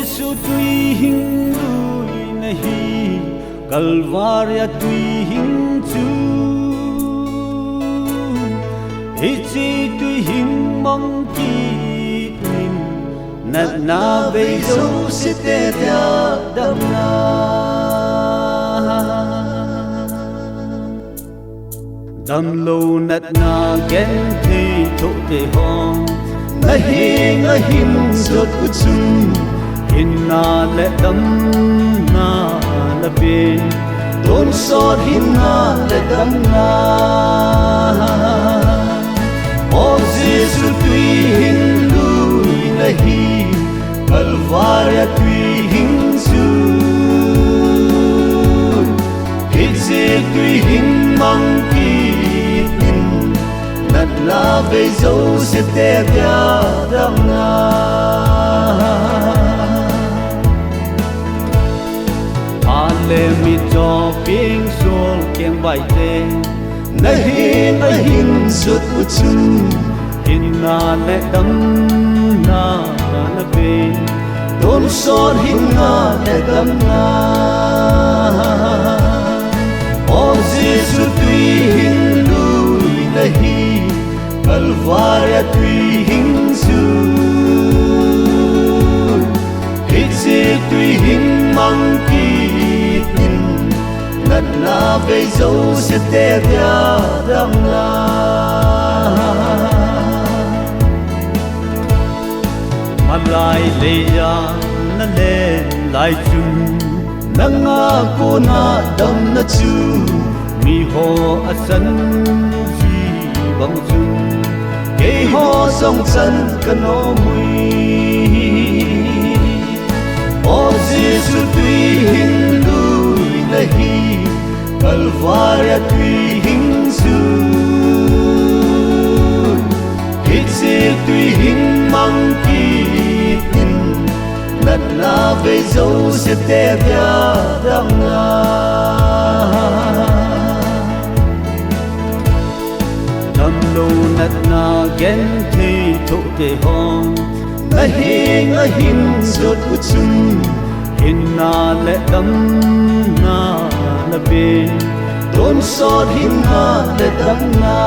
Giêsu tui hình lui nahi Calvaria tui hình chu Ichi tui hình mong ki in Nat na bây dấu sẽ tê tia đâm na Đâm lâu nat na gen thi thụ tê hong Nahi hin sốt của chung Hin na lệ đâm na la bê Tôn sốt hin na lệ đâm na O Giêsu tui hin lui nahi Calvaria tui hin su Hitze tui hin mang ki Nat na về dấu sẽ tê bia đâm na Ale mi cho ping sol kem bai te Nahin sốt của chung Hin na lệ đâm na na bê Tôn sốt hin na lệ đâm na O Giêsu tui hin lui nahi Calvaria tui hình su Hitze tui hình mang ki tin Nat na về dấu sẽ tê bia đâm na Malai leya na lên lai chung Nang ako na dam na chu Mi ho asan bang chung kê ho song chân cano mui O Giêsu tui hin lui nahi Calvaria tui hin su Hitze tui hin mang ki tin Nat na về dấu sẽ tê bia đâm na Đâm lâu nat na gen thi thụ tê hong Nahin sốt của chung Hin na lệ đâm na la bê Tôn sốt hin na lệ đâm na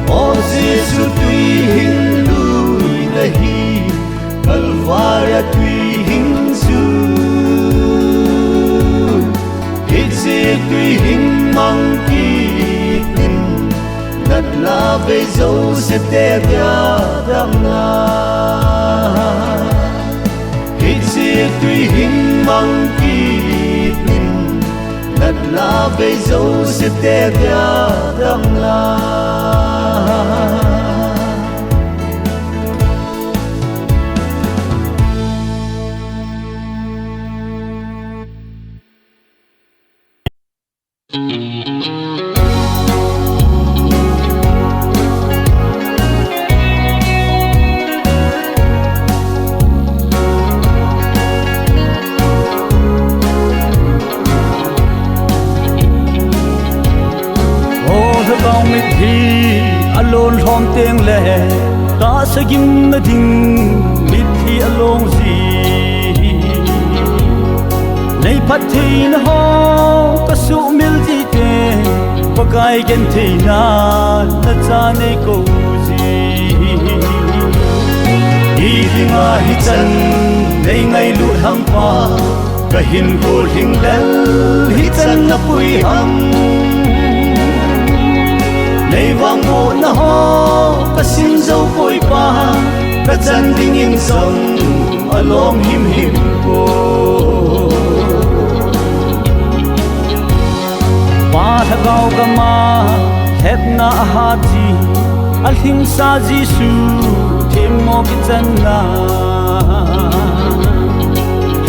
O Giêsu tui hin lui nahi Calvaria tui hin su Hitze tui hin mang ki tin Nat na về dấu sẽ tê bia đâm na Hitze tui hin mang ki tin Nat na về dấu sẽ tê bia đâm na Bang mit hi alon hom teng le ta sagim na ding mit hi along zi nei phat thein ho ka su mil ji te pagai gen theina na cha nei ko zi hi dinga hi chan nei ngai lu hang pa ka hin ko hing lel hi chan na pui ham Nei vang mo na ho ka sim dâu poi pa ka chan ding in song along him him ko pa tha gao ka ma hep na ha ji al him sa ji su thêm mo ki chan na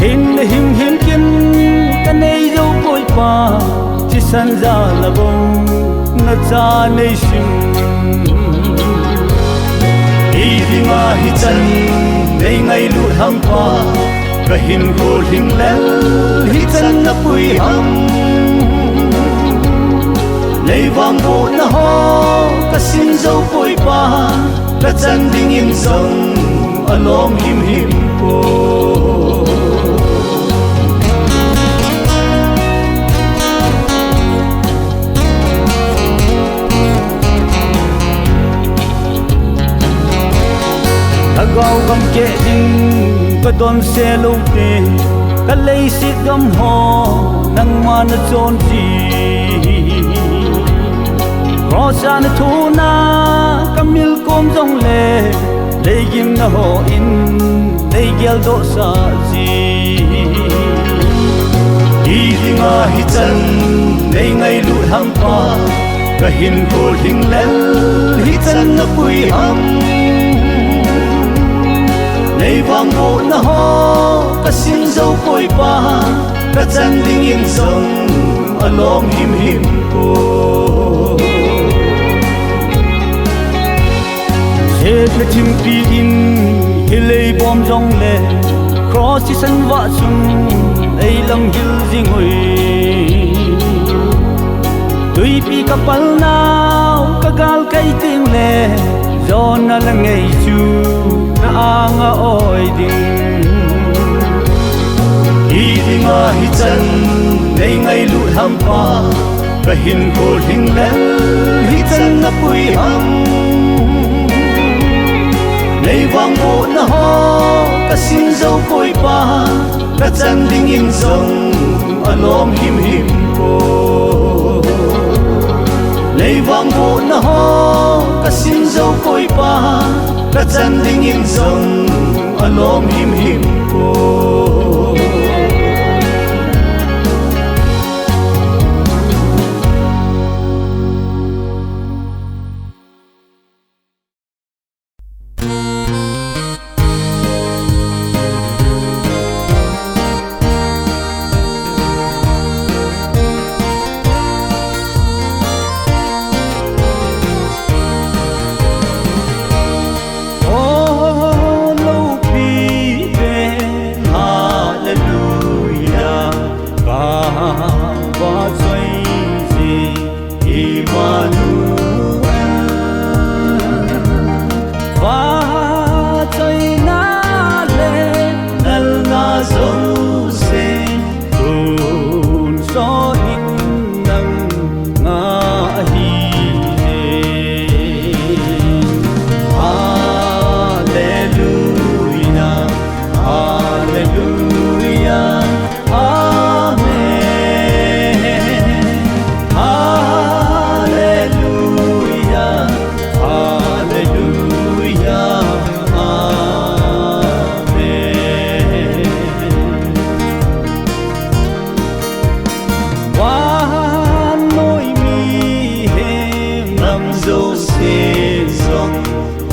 hin him kin ka nei dâu poi pa chi san za la bong na cha nei sim hi dinga hi chan nei ngai lu ham pa ka hin ko hing lel hi chan na pui ham nei vang bo na ho ka sim dâu poi pa ka chan ding in song alom him him ko Tagaw gam ke ding ka don se lo te ka lei sit gam ho nang man chon ji Rosan thuna kamil kom jong le leigim na ho in leigel do sa ji dinga hi chan nei ngai lu ham pa ka hin ko ding lel hi chan na pui ham nei vang bo na ho ka sim zo koi pa ka chan ding in song alom him him ko Hết là chim pi in hilei bom jong le cross si san wa sun ei lam hil jing oi tui pi kapal nau ka gal kai ting le zon na la ngei chu na anga oi ding hi dinga hi chan nei ngai lu ham pa ka hin ko ding le hi chan na pui ham Nei vang bo na ho ka sim zo koi pa ka chan ding in zong alom him him ko Nei vang bo na ho ka sim zo koi pa ka chan ding in zong alom him him ko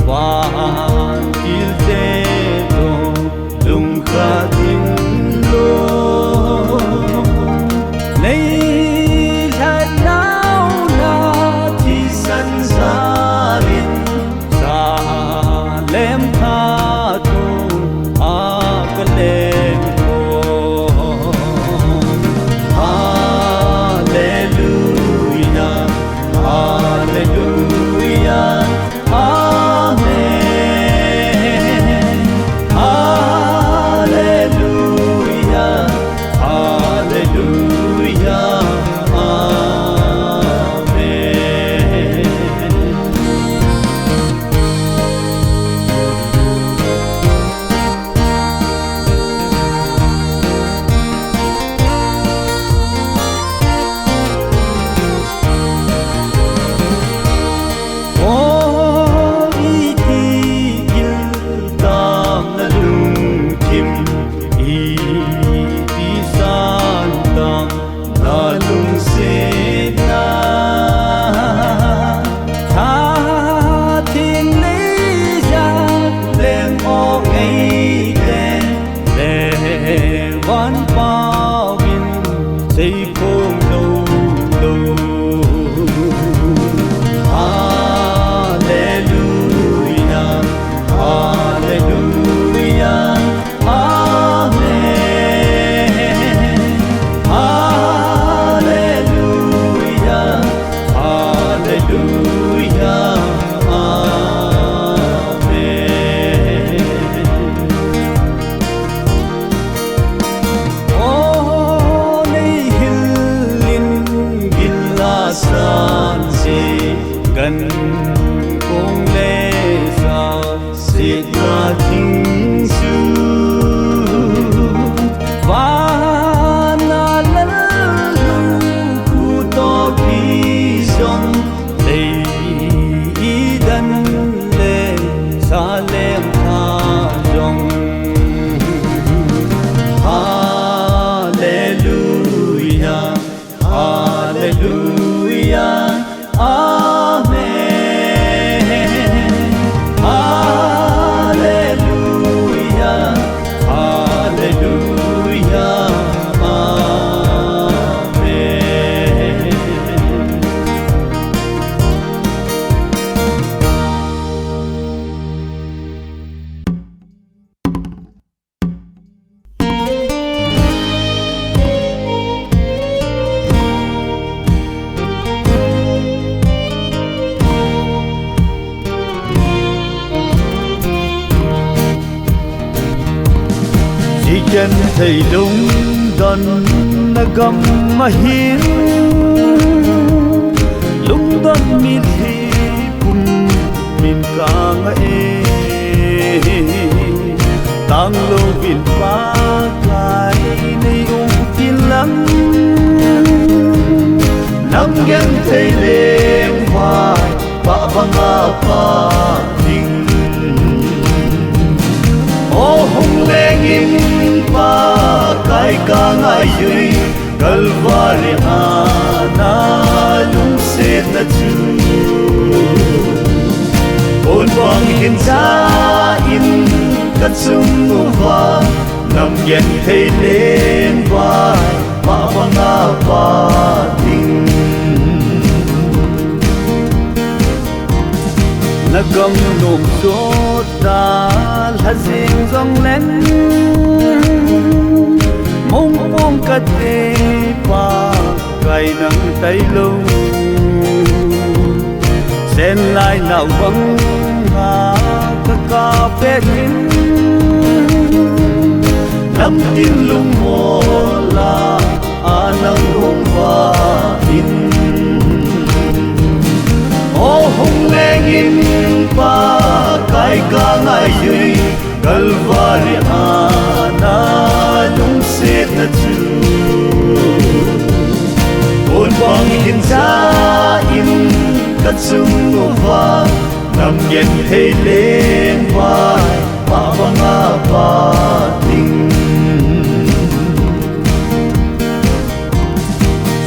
Và il te do lung kha Hallelujah, Amen. Chỉ chân thầy đúng đần na gam ma hiến lúc đần mi thi cùng min ca ngại tang lo vin pa kai nei ung tin lắm năm gen thầy đêm hoài ba banga pa tình ô hùng lên in pa kai ka ngai yui Calvary ana lung se ta chu ôn bang hin cha in kat sum va nam yen thei lên vai pa banga pa ting na gam nom so ta la zing zong len mong mong ka te pa kai nang tai lo sen lai nào vắng ha ka pe tin nam tin lung mo la anang hong va in ô hong leng in pa kai ka ngai yui Calvary ana lung se ta chu ôn bang in cha in kat sum va nam yen thei lên vai pa banga pa ting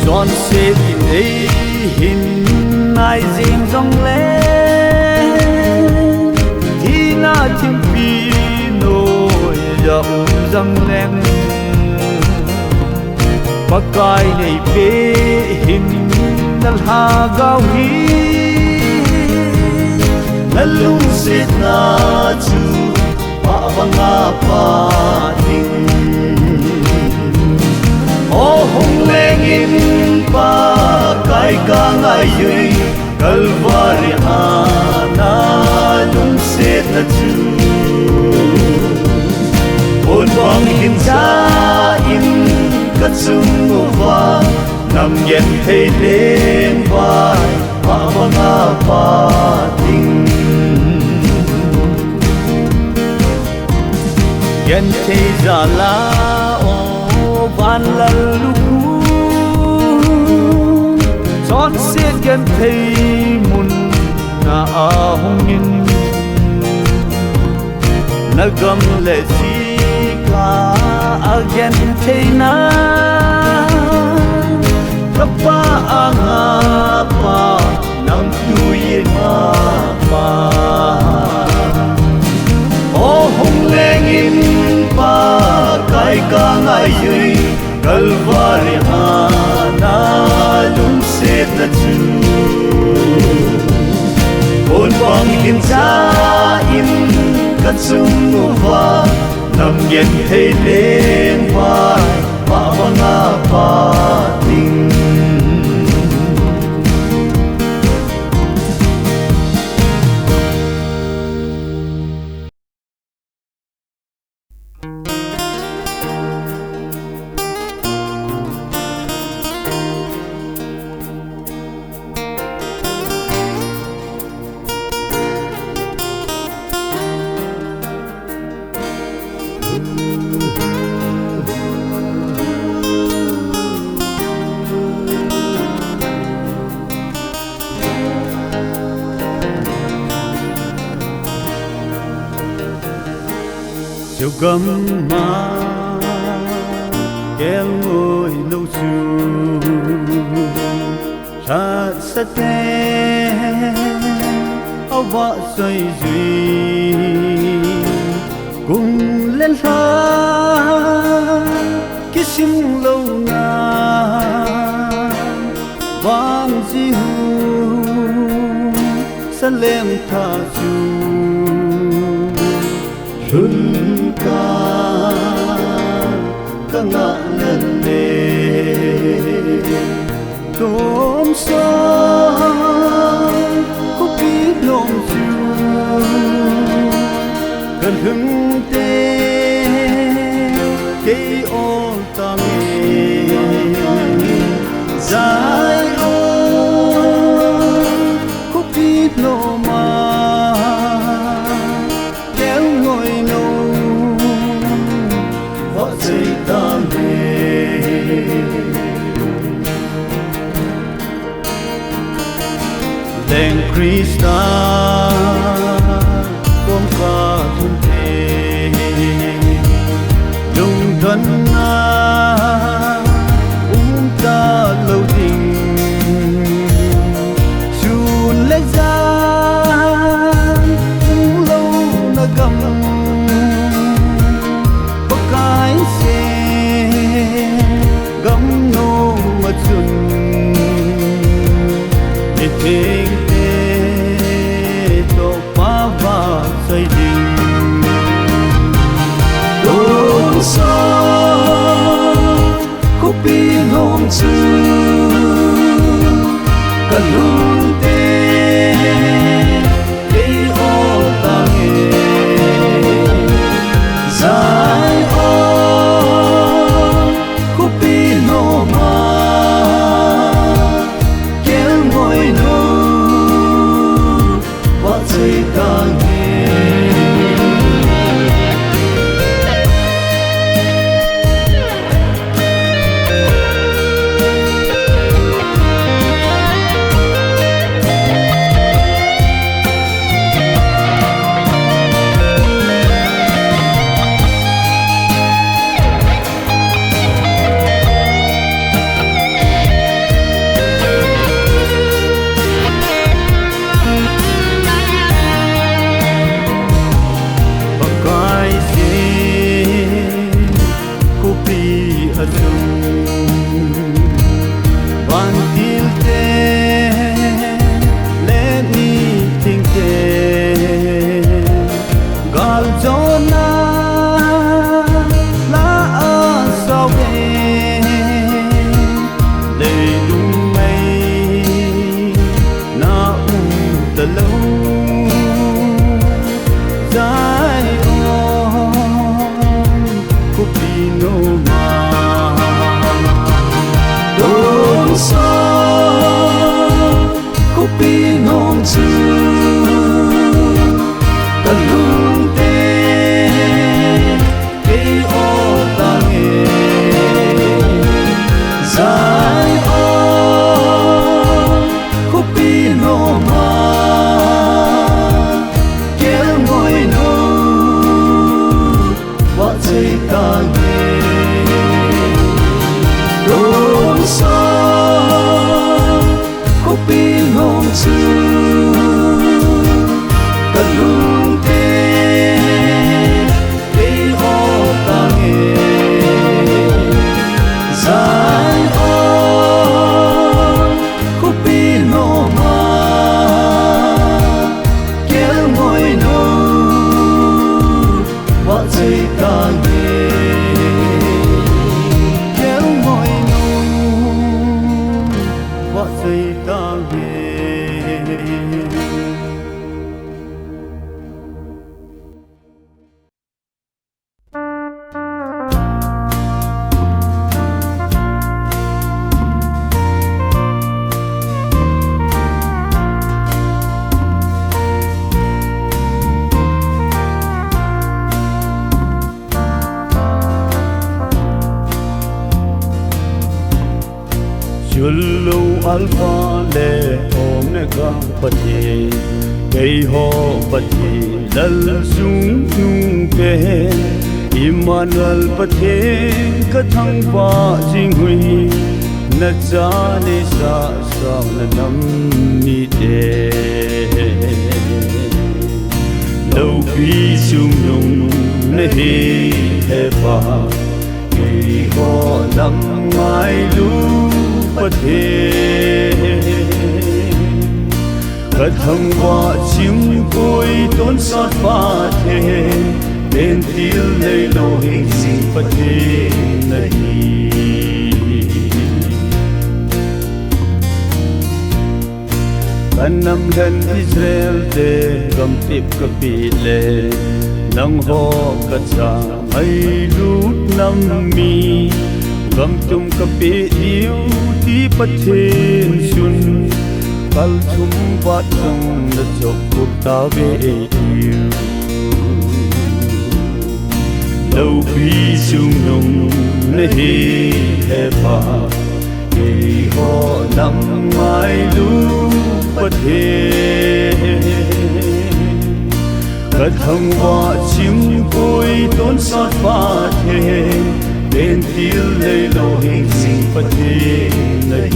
son se in ei hin nai jing jong le thi na thim pi dòng dâng lên pakai nei pe hin nal ha gao hi nalung sit na chu pa banga pa ting ô hong leng in pa kai ka ngai yui Calvary ana lung sit na chu ôn bang in cha in kat sum va nam yen thei lên vai pa banga pa ting yen thei za la o van la lu chót xiết yen thei mun na a hong in na gam le si again teina kapa anga pa nam tuye ma pa ô hong leng in pa kai ka ngai yui Calvary ana lung se ta chu ôn bang in cha in kat sum va nam yen thei lên vai pa banga pa ting chiều gấm má kéo ngồi lâu chu cha sát thế áo vợ xoay duy cùng lên xa sinh lâu ngàn vang di hu san lem tha chu run ka ngã lần lệ đom sa có biết lòng chu gần hứng tê cây ô ta nghe dài ô có biết lo mà kéo ngồi nâu vợ dây ta nghe đèn Krista con qua thun thế lung thân na ta lâu tình chun lấy ra lâu na gầm có cái xe gấm nô mà chun để thế to phá và xây đình đốn xa khúc biên hồn chữ cần luôn tê đi ô ta nghe dài ô khúc biên hồn mà kéo ngồi nô và dây ta nghe Chulu alfa le omega pati Kei ho pati lal sung sung pe Immanuel pati kathang pa jing hui Na jane sa sa na nam mi te Lâu bi sung nung na he he pa ho lam mai lu pathe Cất hồng hoa chim côi tốn xót pha thế Bên tiêu lấy lô hình sinh phát thế này Kan nam gan Israel te gam tip ka pile Nang ho ka cha mai lut nam mi Gam tum ka pi diu ti pathen sun Kal chum bat nang na chok kuk ta ve diu Lâu bi sung nung na hi he pa Kei ho nam mai lu pathe Cất hồng hoa chim côi tốn xót pha thế Bên tiêu lấy lô hình sinh phát thế này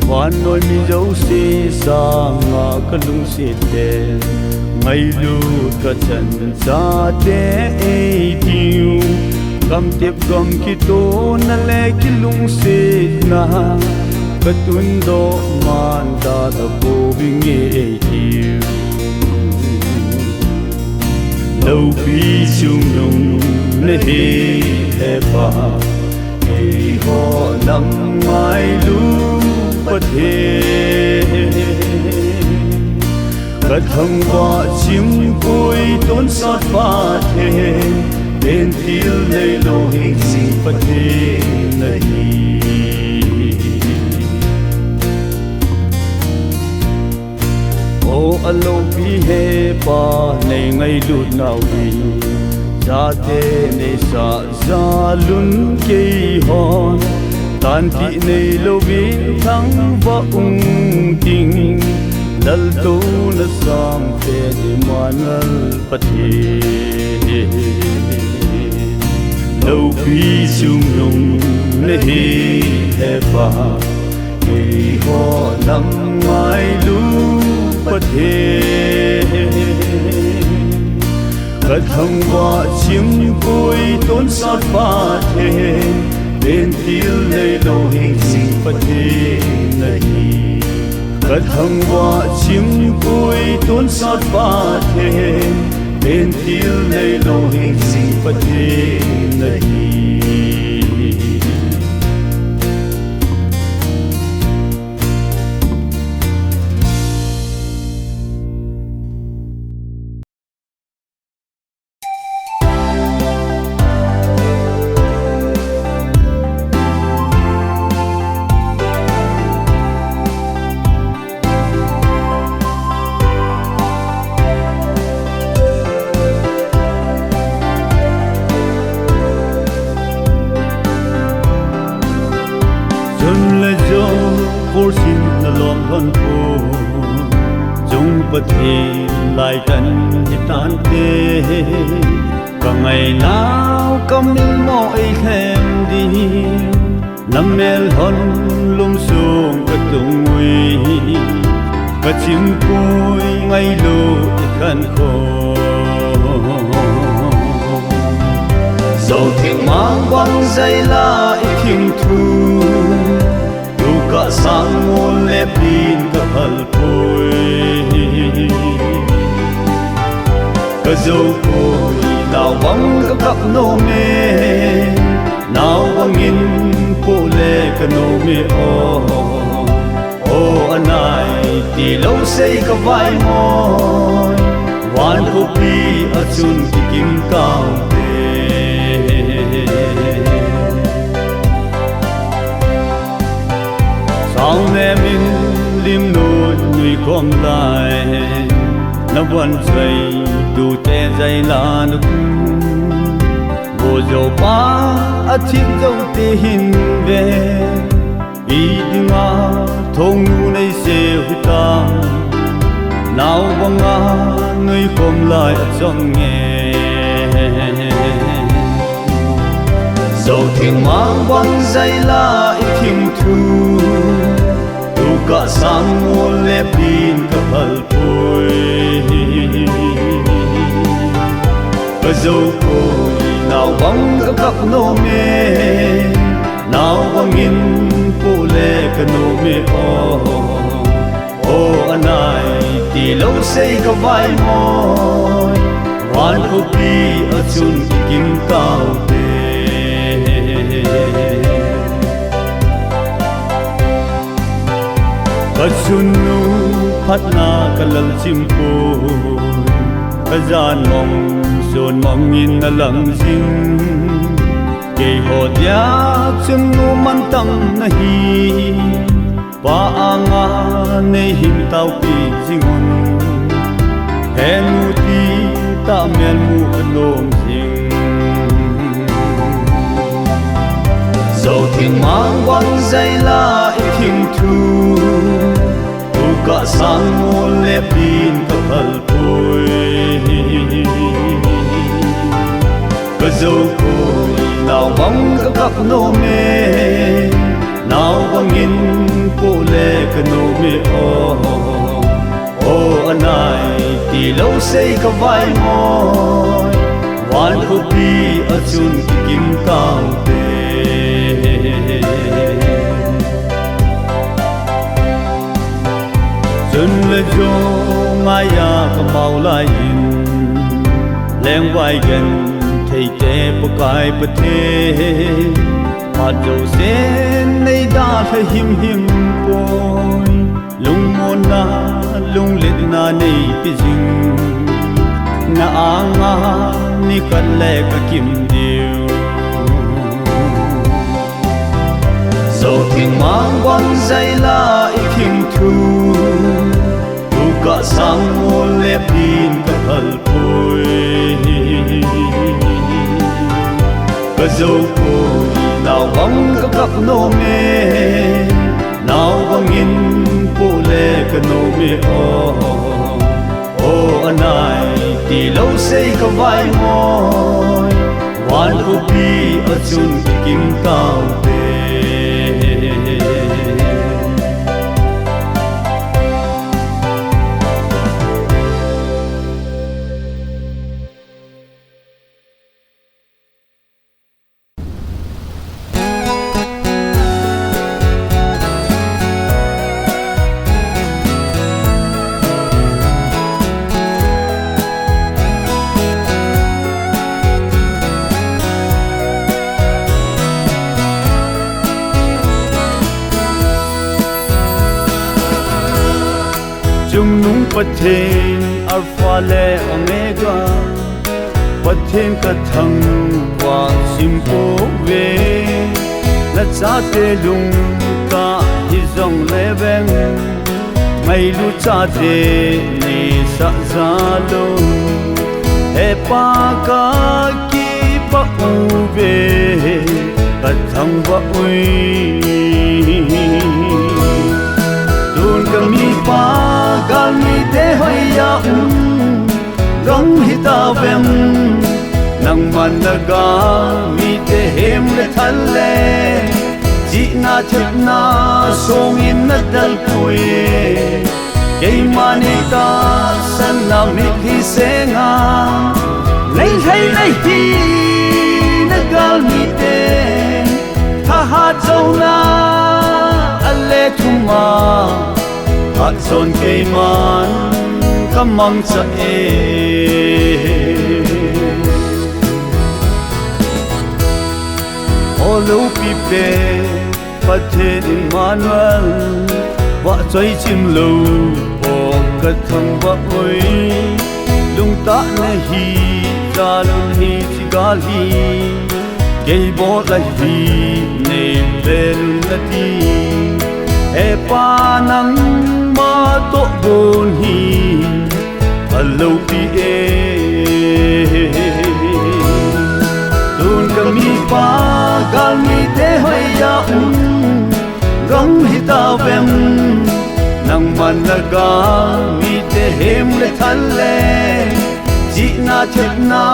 Hoàn nôi mi dấu xê xa ngã cả lung xê tê Ngay lưu cả chân xa tê ê tiêu Gam tiếp gam ki tô na lê ki lung xê na Cả tuân đô man ta ta bố vinh ê tiêu Lâu bi chung nung nê hê hê pa Kei ho nam mai lu pathe Cất hồng hoa chim côi tốn xót pha thế Bên tiêu lấy lô hình sinh phát thế này Ô alo bi he pa này ngay lụt nào đi Ra thế này xa ra lun cây hòn Tan thị này lâu bin thắng và ung tình Dal tu na sam phê đi manal pathe Lâu bi sung nung na hi he pa Kei ho nam mai lu pathe Cất hồng hoa chim côi tốn xót pha thế Bên tiêu lấy lô hình sinh phát thế này Cất hồng hoa chim côi tốn xót pha thế Bên tiêu lấy lô hình sinh phát thế này Por xin na lom hon po Jong pathe lai kan hitan te Ka ngày nào kam mo ai khem đi Nam mel hon lum sung ka tung ui Ka chim côi ngay lo khan kho Dẫu thiên mang băng dây la thiên thu Cả sang ngôn lép tin cả hal côi Cả dâu côi nào băng cả cặp nô mê Nào băng in cô lê cả nô mê ô anh ai tì lâu xây cả vai môi Hoàn cô pi ở chun kỳ kim cao Sao mẹ mình lim nốt người con lại Nó vẫn dây đủ tê dây là nước Bộ dầu ba ở chiếc dâu tê hình về Ý đi ngã thông ngu này xe hữu ta Nào bằng ngã người con lại ở trong nghe Dẫu thiên mang băng dây là ít thiên thu Đủ cả sang ngôn lép tin cả hal côi cơ dâu côi nào bóng các nô mê nào bóng in phụ lệ cơ nô mê ô anh ai thì lâu xây có vai môi hoàn ô bi ở chun kim cao tê cơ chun nu phát na cơ lal chim cô cơ gian mong dồn mong in na lăng dinh kê hồ dia chun nu man tâm na hi pa anga nei him tau pi jingon hen mu ti ta men mu lom jing so thing mang wang zai la i thing thu tu ka sang mo le pin ka phal pui ka zo ko nào bóng các nô mê nào bóng in phụ lệ cơ nô mê ô anh ai thì lâu xây có vai môi hoàn cô bi ở chun kim cao tê chân lê dô ngài ya có mau lại in leng vai gần thầy tê bố cái bố thê mà dâu sen nay đã thấy him him bôi lung môn na lung lệ na nay bị dinh na anga ni cắt lệ cả kim điều dâu tiếng mang quăng dây la ít kim thu tu cả sang môn lệ pin cả hal bôi cơ dâu côi nào bóng các nô mê nào bóng in phụ lệ cơ nô mê ô anh ai thì lâu xây có vai môi hoàn cô bi ở chun kim cao tê chung nung pathen alpha le omega pathen ka thang wa simpo ve la cha te lung ka hi zong le veng mai lu cha te ni sa za lo he pa ka ki pa u ve ka thang wa ui dun ka mi pa gal mi te hoi ya gong hita vem nang man na ga mi te hem le thal le ji na thep na song in na dal pui ke mani ta san na mi thi se nga lei hi na gal mi te ha ha chau na ale thuma hạt son cây man cắm măng sa ô lâu pi pe phát thế in manuel vợ chơi chim lâu ô cất thằng vợ ơi lung ta ne hi ra lung hi chi ga hi cây bó lại hi ne về lung la ti e pa nang ma to bon hi alo pi tun ka mi pa gal mi te hoi ya gong hi ta vem nang man na ga mi te hem le thal le ji na thep na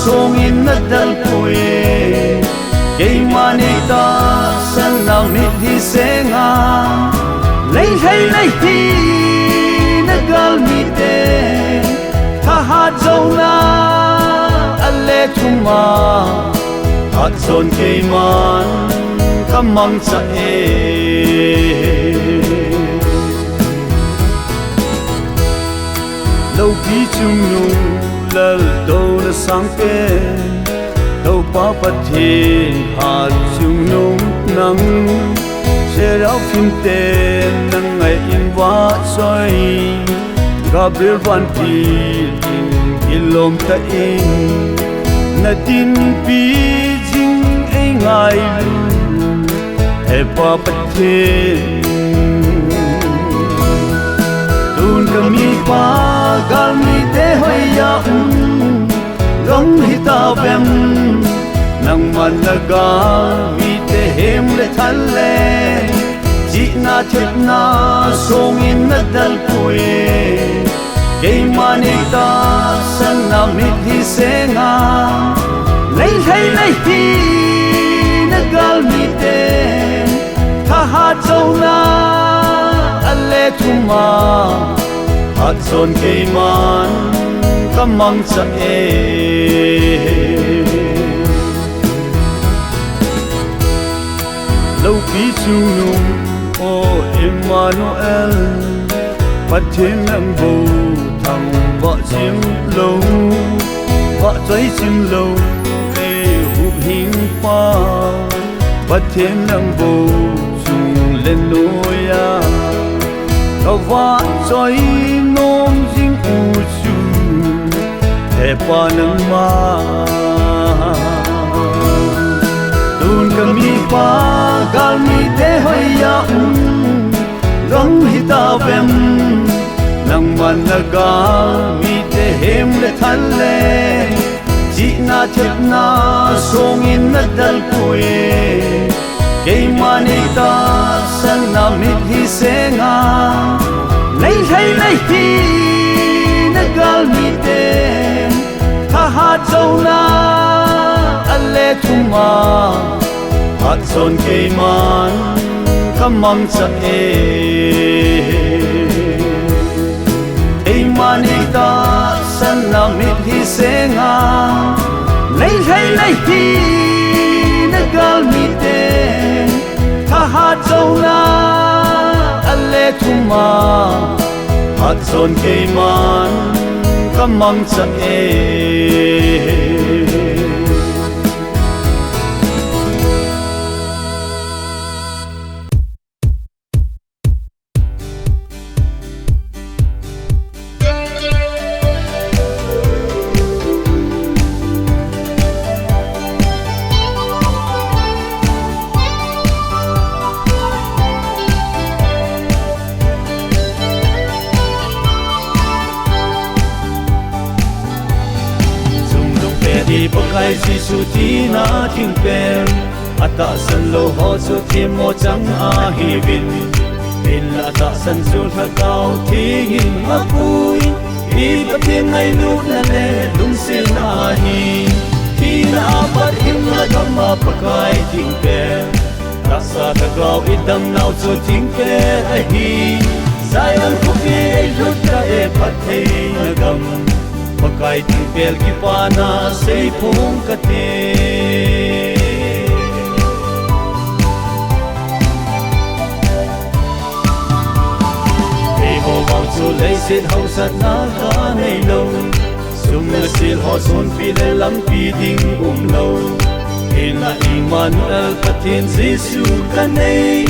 song in na dal poe ke mani ta san na mi thi se nga lei hi na gal mi te ha ha chau na thuma at zon kay man kamang sa lâu pi chung nung lal do na sang pe đâu pa pat thiên hạt chung nung nắng sẽ rau phim tên nắng ngày in vã xoay Gabriel van Pil ilom ta in na tin pi jing ai ngai lu he pa pat thiên tun kami pa gal mi te hoy ya gam hi ta bem nang man na ga mi te hem le thal le ji na thep na song in na dal puye kay mani ta san na mi hi senga lay hi na gal mi te tha ha chau na ale thuma at zon kay man kamang sa lâu pi chung nung o Emmanuel phát thiên nâng bầu thằng vợ chim lâu vợ giấy chim lâu ê hụp hình pha phát thiên nâng bầu chung lên núi à cậu vợ giấy nôm dinh u chu để pa nâng ma tun kami pa gal mi te hoy ya gam hi ta bem nang man na ga mi te hem le thal le ji na thep na song in na dal puye kay mani ta san na mi hi senga lay hi na gal mi te tha ha chau na ale thuma at zon kay man kamang sa ay mani ta san na mit hi senga lay hi na gal mi te tha ha chau na ale thuma at zon kay man kamang sa Di pakai sisu tina ting per ata san lo ho su tim mo chang a hi bin in ata san su tha kau thing ma pui bi pa tin nai lu na le lung sil na hi tina pat him la gam ma pakai ting per rasa tha kau idam nau su ting per a hi sayan ku bi lu ta e pat thei na gam pakai ting pel ki pana sei phung ka te ei ho wang chu lei sit ho sat na ka nei lo sum na sil ho son pi le lam pi ding lo ina Emmanuel patin Jesu ka nei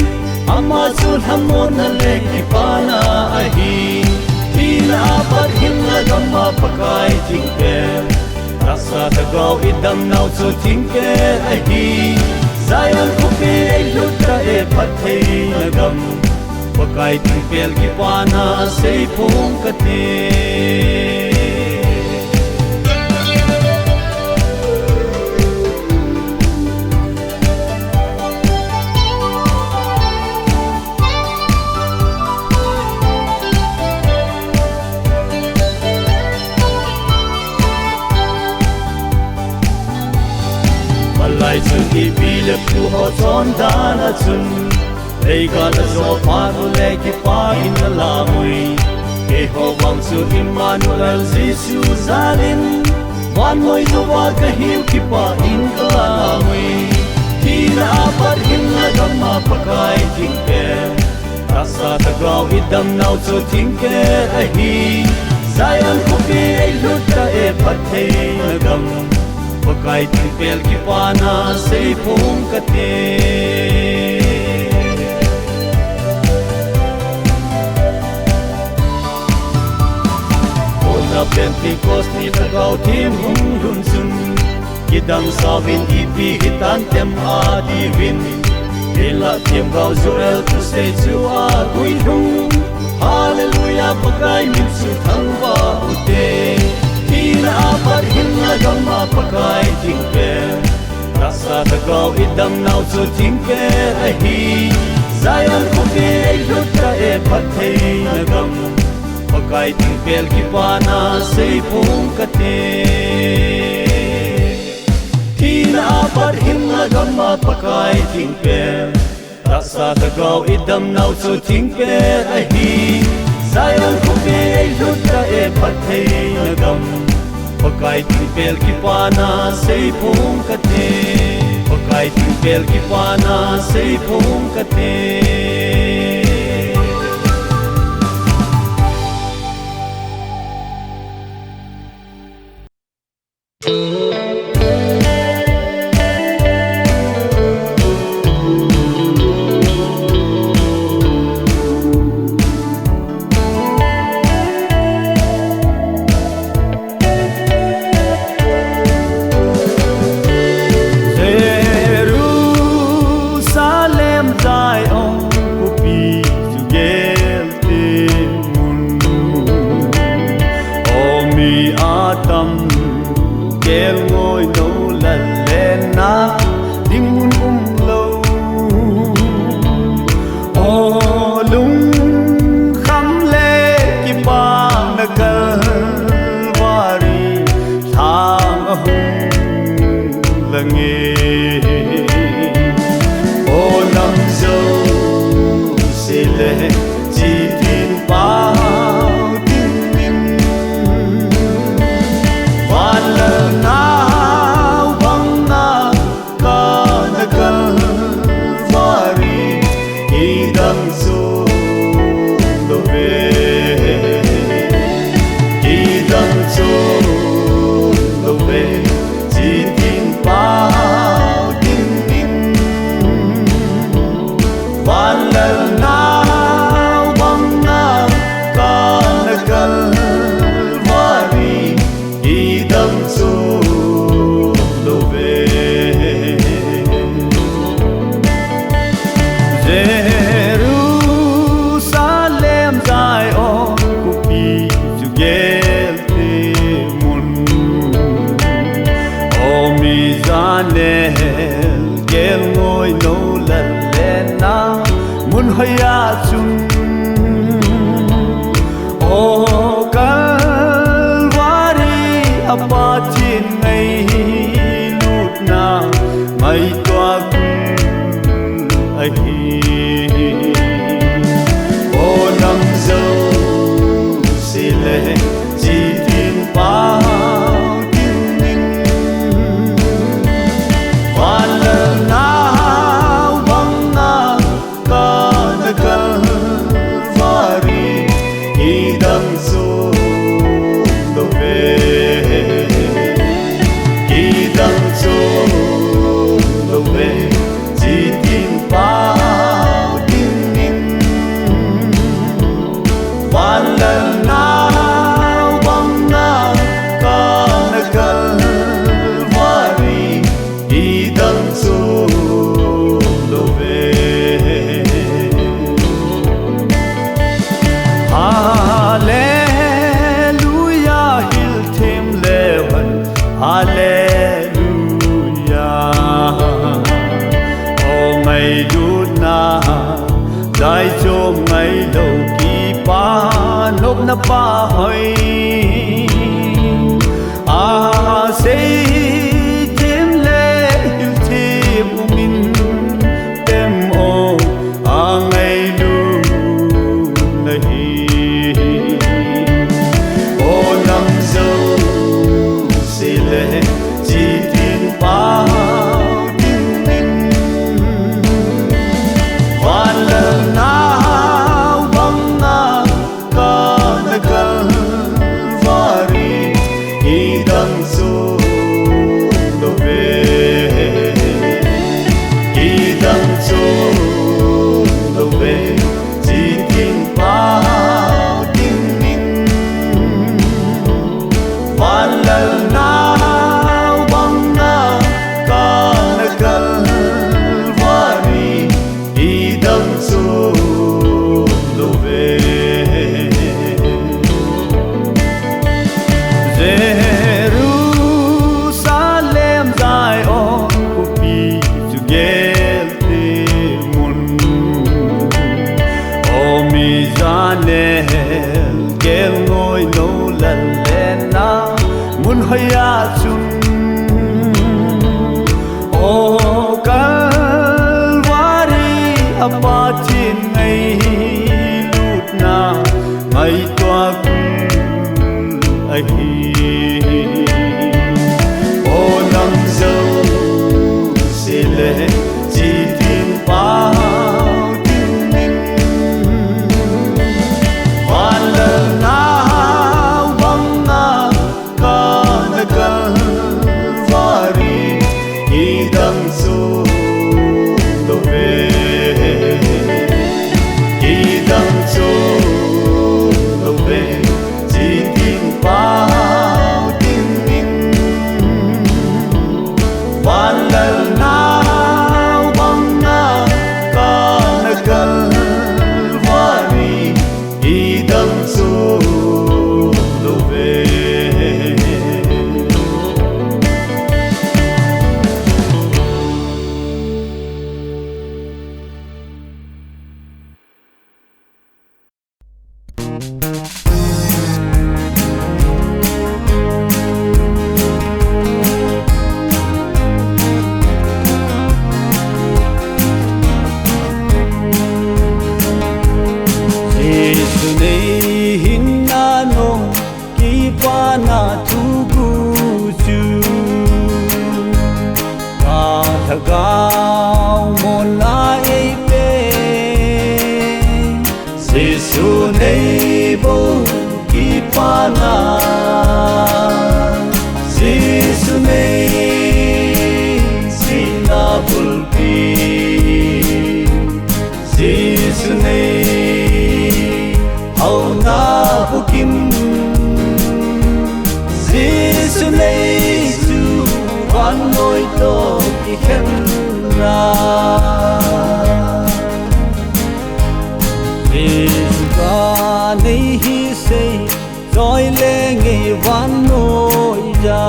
ama chu hamon na le ki pana a hi ina apat him na gam ma pakai ting pe rasa ta gau idam nau chu ting pe a hi Zion ku pe lu ta e pat thei na gam pakai ting pel ki pana sei phung ka te lai chu ki bilep tu ho chon dana chun ei ga la zo pa nu le ki pa in la mui ke ho wang chu Emmanuel Jesu zalin van ngồi du wa ka hiu ki pa in ka ngui thi na pat hin na dam ma pakai ting ke rasa ta gau idam nau chu ting ke a hi Zion ko pi ai lut ta e pat thei na gam pakai ting pel ki pa na sei phum ka te Pentecost ni ta gau tim hung dun sun Kidang savin ipi hitan tem a divin Dila tim gau zurel tu say chu a gui hung Hallelujah pakai min su thang ba ute Tina apat hinna gamma pakai tingke Rasa ta gau idam nau chu tingke ahi Zion kuke lut ta e pathei na gam Pakai ting pel ki pana sei phung ka te Tina apat hinna gamma pakai ting pel Rasa ta gau idam nau chu ting pel ahi Zion kuke lut ta e pathei na gam Pakai ting pel ki pana sei phung ka te Pakai ting pel ki pana sei phung ka te na pa hoy a sei tim le tim min tem o a ngai lu nahi o nam zo si Hoya sun o kalwari apatin ngai lut na mai toa kun ahi o nam zau sile chi tin pao tin ning wala na Thagao mona epe Sisu neibo kipana Sisu nei sina bulpi Sisu nei hauna bukim Sisu nei su van noi to khen na Isga nahi se joy lenge van noi ja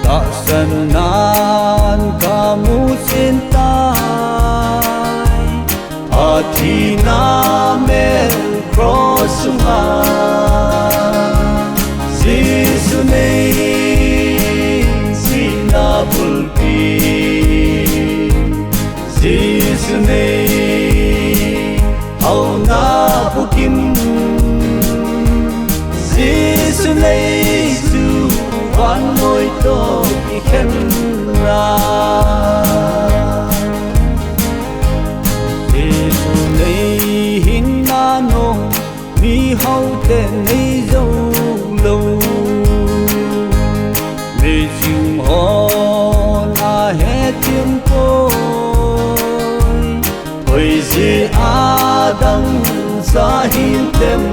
ta sanan kamu sintai athina mel cross ma Sisu nei bulpi Sisu nei hauna bukim Sisu nei su van noi to khen na Sisu nei hin na no mi hau te nei zo lo mi chim ho Zi Adam sahin tem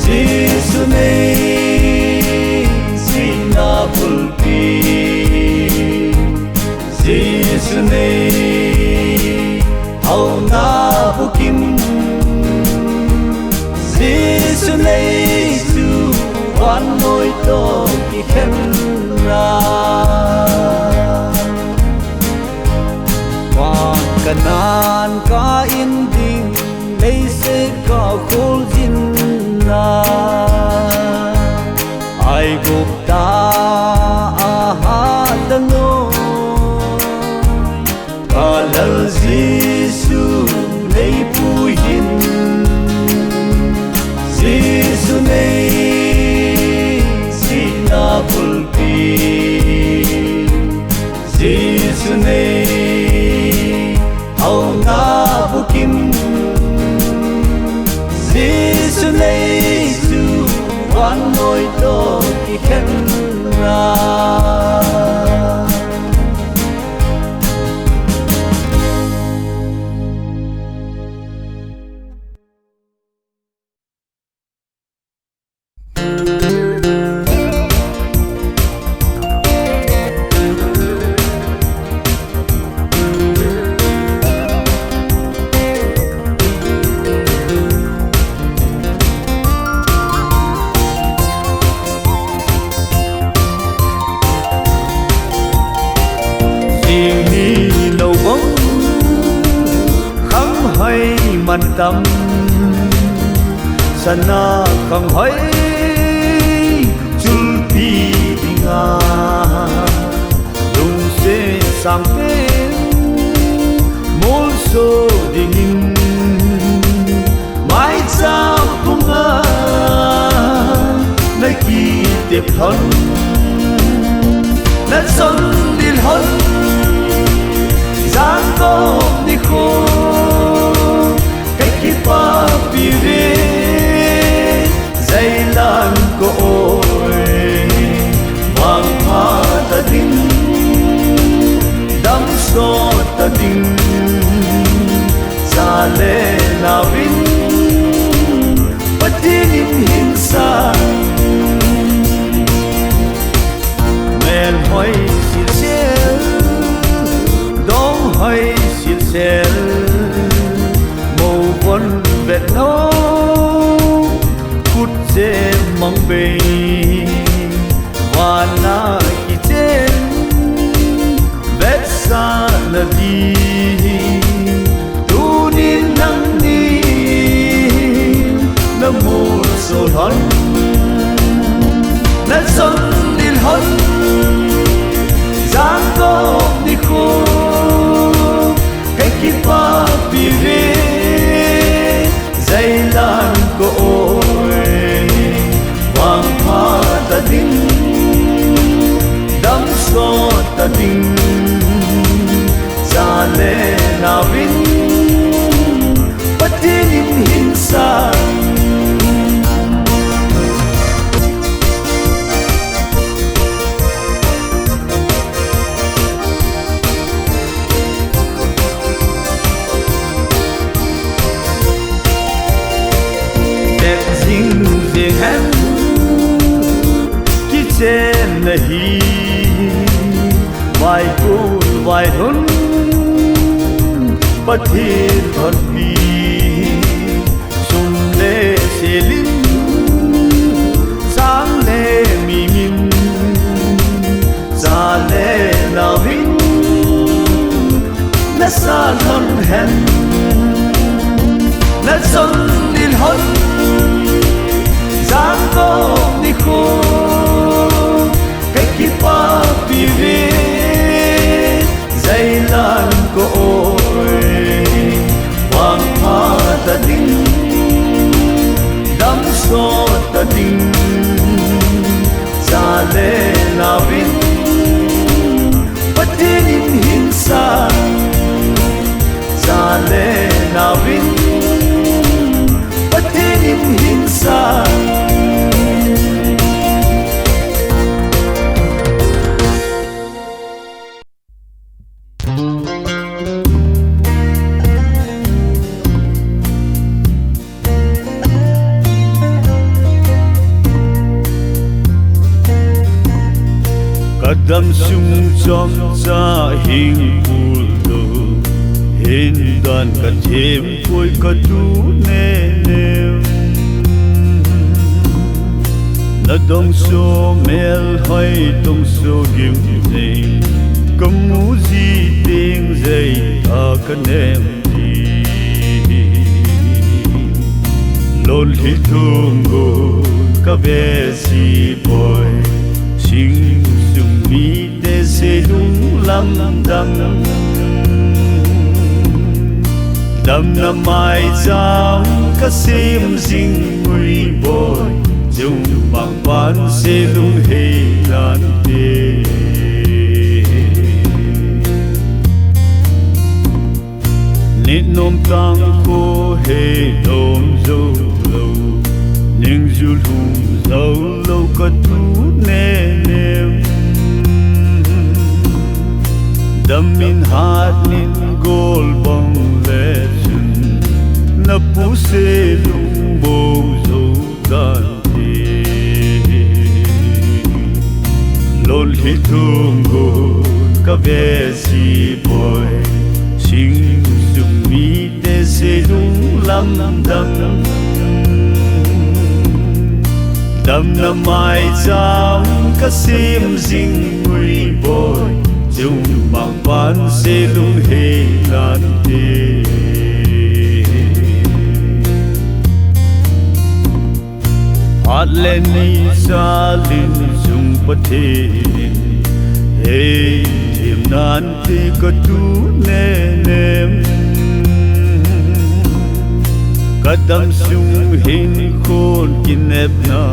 Sisu nei sina bulpi Sisu nei hauna bukim Sisu nei su van noi to khen na Kanan ka inding lấy se ka khol jin na ai gupta aha dano kalal Sisu nei puhin Sisu nei sina bulpi Sisu nei hauna bukim Sisu nei su van noi to khen na tâm sana khang hoi chul pi dinga lung se sang ke mol so dingin mai cha punga nay ki te phon na son dil hon giang có đi khô cách khi pa pi về dây lan có ôi vang hoa ta đinh đắm so ta đinh xa lệ nào vinh bất tin hin xa mèn hoài xin xéo đóng hoài xin xéo màu vốn vẹn nấu cút dê mong bề hoa na kỳ trên vết xa là đi tu nín nắng nín nấm mồ sầu hòn nét xuân nín hòn giang có đi khô cách khi pa pi về dây lan có ôi vang hoa ta đinh đắm so ta đinh xa lệ nào vinh bất tin hin xa hem ki chen nahi vai ko vai hun pathi thot pi sum le selim sang le mi min za le na vin na sa thon hen na son dil hon giang có đi khô cách khi pa pi về dây lan có ôi vang hoa ta đinh đắm so ta đinh xa lệ nào vinh bất tin hin xa xa lệ nào vinh bất tin hin xa Kadam sung chom cha hing pul hin dan ka thêm koi ka tu ne ne na dong so mel hai dong so gim ne kamu ji ting zai ta ka nem di lol hi tung go ka ve si boy sing mi de se lung lam dang đam na mai giang ka sim sing mui boy dung bang ban se lung he lan te nit nom tang ko he dom zo lo ning zul hum zo lo ka tu ne ne đam min hat nin gol bong le chun na pu se lung bo zo dan ti lol hi tung go ka ve si boy sing sum mi de se lung lam dang đam na mai chang ka sim sing mui boy dung bằng ban se lung he lan te Leni salin sung pathin hey tim nan ti ko tu ne nem kadam sung hin khôn kinep na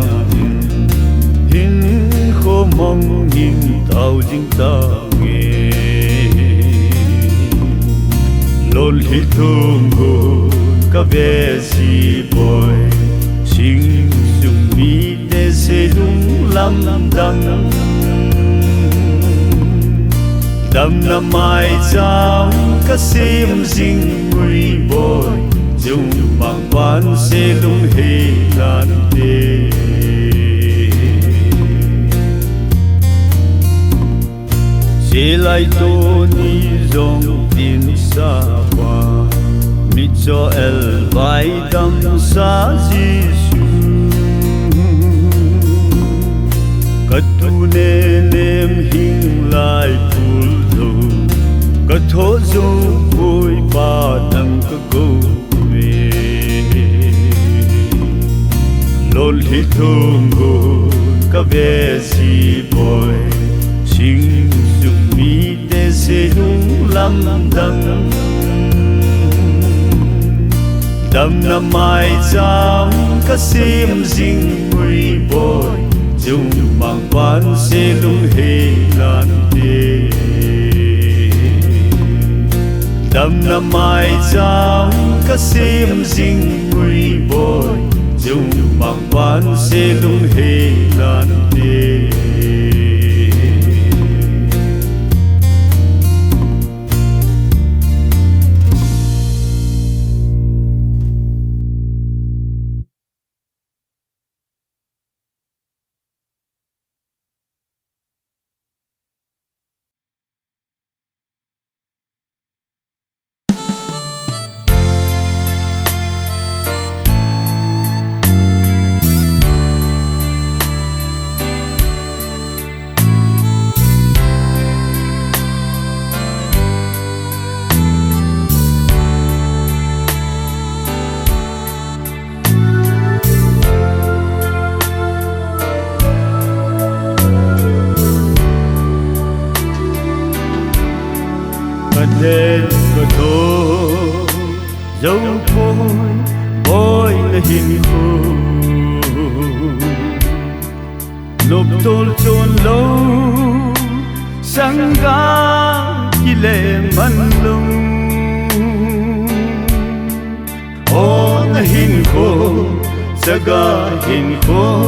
hin kho mong hin tao jing ta nghe lol hi thung go ka ve si boy sing sung mi de se lung lam dang đam na mai chang ka sim sing mui boy dung bang ban se lung he lan de se lai to ni zong tin sa wa mi cho el vai dam sa jisu katu ne nem hing lai pul do katho zo boy pa nang ka go me lol hi thung go ka ve si boy sing sung mi de se lung lam dang đam na mai chang ka sim sing mui boy dung mang ban se lung he lan de đam na mai chang ka sim sing mui boy dung mang ban se lung he lan de đến có thô dấu khôi bôi là hình khô lục tôn chôn lâu sang gá khi lệ mặn lung ô là hình khô sa gá hình khô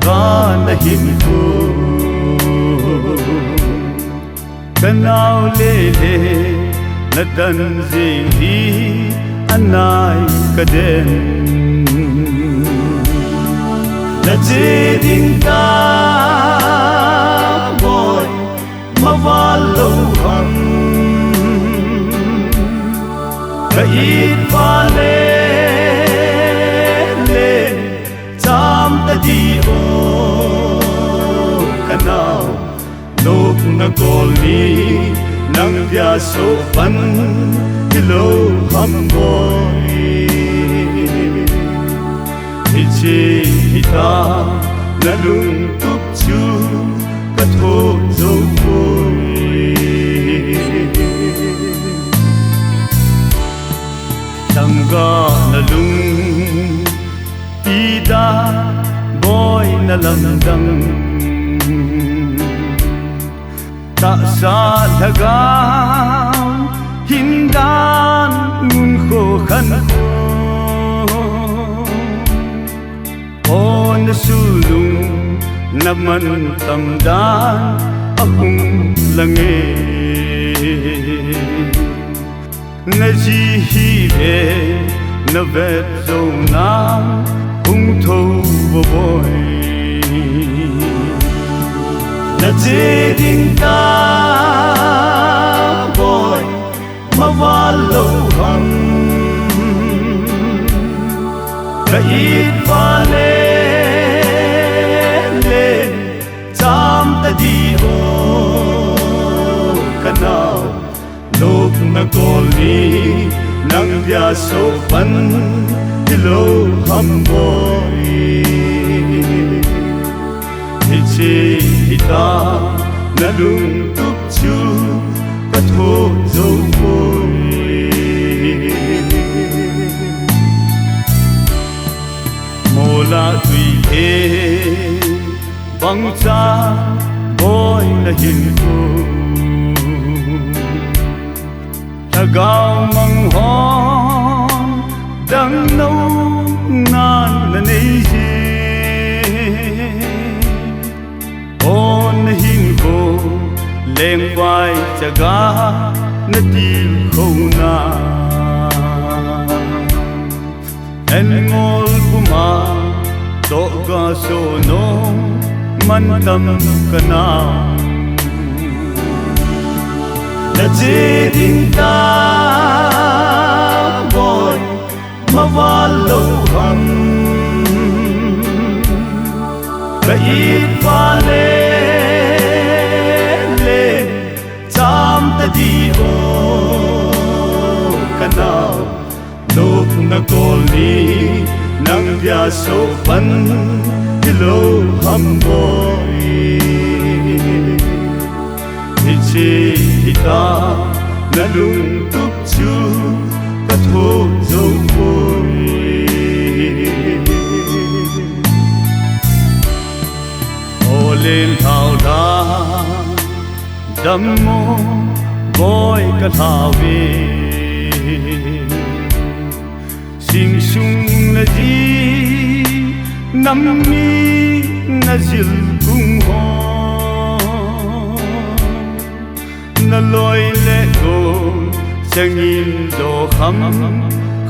gá là hình khô kanao lele na dan zi anai kaden na jiding ta boy mawalo hang ka it vale le cham ta di o kanao lục na goli nang dia so pan hello ham boy hichi hita na lung tup chu ka tho zo boy tanga na lung ida boy na lam dang ta sa thagam hindan ngun kho khan kho on sulung naman tamdan akung lange naji hi ve na vet zo na ung tho boy na jiding ta boy mawalo hang ka it vale le cham ta di o kanao lục na goli nang dia so pan hello ham boy ta na lung tuk chu ka tho zo boy mola tui he bang cha boy na hin ko gao măng hòn đang nấu nàn là nay gì ôn hin cô lên vai chaga na tim không na en ngol kuma to ga so no man tam kana na ding ta boy ma va lo hum ba it va le cham ta di o kana lok na kol ni nang bia so pan hello hum boy chi ta na lung tuk chu ka tho zo boy o lên thao da dam mo boy ka thao ve sing sung na ji nam mi na zil kung ho na loi le go sangin do kham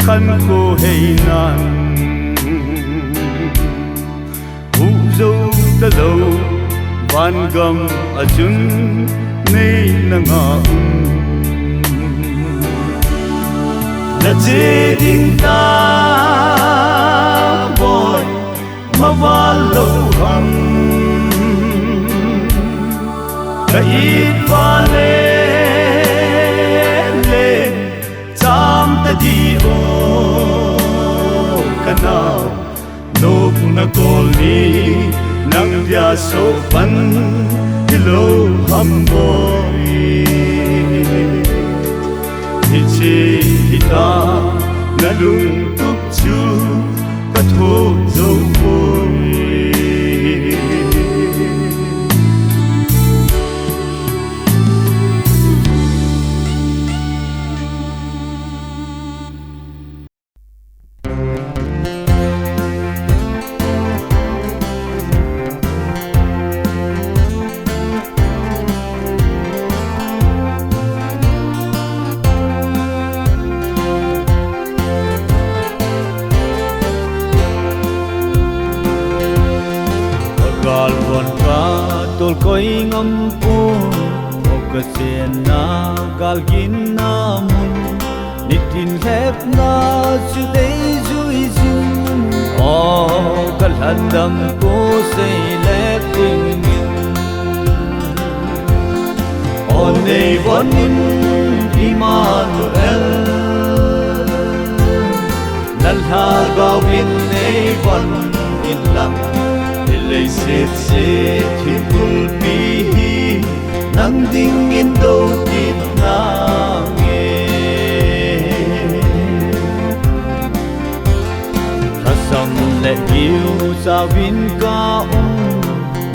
khan ko hey nan u zo ta lo van gam ajun nei na nga na je ding ta boy ma va lo hum ka it va le cham ta di o kana nok na kol ni nang bia so pan hello hum boy chi ta na lung tuk chu ka tho zo boy gal bon ka tol koi ngam pu ok sen na gal gin na mun nitin hep na chu dei zui zin o kal handam ko sei le ting on nei bon in Emmanuel nal ha ga win nei bon in lam lei set hin kul pi hi nang ding in do tin na nge thasam le yêu sa vin ka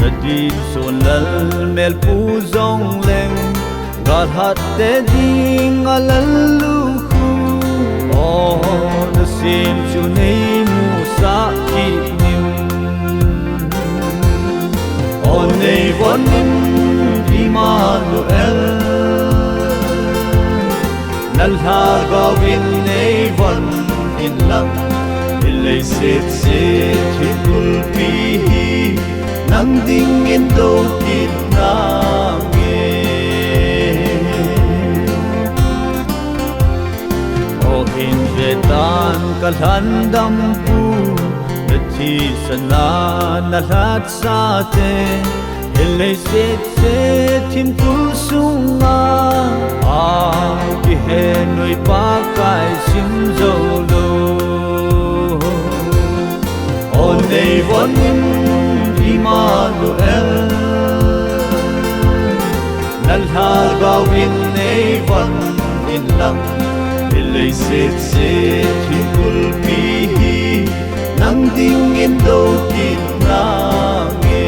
na di son lal mel pu zong leng gar hat te ding alal lu khu o na sim chu nei mu sa ki nei von Emmanuel nal ha ga win nei von in lam ilai set hin kul pi hi nang ding in do kin na nge o in vetan kal handam pu thi sana na lat sa te ilai set hin kul sunga a ki he noi pa kai sim zo lo o nei von Emmanuel tha gao in nei van in lam lei se thi kul pi hi nang ding in do kin na nge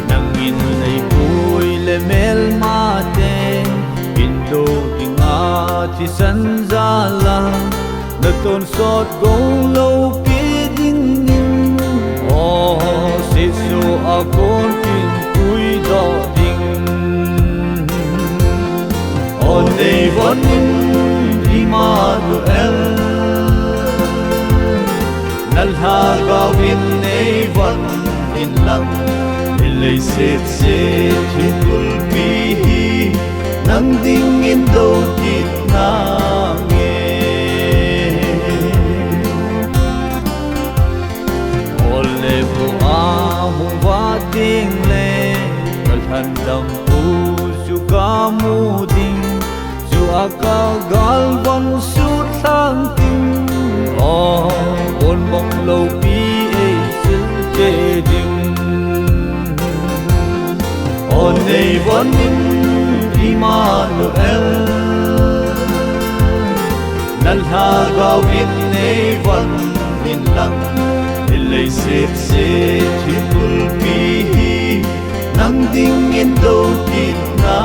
nang in nei pui le mel ma te in do ding a thi san za la na ton sot go lo pi ding ning o se so a kon kin pui do ding o nei von Immanuel nalha gawin nei van in lang ilay set thi kul pi hi nang ding in do kit na nge ole bu a hung va ding le kalhan dam pu su ka mu ding aka gal bon sut sang tim o bon bok lo pi e sil che ding o nei bon Immanuel nalha gawin nei van in lang ilay set thi kul pi hi nang ding in do kit na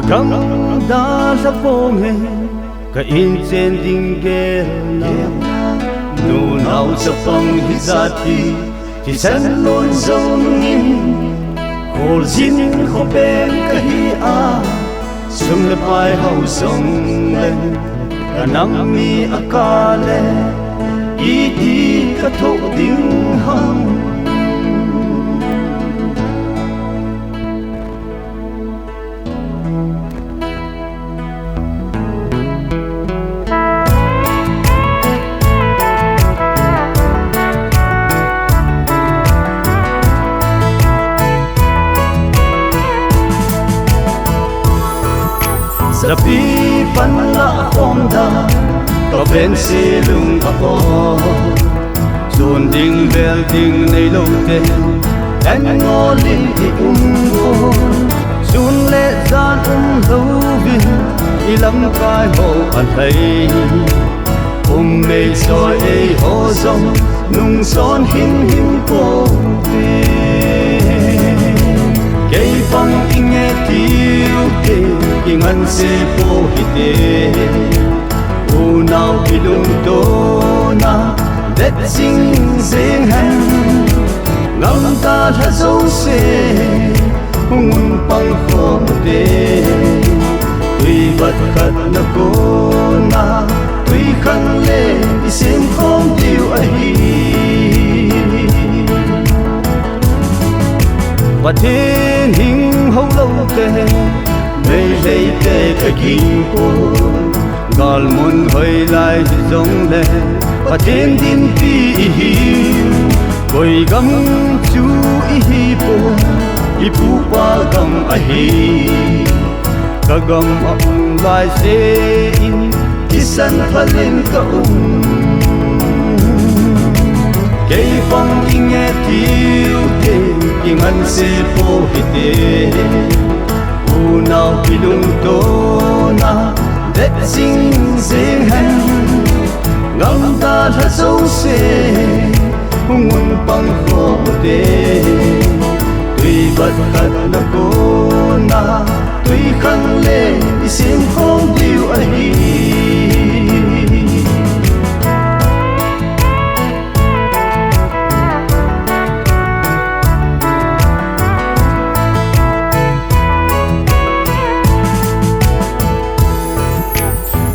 Gam da sa pome ka in chen ding gel na nu nau sa pang hizati ti san lon zong in kol zin kho ben ka hi a sum le pai hau song len kanam mi akale i ti ka tho ding hang Sabi pan la phong da có bên si lung ako Zon ding bel ding nei lo te anh ngô linh thì vô Zun lệ gian lâu vin i lam kai ho an thầy mê soi ei ho zong nung son hin hin po te cây phong kinh nghe tiêu te kinh ăn se po hite u nào ki lung to na det sing sing han ngam ta tha zo se hung pang kho te tui bat khat na ko na tui khan le isim khom diu a hi và thiên hình hậu lâu te đây đây te ka king po gal mun hơi lại giống le và thiên din pi hi goi gam chu hi po i pu pa gam a hi ka gam ang lai se in kisan phalin ka cây phong kinh nghe tiêu te kinh ăn se po hite u nào ki lung to na det sing sing han ngam ta tha zo se hung pang kho te tui bat khat na ko na tui khan le isim khom diu a hi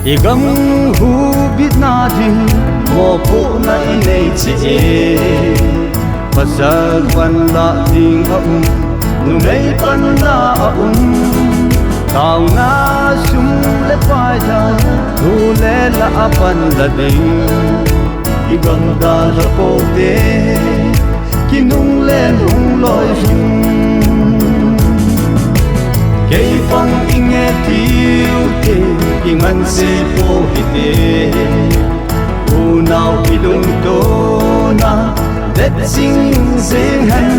igam hu bit na ding mo pu na nei che pasal pan la ding nu nei pan na tao na sum le pai da tu le la pan la ding igam da la po te kinung le nung loi him kei phong inge tiu te ingan se po hite u nau ilung to na let sing sing han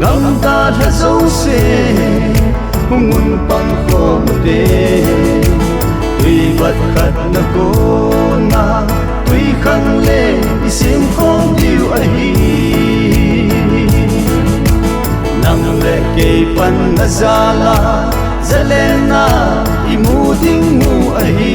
ngam ta la so se ngun pang ko te tui bat khat na ko na tui khang le isim khom diu a hi nang le ke pan na zala zalena imuding mu a hi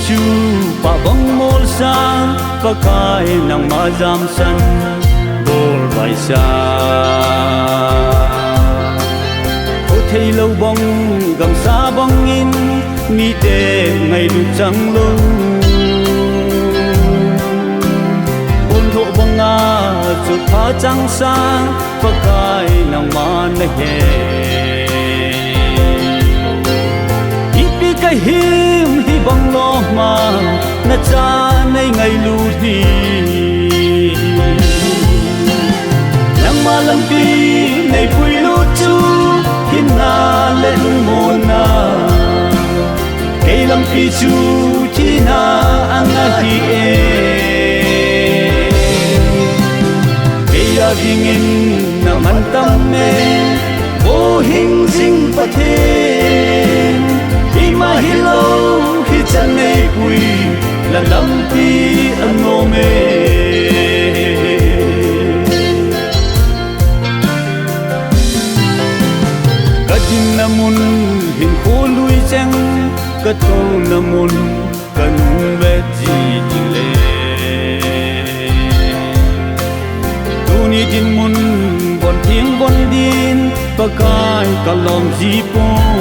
chu pa bang mol sa pa kai nang ma jam san bol bai sa o thei lo bong gam sa bong in mi te ngai lu chang lo bol tho bang a chu pha chang sa pa kai nang ma na he cái hiếm hi bang lo ma na cha nay ngày lu đi nang ma lam pi nay pui lu chu hin na lên môn na cây lam pi chu chi na ang na hi e cây a dingin na man tam me vô hình ding pa the ma hilo khi chân nay quỳ là lâm pi ăn ngô mê cất namun hình khô lui chăng cất câu namun cần về gì lệ tu ni din mun bon tiếng bon din pakai kalom ji po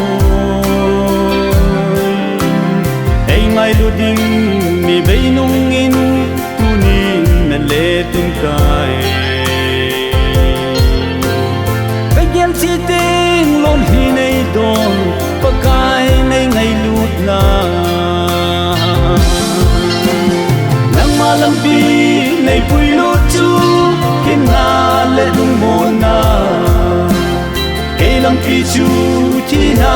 mai lu ding mi bay nung in tu ni na le tung kai cái gen chi ting lon hi nei don pa kai nei ngai lut na nang ma lam pi nei pui lut chu kin na le lung mon na ke lam pi chu chi na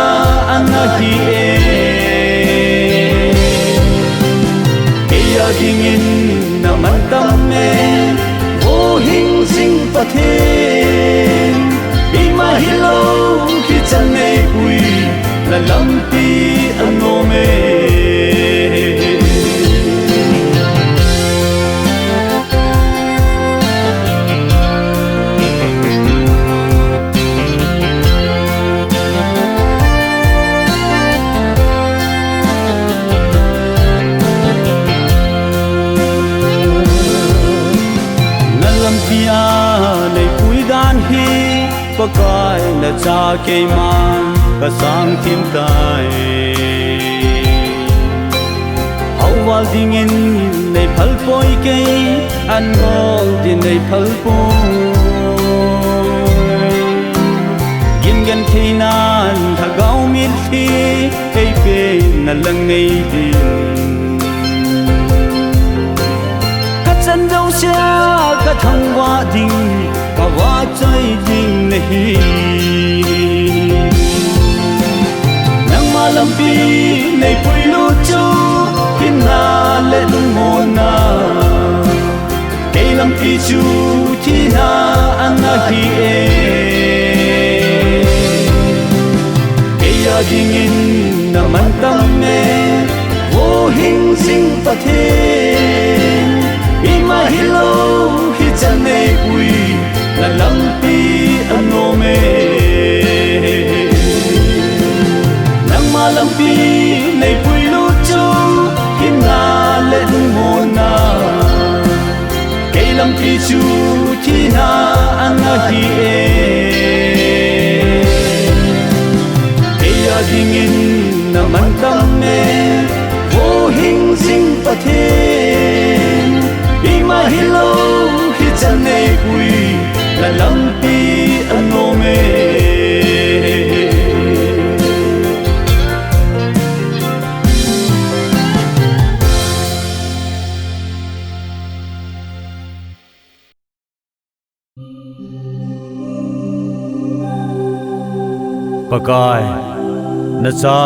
an na hi e dingin na man tam me vô hình ding pa the bi ma hilo khi chân nay quỳ là lâm pi an ngô mê pakai na cha ke man ka sang tim tai hau wal ding in nei phal poi ke an ngol din nei phal po yin gan thi nan tha gau min thi ei pe na lang ngei din ka chan dau sia ka thang wa ding ka wa chai ding nahi nang ma lam pi nei pui lu chu kin na le lung mon na ke lam pi chu chi na an na hi e ke ya ding in sing pathin ima hilo hi chane ui la lampi anome nang malampi nei pui lu chu hina len mona kailam pi chu tina anahi dingin naman kami wo hing sing pathin imahilo hichane kui lalampi anome pakai na cha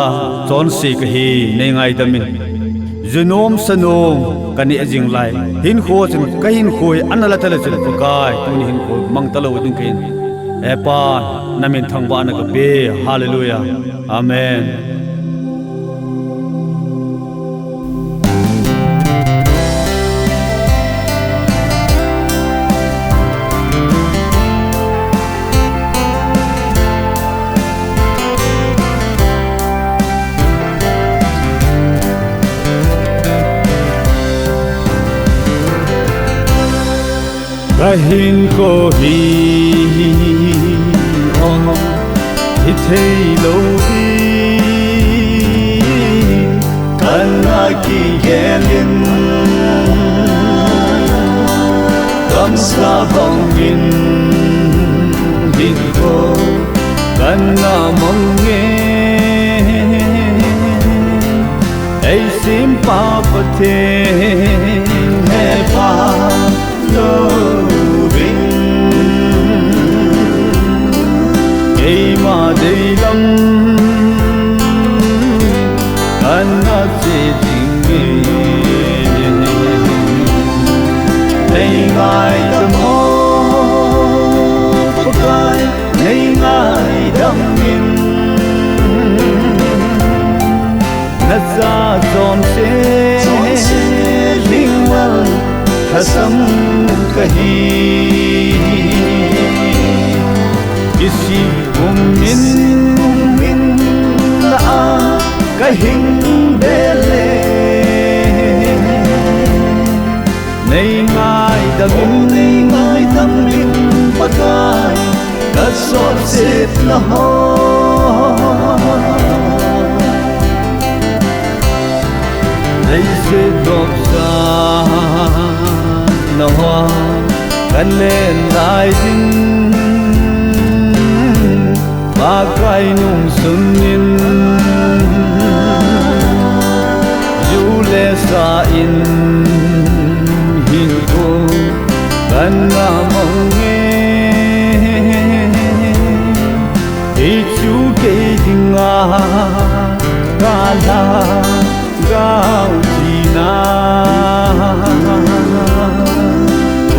chon si ka hi nei ngai damin zunom sanom kani ajing lai hin kho chin ka hin khoi anala tala chil pakai tun hin kho mang talo ding kin epa namin thangba na ka be hallelujah amen kahin ko hi ong hithei lo hi kana ki gelin kam sa bong in din ko kana mong nge ai sim pa pathe he pa lo ma dei lam anna se jinge nei ngai dam ho pakai nei ngai dam in na za zon se ling wal hasam kahi kisi min na kahing bele nei ngai dam min pakai ka sot set na ho nei se dop sa na ho kan len lai din pakai nung sunin jule sa in hin ko kana monge ichu ke dinga kala gau jina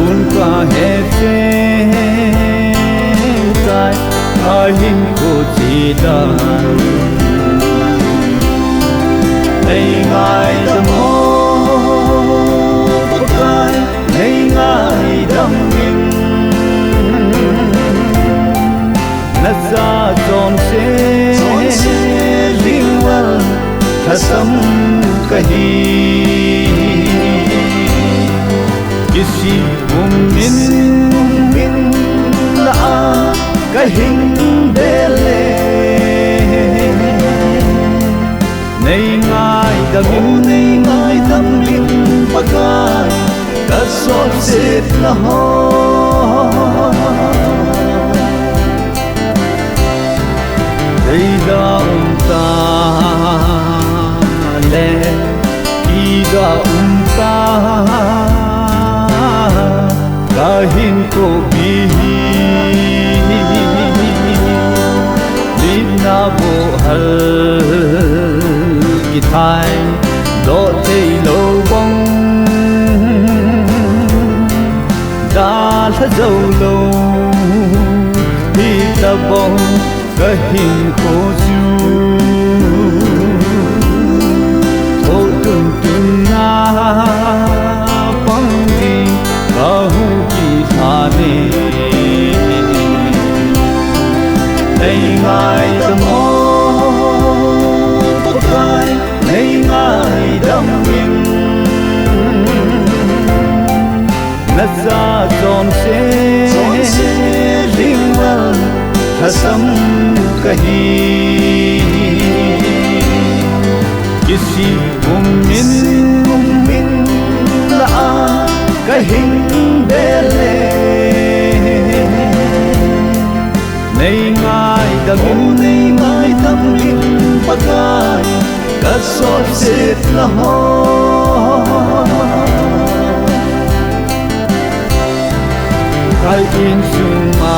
unka hete tai ahin ko chida nei ngai dam ho pakai nei ngai dam in na za zon se ling wal hasam kahi kisi min na kahing bele nei ngai dam in pakai ka sot set na ho dei da ta le i da ta kahin ko bi na bo hal ki thai do te lo bong da la zo lo bi ta bong ka hin ko ju tun tun Pangi कहूँ की थाने नहीं ngại tâm hồn bất khai नहीं ngại đâm mình ngất ra tròn xe riêng vần thà sắm kahi kisi min la kahin bele nei ngai dam min pagai ka sot set la ho kai in suma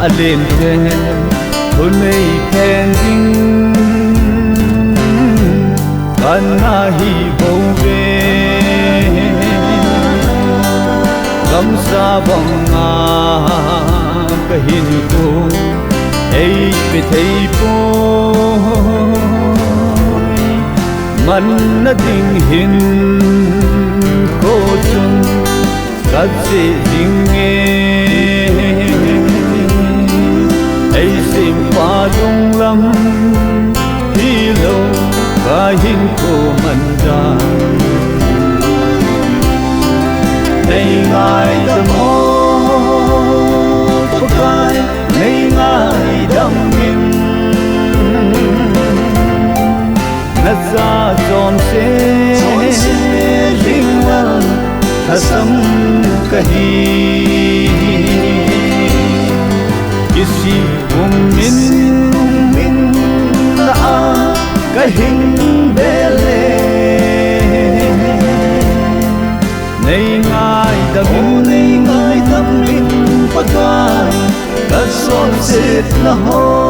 alin ten hunei pen ding kan na hi bo ve gam sa bang nga kahin ko ei pe thei po man na ding hin ko chung kat se ding e ei sim pa dung lam hi lo ka hin ko man da nei ngai tâm hồn bất khai nei ngai đâm mình ngất ra tròn xe riêng vần thà sắm kahi kisi min la kahin bele nei ngai dam min pagai ka son set la ho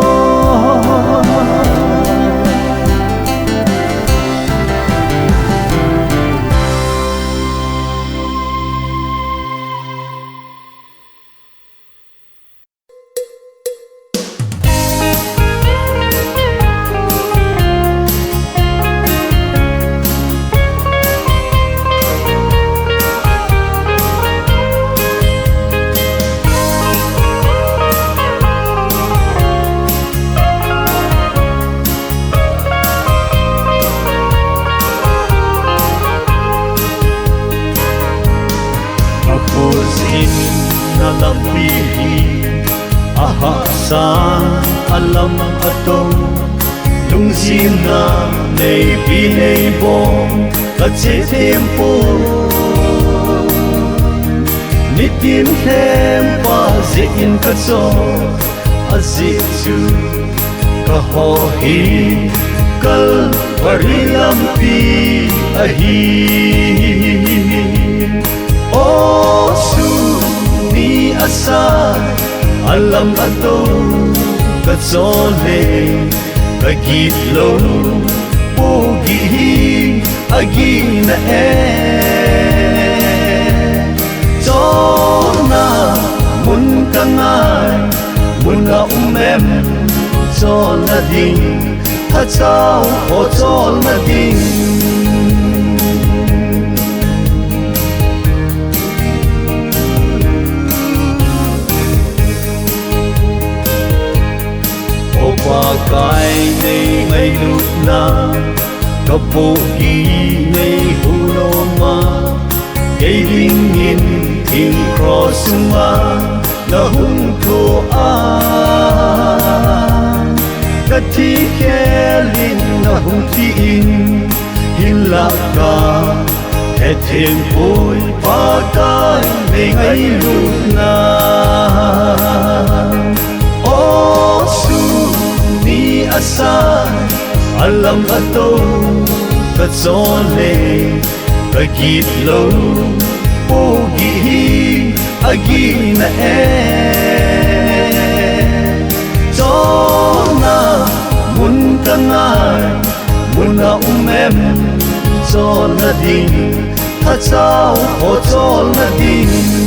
alam atong lung sim na nei pi nei bom ka che tempo nitin hem pa ze in ka so azi chu ka ho hi kal parilam pi ahi o su ni asa alam atong ka sole ka gitlo pogi agi na chona mun kangai mun na umem chona ding ha chao o chona ding qua cái này ngày lúc na có bộ kỳ này hu no ma cái linh in in cross ma na hung thô a cái thi khe linh na hung thi in hin la ka hết thêm bôi pa cái này ngày lúc na asa alam ato ka sole ka gitlo pogi agi na chona mun kanai mun na umem chona ding ha chao ho chona ding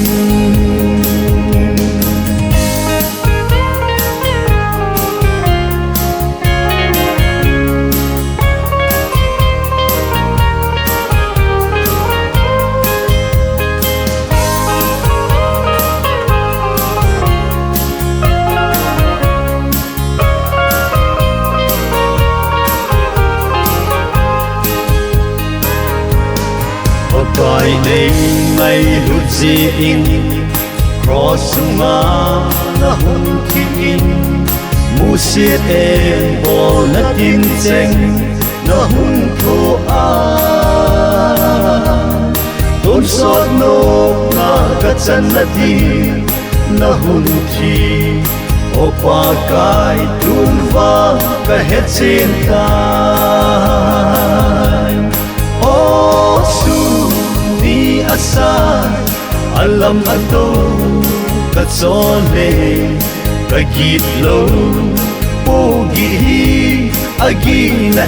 si in cross nga na hung thiên in mu siết em bol na tin cheng na hung tho a tôn sot no na ka chan na ti na hun thi opa kai tum va ka het sin kai o su ni asai alam ato ka chole ka git lo pogi agi na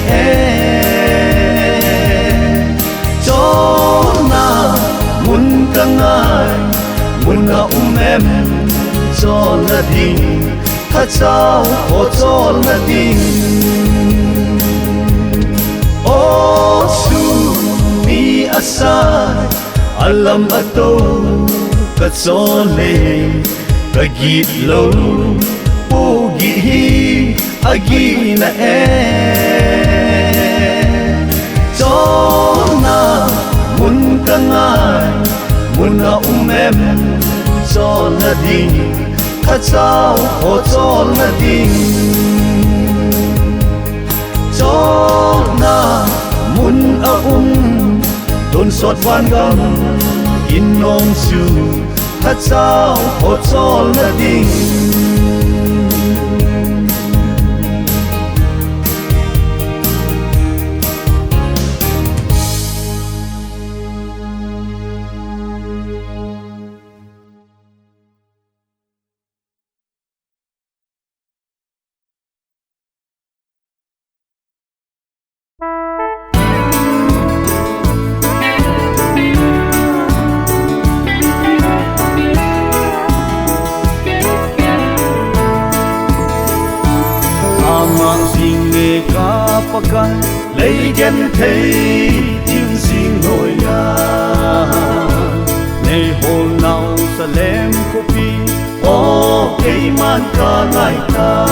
chona mun kangai mun na em chol na ding tha chao o chol na ding o su ni asai alam ato ka chole ka git lo pogi agi na chona mun kangai mun na em chol na ding tha chao o chol na ding chona mun a tôn sot van gam in nong su tha chao o chol na ding pakai lấy gen thấy chim xin ngồi nhà này hôm nào sa lem kopi o cây man ka ngai ta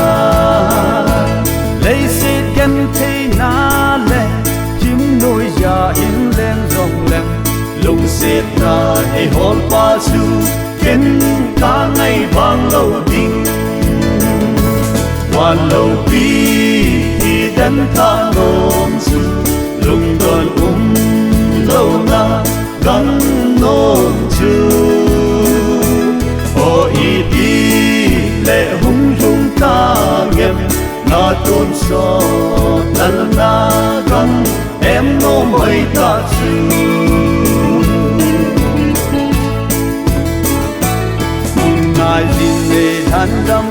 lấy xịt gen thấy na lệ chim nồi già in lên rong lem lung xịt na ai hol pa su ken ka ngai bang lâu ding wan lâu pi dan ta nom su lung don lâu na gam nom chu o i ti le hung hung ta ngem na tôn so nan na gam em no mai ta chu mong ngai din le han dam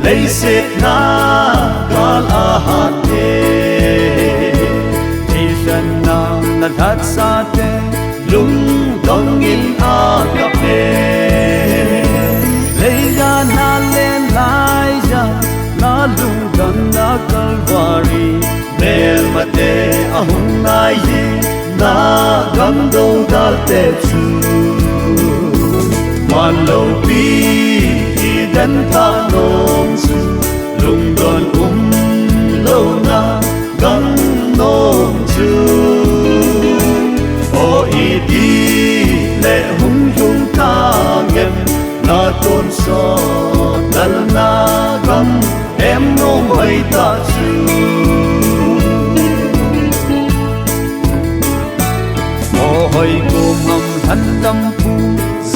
lấy xịt na gal a hat te thì dân nam na thắt sa te lung dong in a cặp te lấy ra na lên lai ra na lung dong na calvary mel mate a hung nai ye na gam do dal te chu man lo pi dan ta nom su lung don lâu na gam nom chu o i ti le hung hung ta ngem na tôn so dal na gam em no mai ta chu o hoi ko mam than dam pu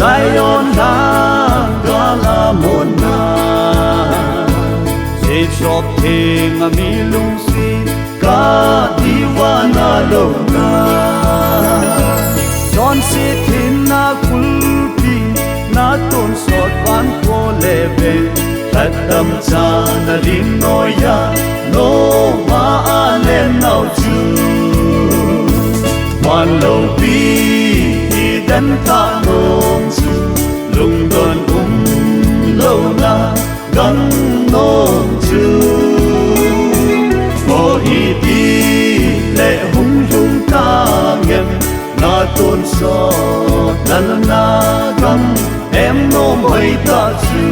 Zion na gala mona se chop thing a mi lung si ka diwana lo na John si thin na kulpi na ton sot van ko leve Tatam cha na lim noya no ma alen nau chu Wan lo pi dan ta nom su lung don lâu na gam nom chu o i ti le hung hung ta ngem na tôn so nan na gam em no mai ta chu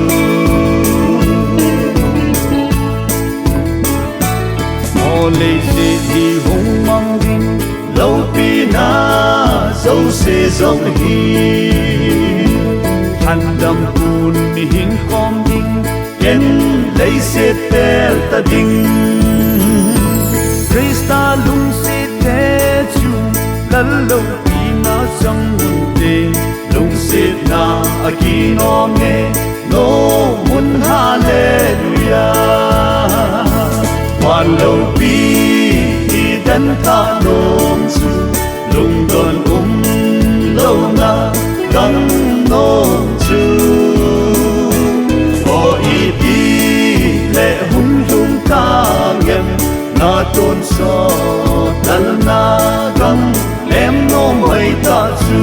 o le si ti hung mang din lâu pi na dấu se dòng hi hành đầm buồn hình con đinh ken lấy se tel ta ding Krista lung se te chu lal lo na sang te lung se na akino nge no mun hallelujah wan lo pi dan ta nom chu lung don lo na gam nom chu o i pi le hum hum ta ngem na tôn so dal na gam lem no mai ta chu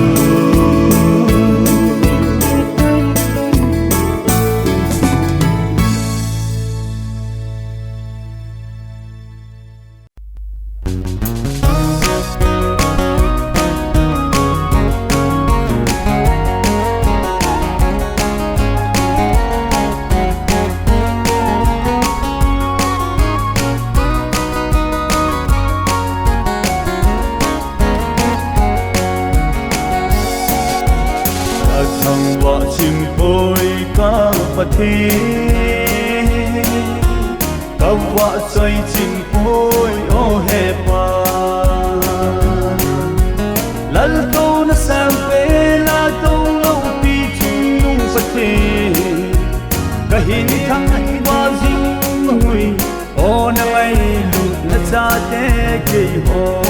thi câu vợ xoay chim bôi ô hè pa lal câu na sang pe la câu lâu pi chung nung phát thi cả hin thăng qua dinh mùi ô na ngay lụt na cha te kê ho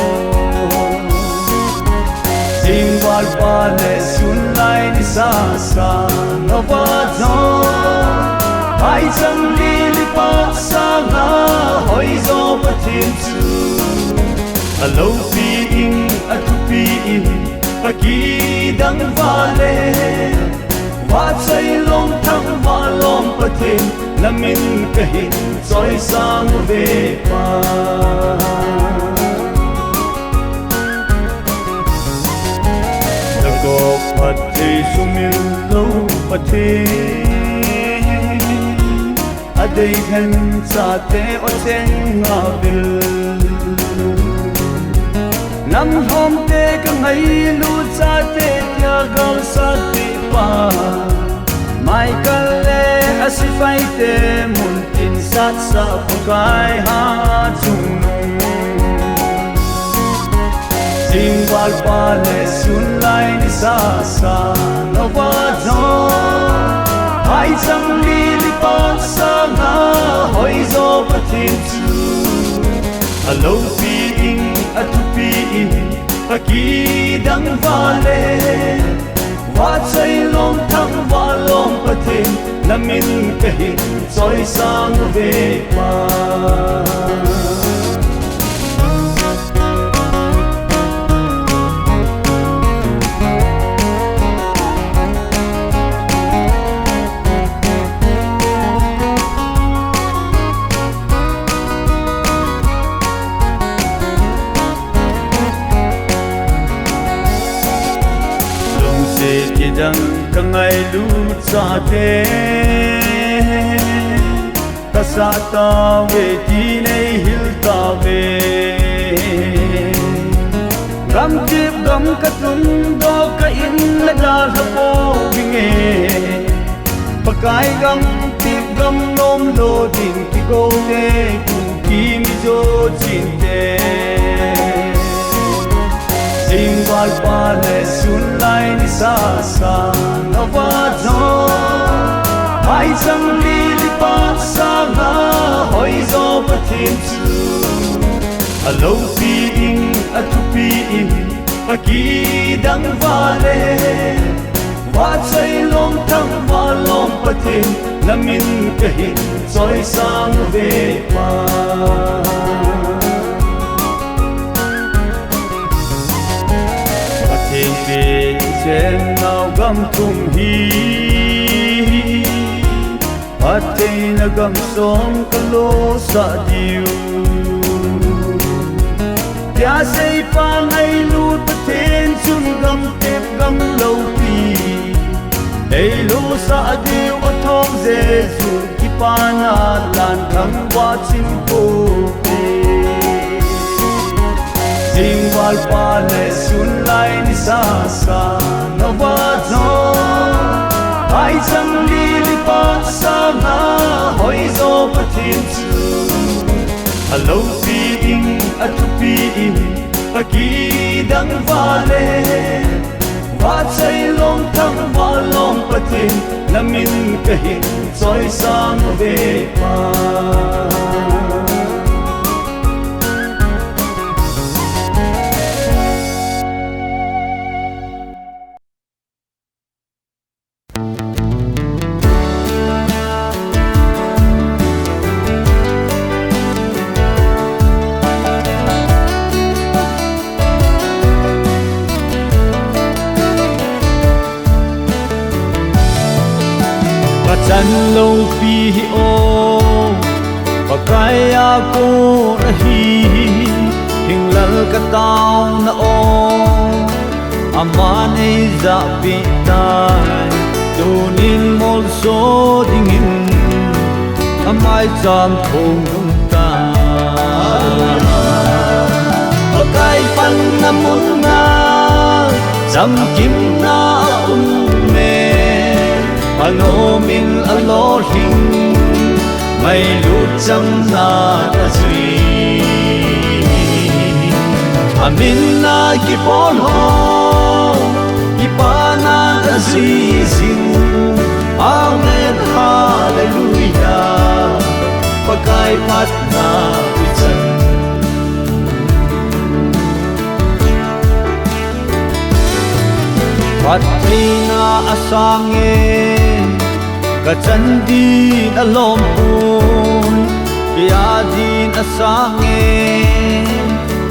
dinh vào pa le sun lai ni sa sa no va zo ai chẳng đi li pa sa nga hoi zo pa thiên chu a lâu pi in a tu pi in a ki dang va le va chai long thang va long pa thiên la min ka hin soi sang ve pa na ko pa te sumin lo pa te adei hen sa te o cheng nga bil nam hom te ka ngai lu cha te tia gal sa ti pa mai ka le asifai te mun tin sat sa pukai ha chung sing wal pa le sun lai ni sa sa no va zo ai chẳng li li pa sa nga hoi zo pa thiên chu a lo pi in a tu pi in a ki dang va le va chai long thang va long pa thiên la min ka hin soi sang ve pa dang ka ngai lu cha te ka sa ta ve ti nei hil ta ve gam tip gam ka tun do ka in la da ha po binge pakai gam tip gam nom lo ding ki go te kun ki mi jo chin te sing wal pa le sun lai ni sa sa no va zo ai chẳng li li pa sa nga hoi zo pa thiên chu a lo pi in a tu pi in a ki dang va le va chai long thang va long pa thiên la min ka hin soi sang ve pa về trên nào gam tum hi at na gam som kalo sa diu ya sei pa ngai lu pa ten chun gam tep gam lo pi ei lu sa diu o thong jesu ki pa na lan thang wa chim ko ding wal pa le sun lai ni sa sa na wa zo ai chang li li pa sa na hoi zo pathin chu alo pi in atu pi in aki dang va le va chai long thang va long pathin namin kahin choi sang ve pa chân lâu phi ô và cái cô đã hi hình lal cả tao na ô amane za pi tai tu nin mol so ding in amai jam thong nung ta và cái pan na mun na jam kim na me ano min alo hing may lut cham na ta zui amin na ki pol ho ki pa na ta zui sing amen hallelujah pakai pat na vichan pat na asange ka chan din alom pun ya din asange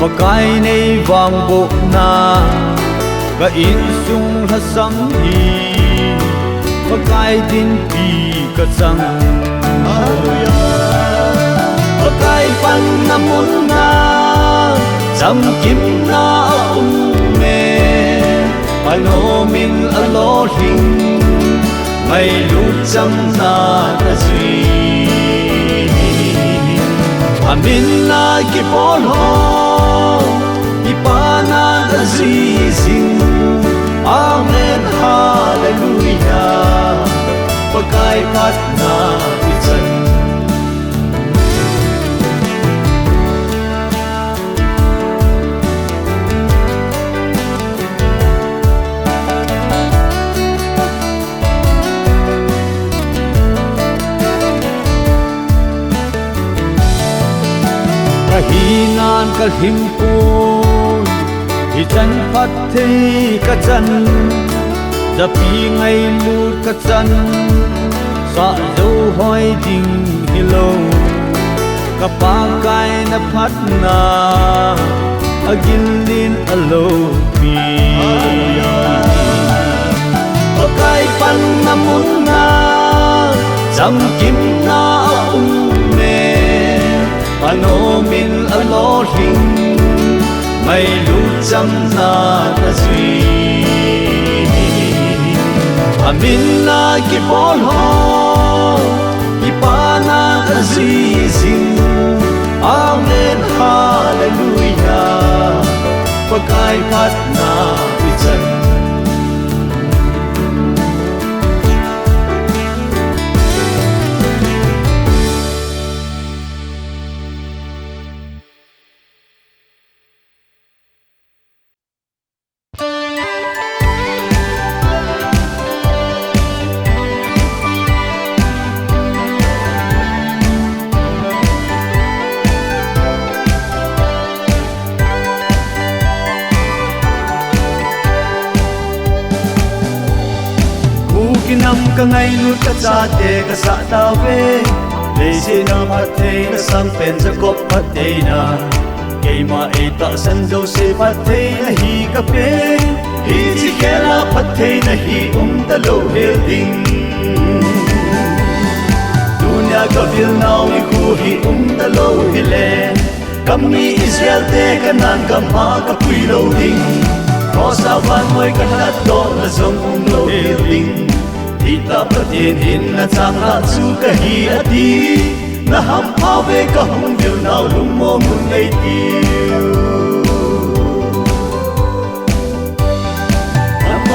pakai nei wang bo na ka in sung hasam hi pakai din pi ka chang pakai pan na mun na jam kim na me ano min alo hing may lut cham na ta zui amin na ki pol ho ki pa na ta zui sing amen hallelujah pakai pat na vichan hinan kal himpun hi chan phat thei ka chan da pi ngai lut ka chan sa zo hoi ding hilo ka pa kai na phat na agin lin alo pi pakai pan na mun na jam kim na me ano min alo hing may lut cham na ta zui amin na ki pol ho ki pa na ta zui sing amen hallelujah pakai pat na vichan kinam ka ngai lut ka cha te ka sa ta ve le se na ma the na sam pen za kop pa te na ke ma e ta san jo se pa the na hi ka pe hi ji ke la pa the na hi ta lo he ding dunya ka vil nau ni ku hi ta lo hi le kam mi Israel te ka nan ka ma ka pui lo ding ko sa van moi ka na do na zong lo he ding Ita patin in na chang na chu ka hi ati na ham ave ka hong dil nau lum mo mun nei tiu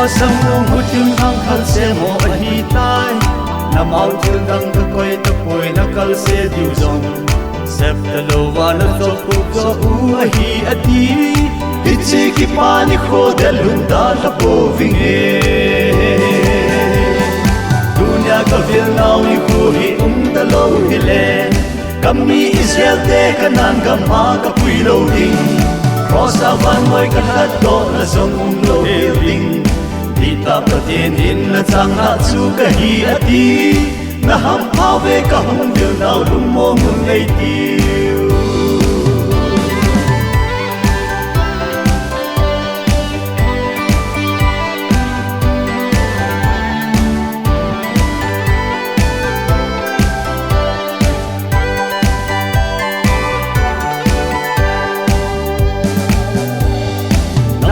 sang mong hút yung thang khal se mo ahi tai na mau til dang ka koi ta poi na kal se diu zong sep ta lo wa na so pu so u ahi ati ichi ki pa ni kho de lun da la po ving e dunya ka vil nau ni ku hi ta lo hi le kam mi Israel te kanan ka ma ka pui lo ding cross avan moi ka hat do na song lo ding Dita patin in na chang ha chu ka hi ati na ham phawe ka hum bil nau lum mo mun nei tiu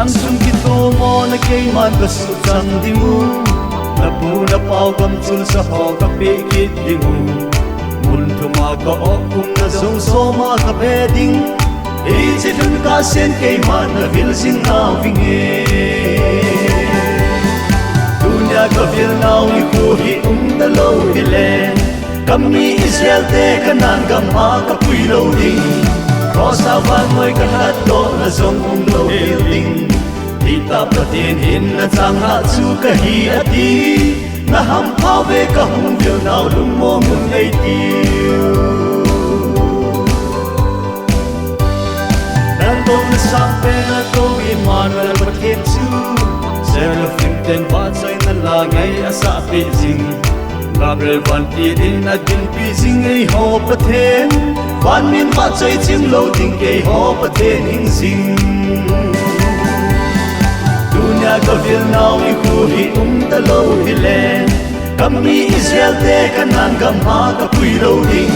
Nang sung kito mo na kay man kasu chang di mu na pu na pau kam chul sa ho ka pe kit di mu mun thu ma ka ok kum na song so ma ka pe ding e che thun ka sen kay man na vil sing na ving e dunya ka vil nau ni ku hi ta lo hi le kam mi Israel te kanan ka ma ka pui lo ding cross avan moi ka hat do na song lo ding Dita patin in na chang ha chu ka hi ati na ham phawe ka hum bil nau lum mo mun nei tiu dan dong na sang pe na to Emmanuel pathet chu seraphim ten ba chai na la ngai asa pe jing Gabriel van ti din na din pi jing ei ho pathen van min ba chai chim lo ding ke ho pathen hing sing Dunya ka vil nau ni ku hi ta lo hi le kam mi Israel te kanan ka ma ka pui lo ding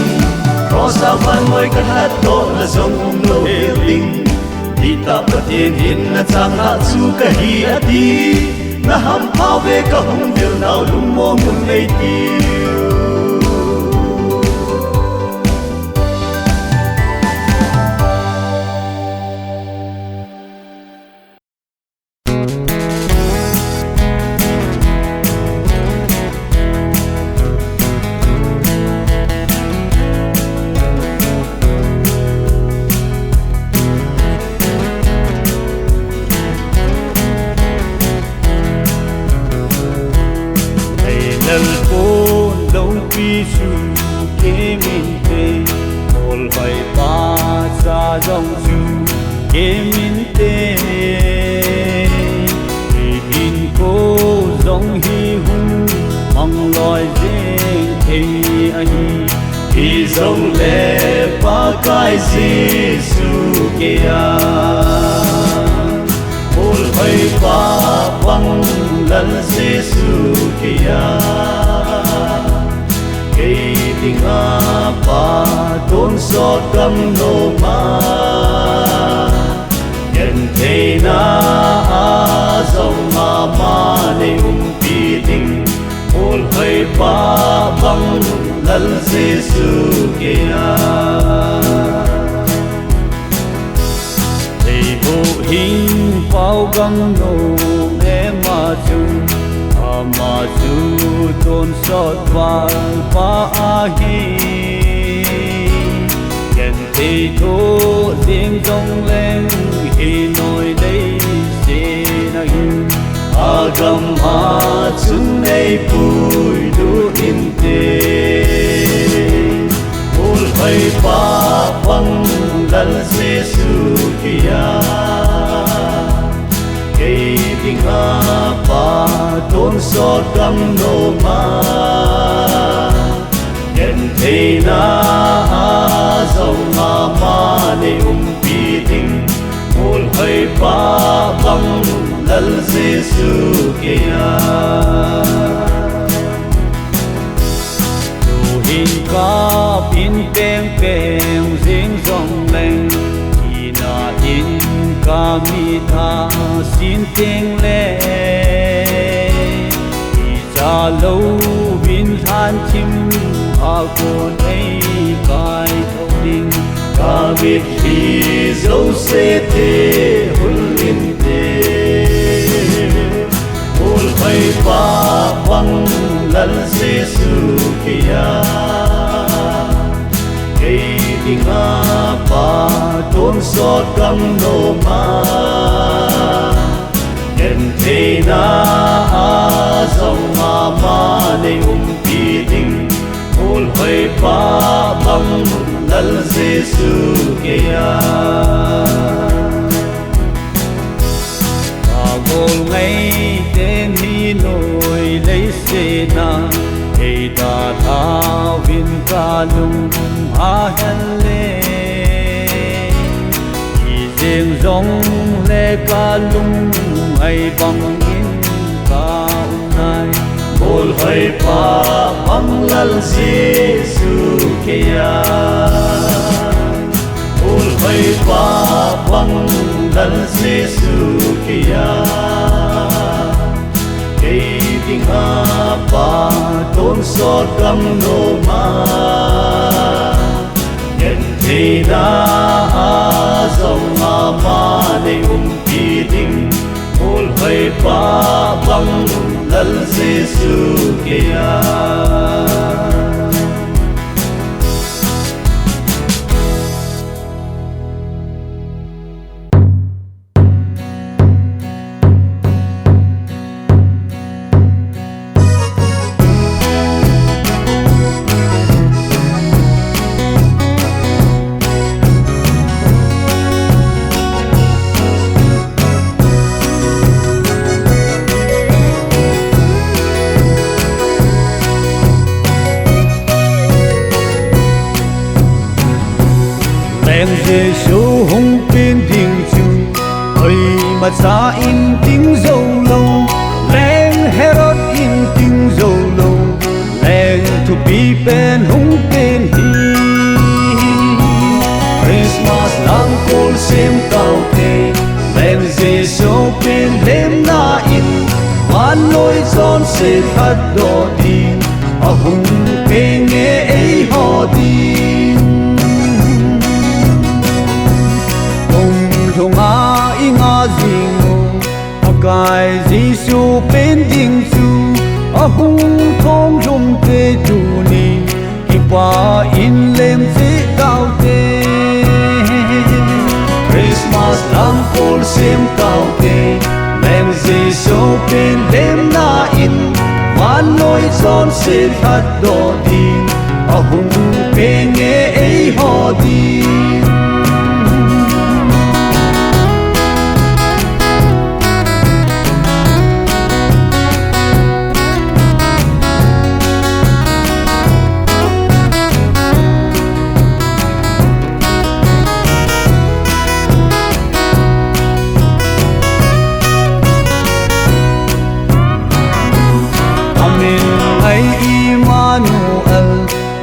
cross avan moi ka hat do na song lo ding Dita patin in na chang ha chu ka hi ati na ham phawe ka hum bil nau lum mo mun nei tiu Dòng lệ ba cái Giêsu kia, ôi hay ba băng lần Giêsu kia, cái tiếng ba tôn so cầm nô ma, nhân thế na dòng ma ne pi tình, ôi hay ba băng lần Giêsu kia thầy bộ hình bao găng nô nghe mà chu tôn sót và ba hi nhận thầy thô riêng trong lên khi nổi đây sẽ nâng gam chung nei pui du in te ul hai pa pang dal Giêsu kia kei ding pa tôn so gam no ma nhân thế na dòng ma ne pi ding ul hai pa pang dal Giêsu kia tu hin ka pin peng peng jing dòng leng ina in ka mi tha sin teng le i cha lo bin than chim a ko nei kai thâu ding ka mit hi zo se te hul in te pa bang lal Giêsu kia cây dinga pa tuôn giọt cam nô ma em thế na dòng ma này pi ding ol hơi pa bang lal Giêsu kia ngồi ngay tên hi nổi lấy xe na hey ta tha vin ca lung a hen le ki jeng zong le ca lung ai bang in ca nai bol hai pa bang lal Giêsu kia bol hai pa bang lal Giêsu kia cây dinga pa tuôn giọt cam nô ma nhân thế na dòng ma này pi ding ol hai pa bang lal Giêsu kia Giêsu hùng bên đình chung hơi mà xa in tiếng dâu lâu lên Herod in tiếng dâu lâu lên thu bi bên hùng bên hi Christmas lang col xem cao thế lên Giêsu bên đêm na in van lối giòn sẽ phát đỏ đi ở hùng bên nghe ấy họ đi thong a inga zingo akai Giêsu bên ding chu a hung thong rum te tu ni ki pa in lem se cao te Christmas lang col xem cao te lem Giêsu bên đêm na in van lối giòn se phát đỏ đi a hung bên nghe ấy họ đi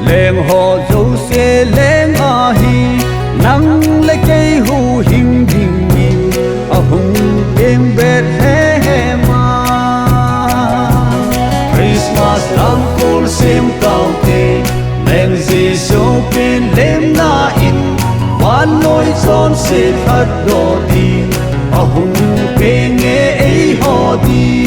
leng ho dấu xe leng a hi nang le cây hu hình ding ni a hung em bet he ma Christmas lang col xem cao te leng Giêsu bên đêm na in van lối giòn sẽ phát đỏ đi a hung bên nghe ấy họ đi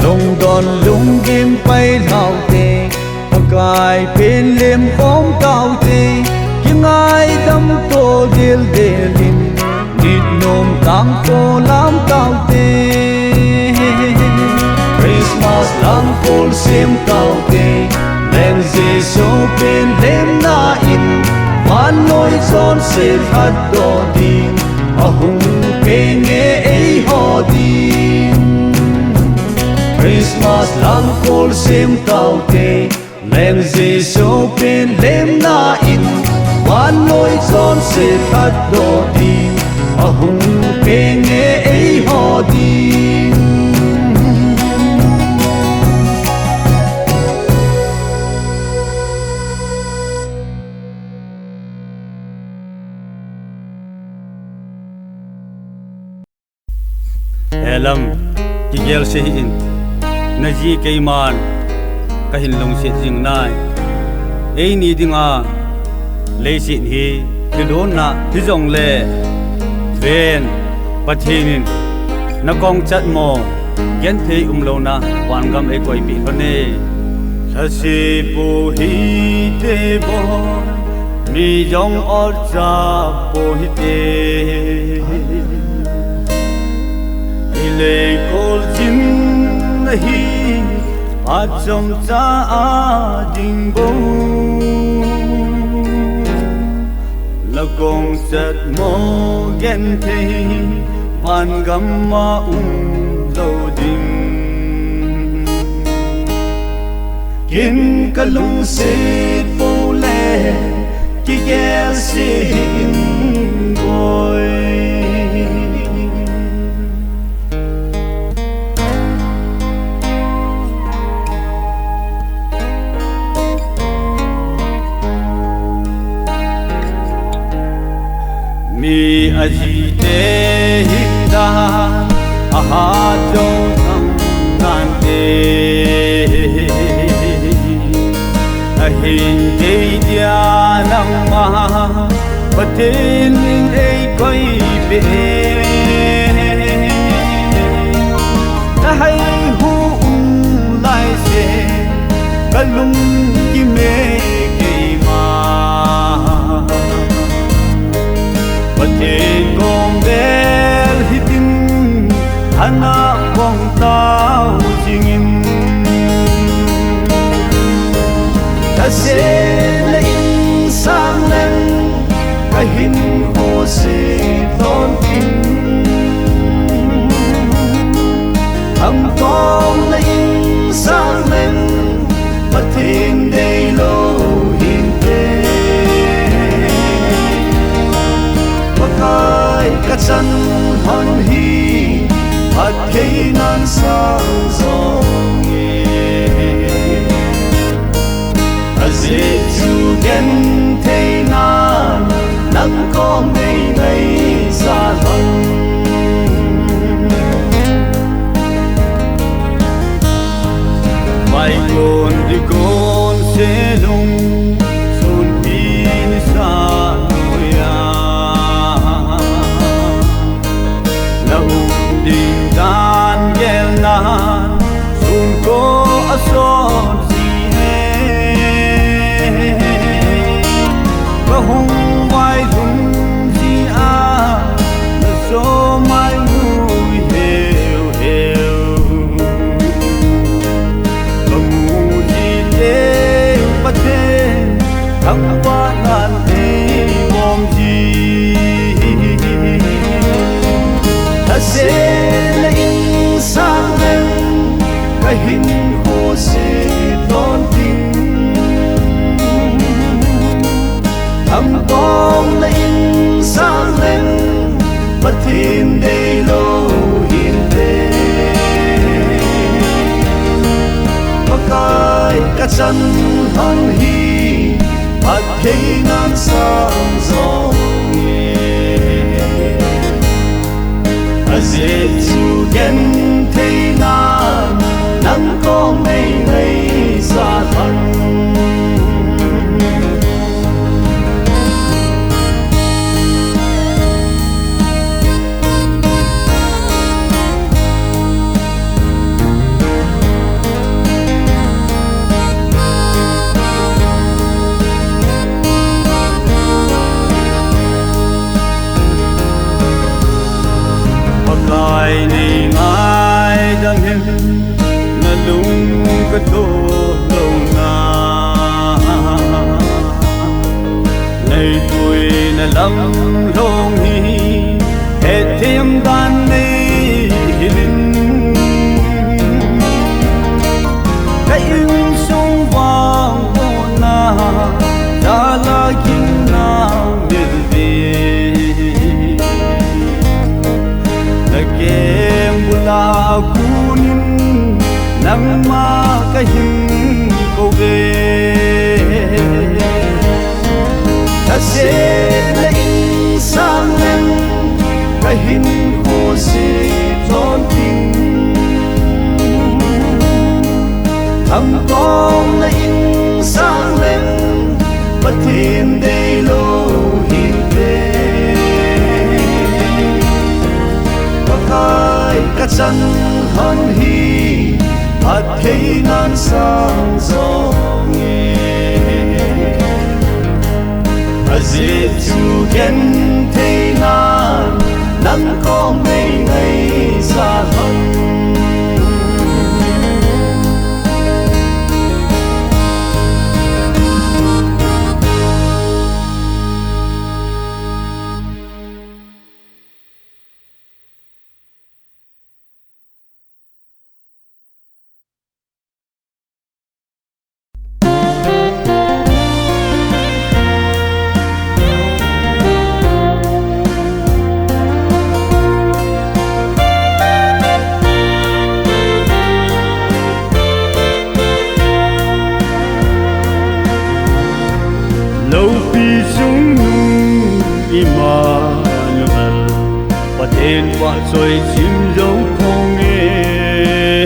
lung đòn lung kim bay thao tê cài bên liềm khóm cao tê nhưng ai đâm tô điêu điên nịt nôm tăng tô làm cao tê Christmas lang col xem cao tê lên Giêsu bên đêm na in van lối giòn sẽ phát đỏ đi a hung bên nghe ấy họ đi Christmas lang col xem cao te lên Giêsu bên đêm na in van lối giòn sẽ phát đỏ đi a hung bên nghe ấy họ đi elam ki gel se in na ji ke man ka hin long se jing nai ei ni dinga le sin hi ti don na ti jong le ven pathinin na kong chat mo gen thei lo na wan gam e koi pi lo ne sa si pu hi te bo mi jong or cha pu hi te ile kol jin na hi a chom cha a ding bo la kong chat mo gen thei wan gam ma lo ding kin kalung se po le ki gel se hin boy mi aji te hinda aha jo tham nan te a hin te dia nang ma patin ei koi be ta hai hu lai se kalung ki me ke ma patin gong del hitin hana bong tao jingin ta se le in sang len ka hin ho se ton tin am tong le in sang len patin dei lo hin te pakai ka chan hon hi at kay nan sang zong ye as it to gen thay nan nang ko may ngay sa thân mai con đi con sẽ lung sun pin sa dan gel nan sun ko ason si he ko hung vai dum si a na so mai nu heu heu ko mu ji te pate thang pa nan te bom ji se le in sang len ka hin ho se ton tin am tong le in sang len patin dei lo hin te pakai ka chan han hi at kay nan sang zong as it to gen thay nan nang ko may ngay sa thân ai ni ngai dang hin na lung ka to lo na nei tui na lam long hi he thiam dan nei hilin kai in sung wang o na da la kin na mil di kem bula kunin nang ma ka hin ko ve ta se le in sang len ka hin ho se ton tin am tong le in sang len patin dei lo hin te pakai chân hơn hi hạt thấy nan sang gió nghe dễ chu kén thấy nan nắng có ngày ngày xa thăm lâu pi chúng Emmanuel và tên quả rồi chim dấu phong nghe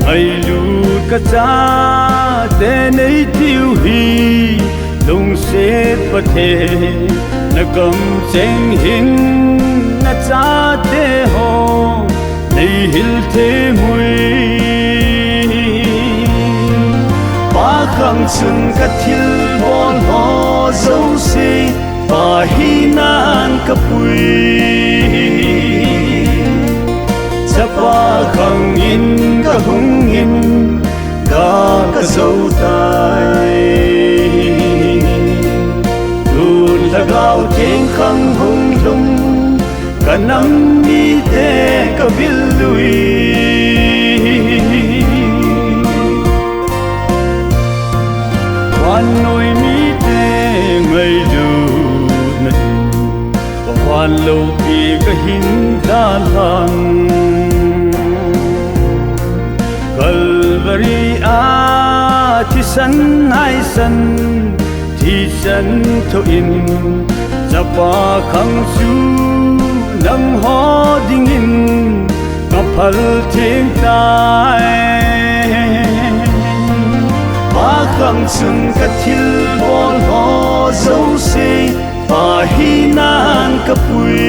ngày lũ cả cha tên ấy tiêu hi lung xếp và thế na cầm chén hình na cha thế hồ này hil thế mùi khang chung ka thil bol ho zo se pa hi nan ka pui chapa khang in ka hung in ga ka zo tai lun la gao theng khang hung lum ka nam mi te ka vil lui nôi mi te ngày lu na và hoàn lâu khi cái hình ta lang Calvary a thi san hai san thi san tho in chapa khang su nam ho ding in kapal theng tai khang chung ka thil bol ho zo se pa hi nan ka pui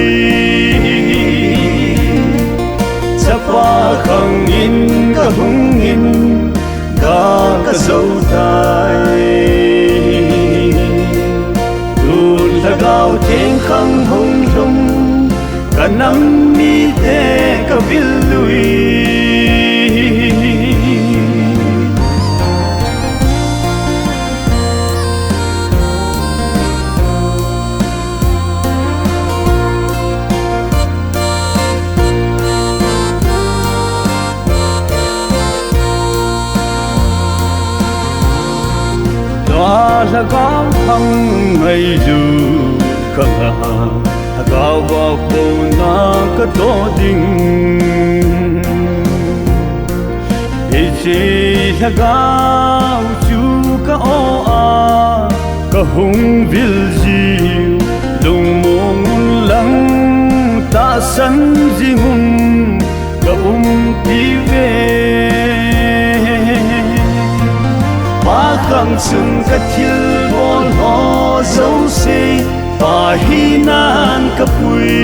chapa khang in ka hung in ga ka zo tai lun la gao theng khang hung lum ka nam mi te ka vil lui là gáo thăng ngày du khang ha gáo vào cô na cái tổ đình để chỉ là gáo chú ka o a ka hung vil gì lung mong lăng ta sân gì hung ka đi về khang chung ka thil bol ho zo se pa hi nan ka pui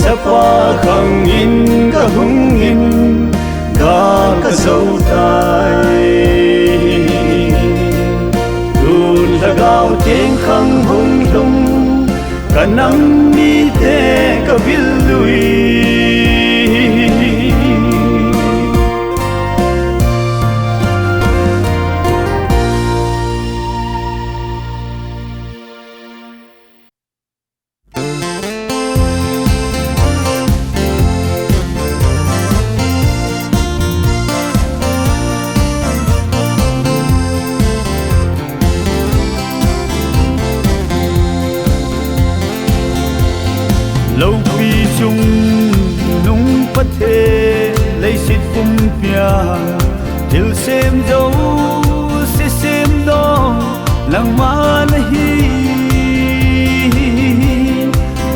chapa khang in ka hung in ga ka zo tai lun la gao theng khang hung lum ka nam mi te ka vil lui lâu pi chung nung bắt thế lấy xịt phun pia til xem dấu sẽ xem đó lăng ma na hi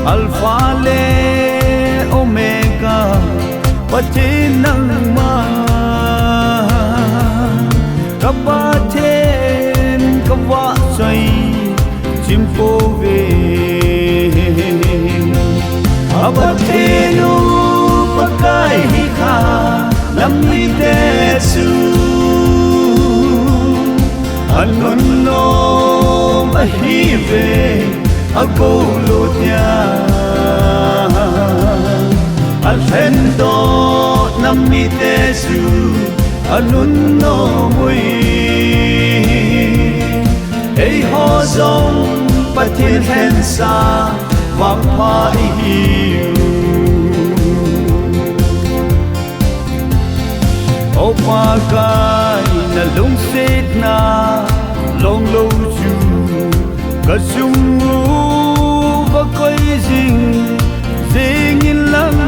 alpha le omega bắt thế nang ma các ba thêm các vợ xoay chim phố về su anun no mahive agolo nya alhendo namite su anun no mui ei ho zong patin hen sa vang pa hiu o pa kai na lung sit na long lo chu ka sung u va koi jing zing in lang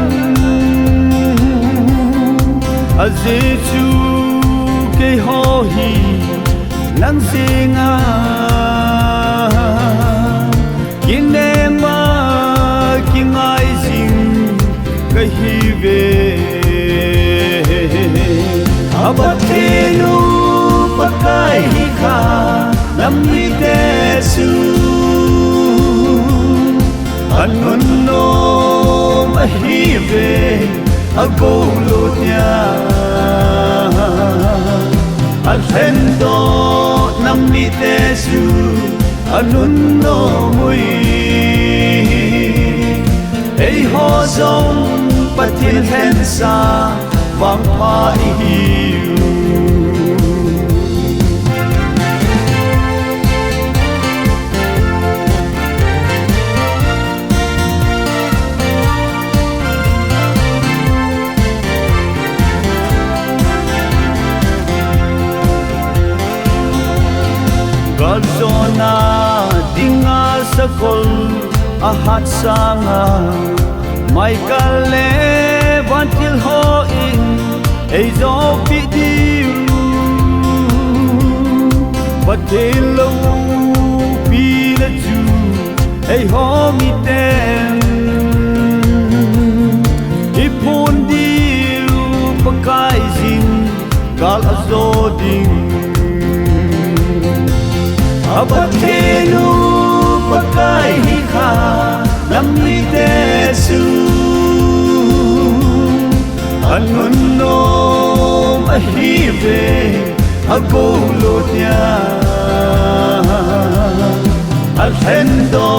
a ze chu ke ho hi nang singa kinema kingai jing ka hi ve abatenu pakai ka namni tesu anun no mahive agolo nya alhendo namni tesu anun no mui ei ho zong patin hen sa vang pa hiu Gazona dinga sakol ahat sanga mai kale vantil ho in ei zo pi diu patelo pi la chu ei ho mi ten ipun diu pakai zin gal azoding abatenu pakai ka namni tesu anun no mahive agolo nya alhendo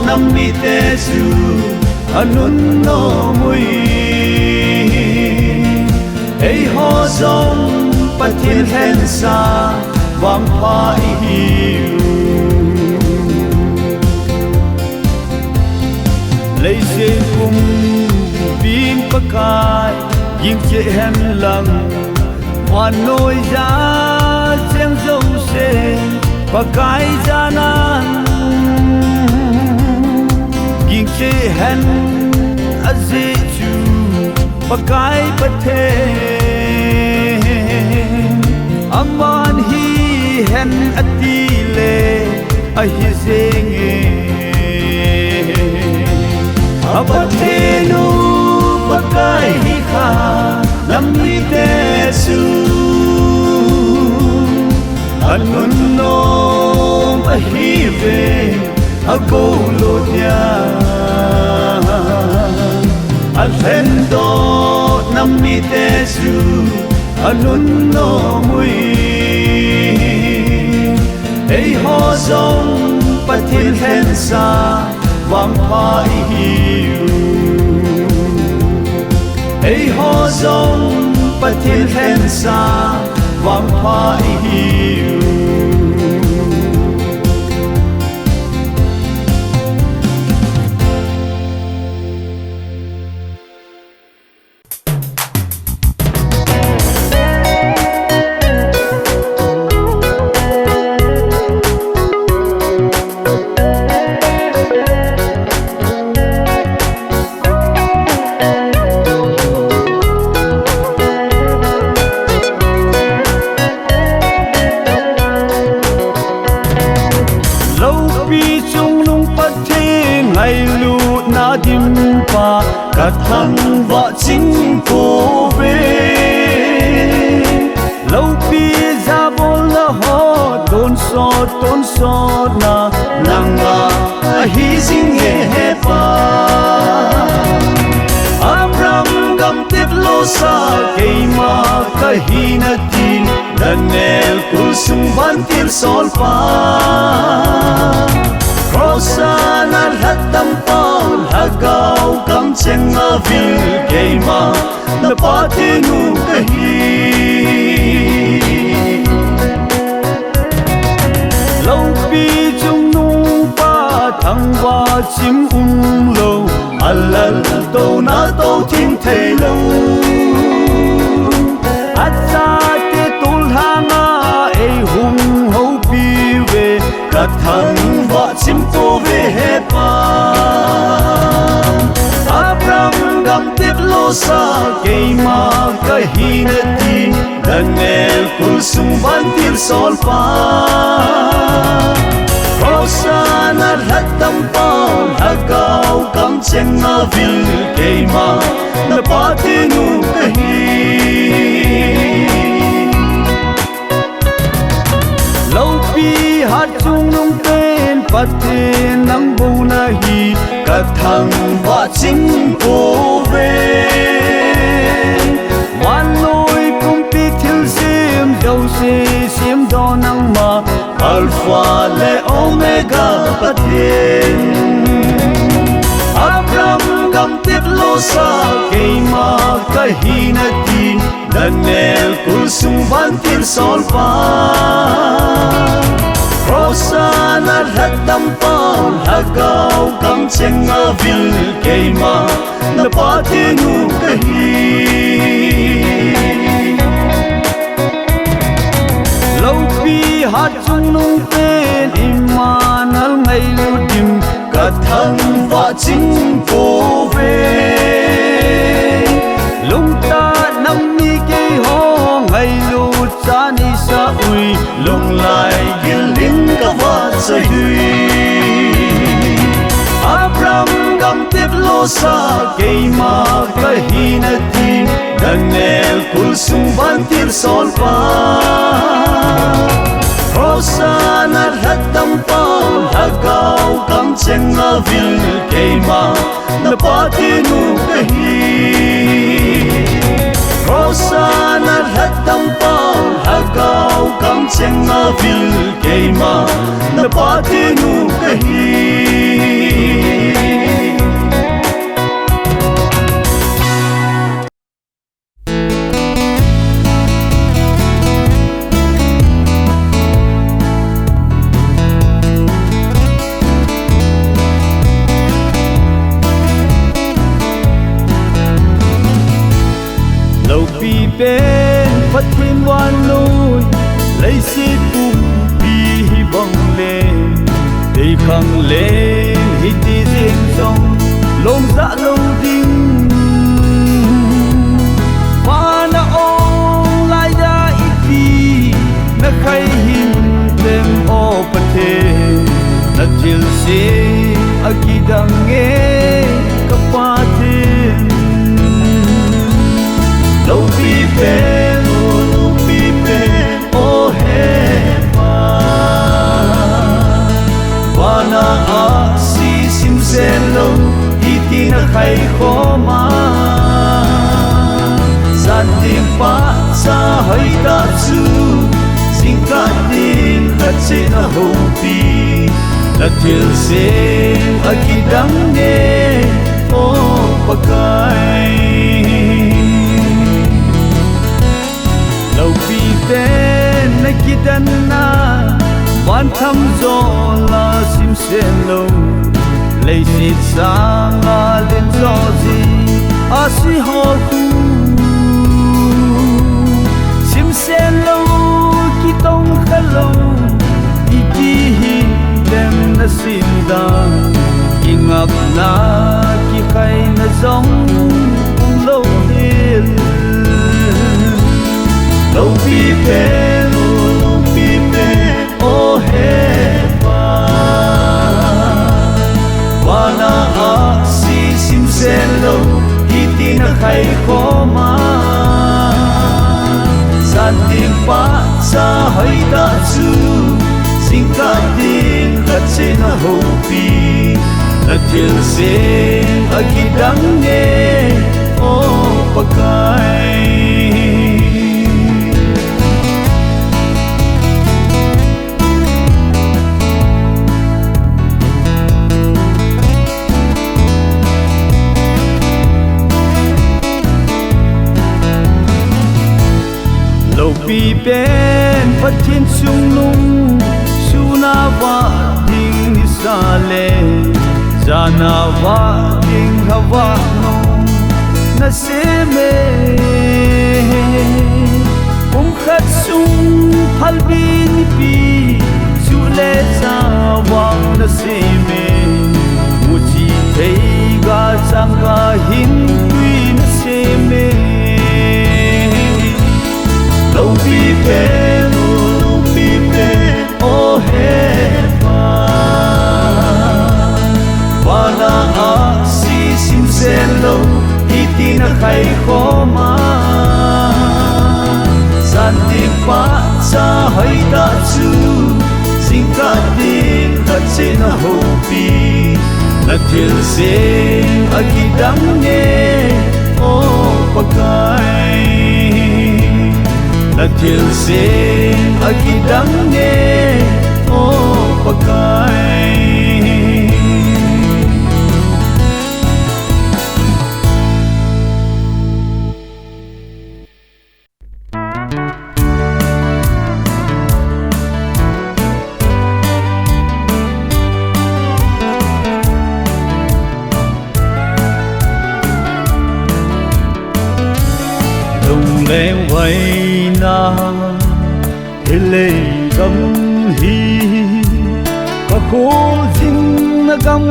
namni tesu anun no mui ei ho zong patin hen sa vang pa hiu lấy dê cung bin pakai ying che hem lang hoàn nôi giá chém dâu xe pakai janan ying che hen aze chu pakai pathe aman hi hen atile ahi zenge abatenu pakai ka namni tesu anun no mahive agolo nya alhendo namni tesu anun no mui ei ho zong patin hen sa vang pa hiu ei ho zong patin hen sa vang pa hiu thăng vợ chính cô về lâu pi ra vô la ho tôn so na nanga hi sing he pa Abraham gam tip lo sa ke ma kahinatin Daniel kusung bantil solpa Rosan alhatam paul hagaw kam chenga vil keima napatinu kahi Lâu pi chung nung pa thăng va chim lâu Alal to na to thiên thầy lâu Atsa te tul hanga e hung ho pi ve Cả thăng va chim to ve he pa Abram gam tip lo sa keima kahinati Daniel kusung bantil sol pa Rosan alhatam paul hagaw kam chenga vil keima napatinu kahi Lâu pi hát chung nung tên patin nang buna hi Cả thằng và chính cô về Wan lôi cung pi thiêu xiêm dâu xì xiêm đo nang ma Alpha le Omega patin Abram gam tip lo sa keima kahinati Daniel kusung bantil solpa Rosan alhatam paul hagaw kam chenga vil keima napatinu kahi Lâu pi hát chung nung tên Imanal ngay ludim Cả thăng và chính cô về Lung ta nắm mi kê ho Ngay lụt cha ni sa ui Lung lại gil linh cả vạt sa hui Abram gam tip lo sa keima kahinati Daniel kusung bantil solpa Rosan alhatam paul hagaw kam chenga vil keima napatinu kahi Rosan alhatam paul hagaw kam chenga vil keima napatinu kahi Ben pathin wan loi lấy sit pi hi bang le dei khang le hi ti zeng song long za lo ding mana ong lai da ipi na khai hin tem o pathe na til se akidang nge kapathin Lâu pi pen, oh hepa Wana a si sim sen lo iti na khai khoma San tim pa sa hai ta chu Sing ka din hat se na ho pi La til se akidang ne oh pakai Lâu pi tên na kidan na Van tham zo la sim sen lo Lấy xịt sang a lên zo zi A si ho tu Sim sen lo ki tong kha lo I ki hi dem na sim da Ki ngap na ki khai na zong Lo hil Lâu pi pen, oh hepa Wana a si sim sen lo iti na khai khoma San tim pa sa hai ta chu Sing ka din hat se na ho pi Na til se akidang ne oh pakai pi pen phát thiên sung nung su na va ding ni sa le za na va ding ha va no na se me khát sung phal bin pi su le za wang na se me mu chi thei ga sang ga hin pi na se me lo pi pen oh heaven wala a si sim se lo iti na khai khoma santi pa sa hai da chu singka din ta che na ho pi na til se agidang ne o pakai na til se agidang ne o pakai lệ quay na hele gam hi ka khô dinh na gam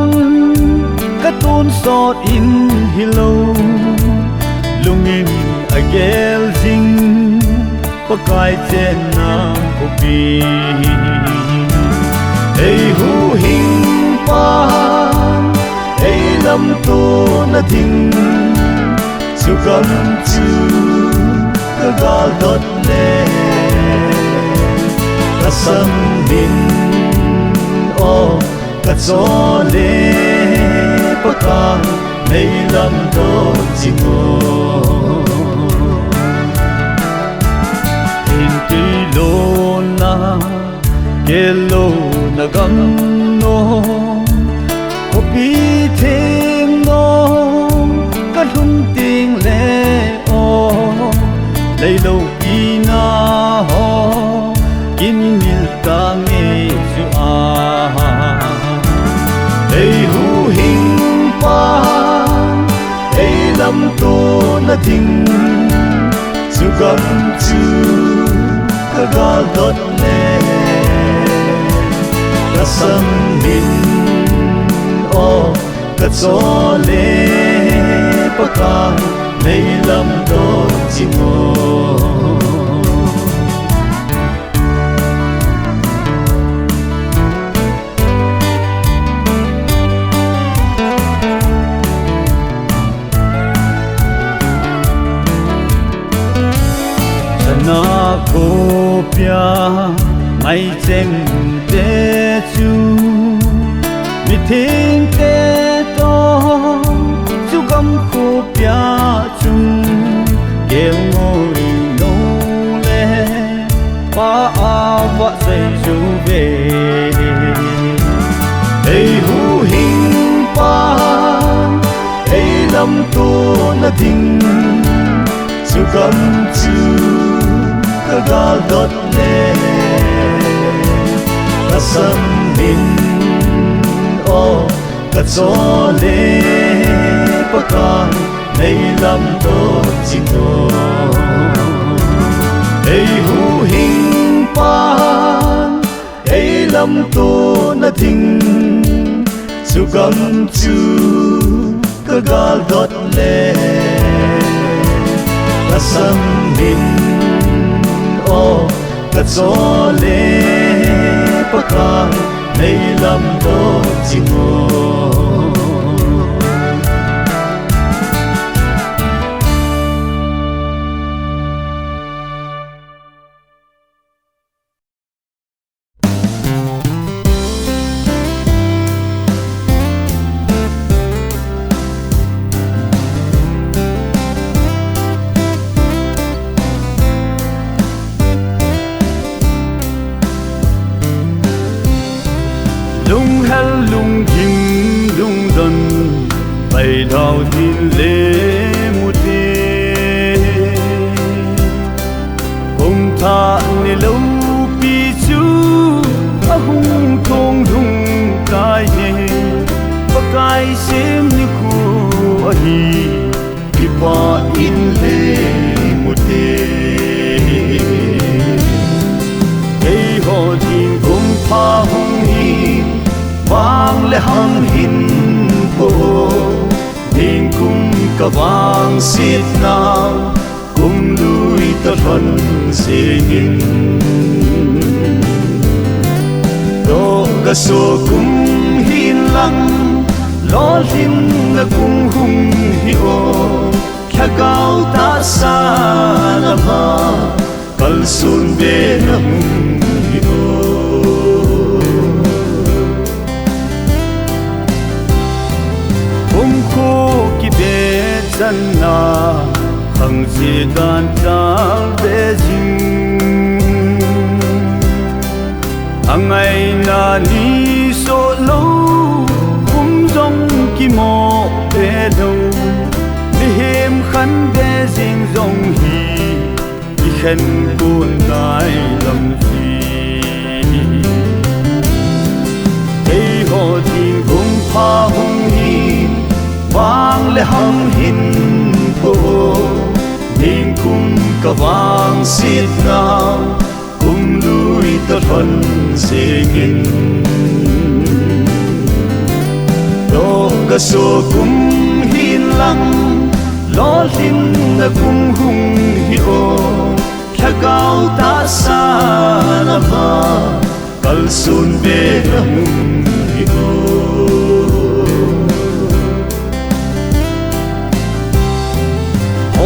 ka tôn sot in hilo lungin agel ding pa kai chen na ko pi ei hu hing pa ei lam to na thing su gam chu ga dot le ka sam bin o ka cho le pa ka nei lam do jingo in ti lo na ke lo na gam no ko pi theng no ka lung ting le o lấy lâu đi na ho in mil ta nghe chu a ei hu hing pa ei lam to na thing chu gam chu ka ga dot le ka sam bin o ka cho le pa ka nei lam do jingo sana ko pya mai cheng te chu mi thing te to chu gam ko pya chu kêu ngồi nô lê pa a vợ dậy chu về ei hu hing pa ei lam to na thing chu gam chu ka ga dot le ka sam bin o ka cho le pa ka nei lam do jingo ei hu hing pa ei lam to na thing chu gam chu ka ga dot le ka sam bin o ka cho le pa ka nei lam do jingo lung hal lung jing lung don bay đào tin lệ mu te cùng tha in le mute hey ho din kum pha hung hin wang le hang hin po din kum ka wang sit na kum lui ta ron se in do ka so kum hin lang lo lim na kum hung hi o kya gao ta sa na ma kal sun be na hung hi o kum ko ki be chan na hang si dan chal be jing angai na ni so lo kum zong ki mo be do mi hem khan be jing zong hi i khan kun nai lam hi hey ho tin kum pha hung hi wang le hang hin po din kum ka wang sit na kum lui ta ron se in do ka so kum hin lang lo lim na kum hung hi o kya gao ta sa na ma kal sun be na hung hi o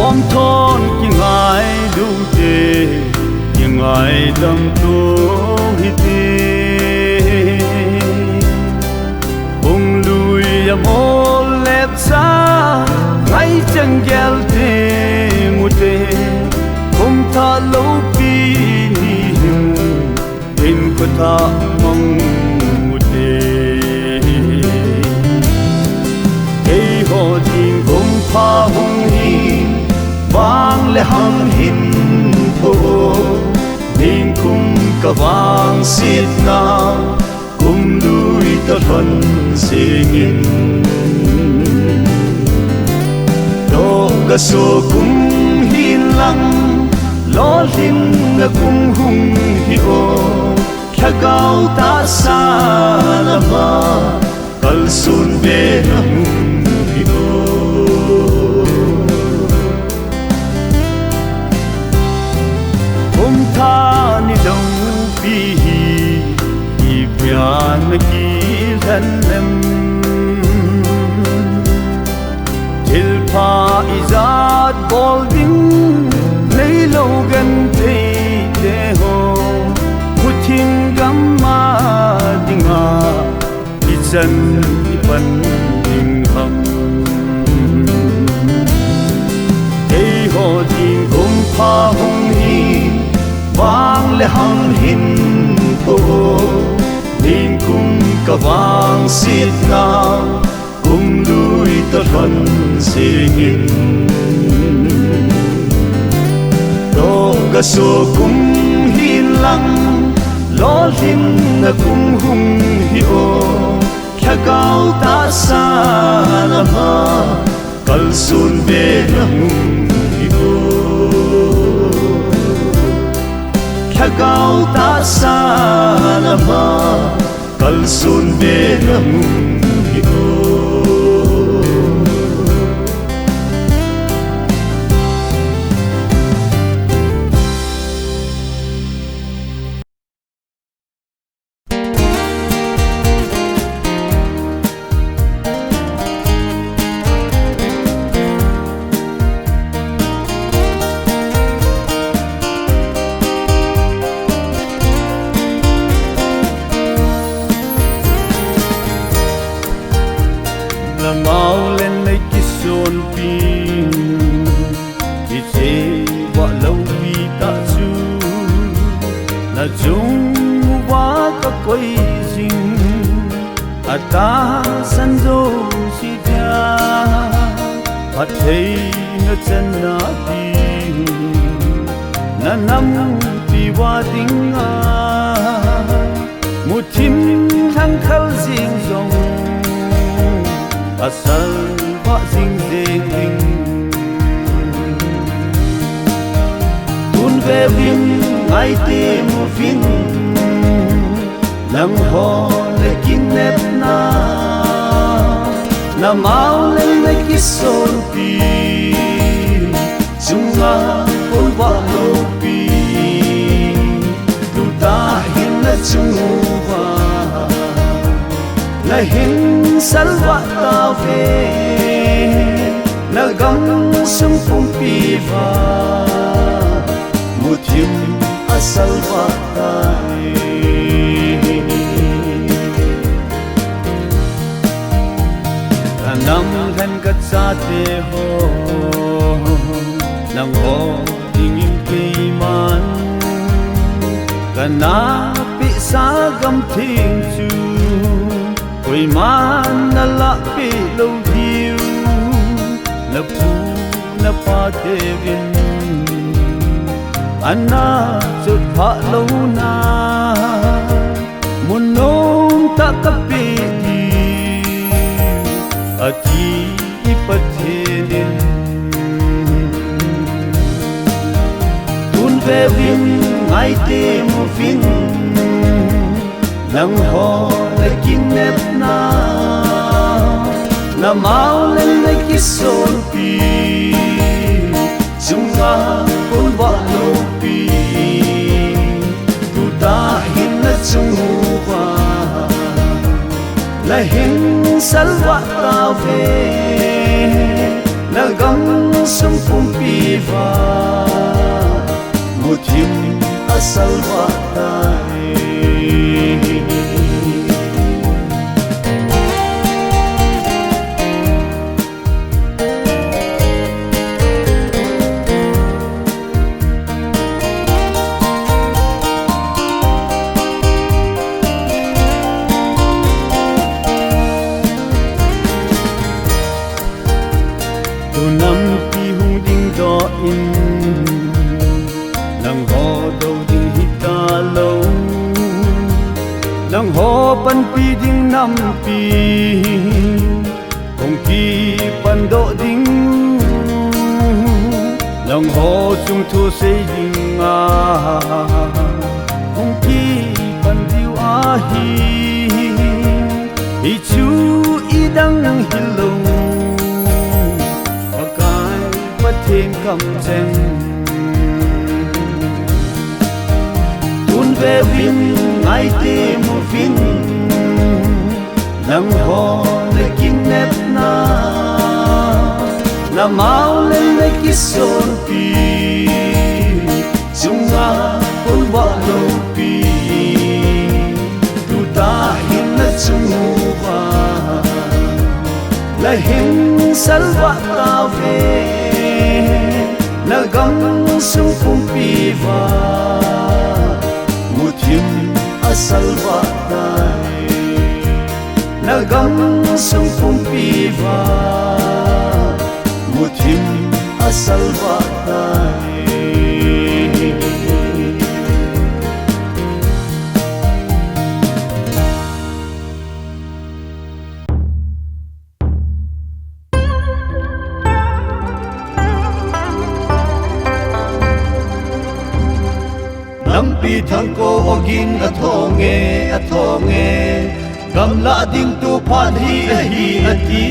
Om thon ki ngai du te ki ngai dam tu hi te Om lui ya mo lep sa ngai chang gel te mu te Om tha lo pi ni him in ko tha mong mu te Hey ho tin kum pha hung hi wang le hang hin po din kum ka wang sit na kum lui ta ron se in do ka so kum hin lang lo lim na kum hung hi o kya gao ta sa na ma kal sun be na hung hi o tha ni dong pi hi i pian na ki than em til pha izat bol ding lấy lâu gần thế để ho putin gam ma ding ha i chan i pan ding ham hey ho ding kum pha hung hi wang le hang hin po din kum ka wang sit na kum lui ta ron se in do ka so kum hin lang lo lim na kum hung hi o kya gao ta sa na ma kal sun be na hung hi o kya gao ta sa na ma kal sun be na hung hi o ta san dô si thia phát thấy nó chân na đi na năm đi qua tiếng một chim thăng khâu riêng rong asal võ riêng riêng về vinh ngay tim vinh lăng ho lấy kinh nếp na mau lấy lấy cái son pi chung nga con vợ lâu pi tu ta hin là chung va là hin salva ta về là gam sum pum pi va một thiêm a salva ta nam thân cất xa thế ho nang ho ding im kỳ man kana pi sa gam thing chu koi man na la pi lo hiu na pu na pa te vin anna chut pha lo na mun nong ta ka pi ati ipathenin tun ve vin ngay tim vin nang ho la kin nep na mau lên lấy cái son pi chung nga con vợ lâu pi tu ta hin na chung va là hin salva ta về là gam sum pum pi va một thiêm a salva ta nang ho pan pi ding nam pi kong ki pan do ding nang ho chung thu se ding kong ki pan diu a hi chu i dang hi lo pakai pathen kam chen tun ve vin ngay tim vin nang ho lấy kinh nếp na mau lên lấy cái son pi chung nga con vợ lâu pi tu ta hin là chung va là hin salva ta về là gam sum pum pi va một thiêm salva ta na gam sum pum pi va một thiêm a salva ta lam pi thang ko ogin a thonge gam la ding tu phan hi ati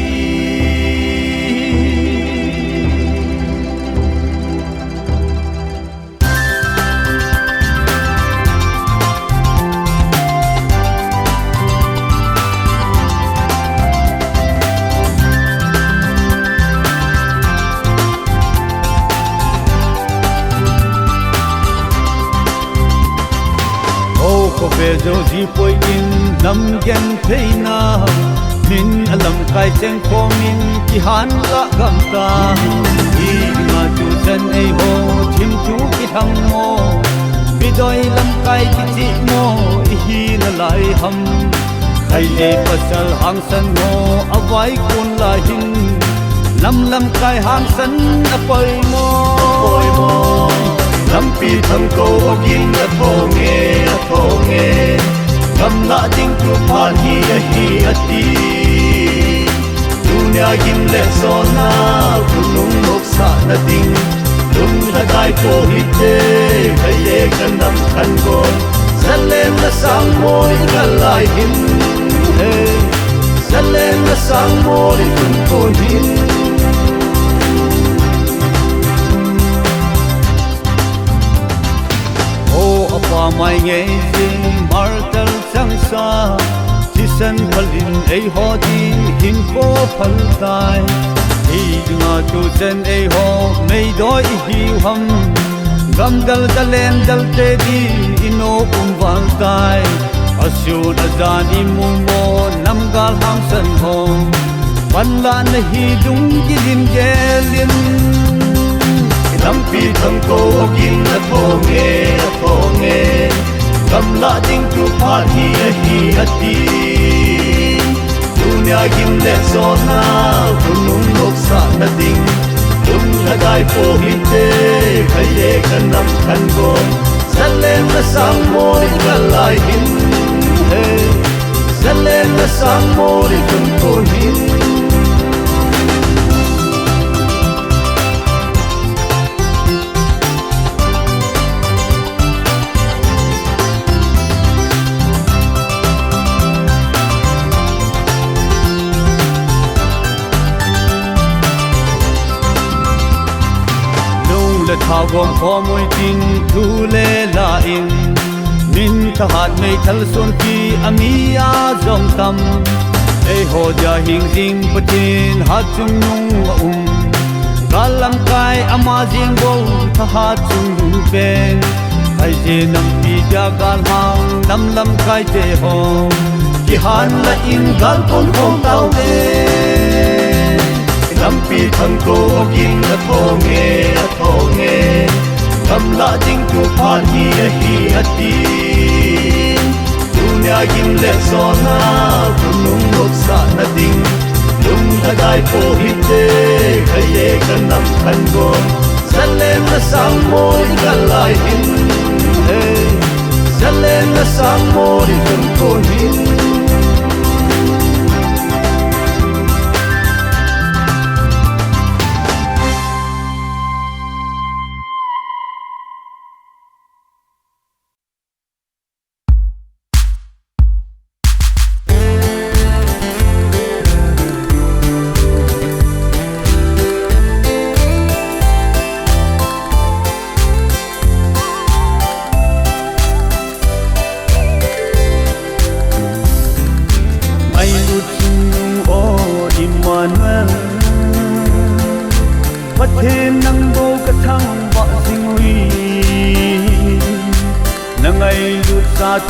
ko ve zo ji poi in nam gen theina min alam kai cheng ko min ki han la gam ta i ma chu chen ei ho thim chu ki thang mo bi doi lam kai ki chi mo i hi na lai ham khai le pasal hang san mo awai kun la hin lam kai hang san a poi mo lam pi thang ko ogin a thonge gam la ding tu phan hi ati dunya gim le so na kunung lok sa na ding lung la dai ko hite kai ye kan nam khan go zalem na sang moi ka lai hin hey zalem na sang moi kun ko hin o apa mai nge sing martel sang sa san halin ei ho din hin ko phal tai hi nga tu chen ei ho mei doi hi hum gam dal dalen dal te di ino wal tai asyu na jani mu mo nam gal ham san ho wan la na hi dung gi lim gelin lam pi thang ko gin na tho nge gam la ding tu pha hi ati dunya gim le zona kunung lok sa na ding lung la dai po hite kai ye kan nam khan go zalem na sang moi ka lai hin hey zalem na sang moi kun ko hin thao gom kho mui tin thu le la in min tha hat mei thal son ki ami a zong tam ei ho ja hing ding patin hat chung nung galam kai ama jing bo tha hat chung ben ai je nam pi ja gal hang nam lam kai te ho ki han la in gal kon hom tao le lam pi thang ko gin na tho nge gam la ding tu pha hi ati dunya gim le zona kunung lok sa na ding lung la dai po hite kai ye kan nam khan go zalem na sang moi ka lai hin hey zalem na sang moi kun ko hin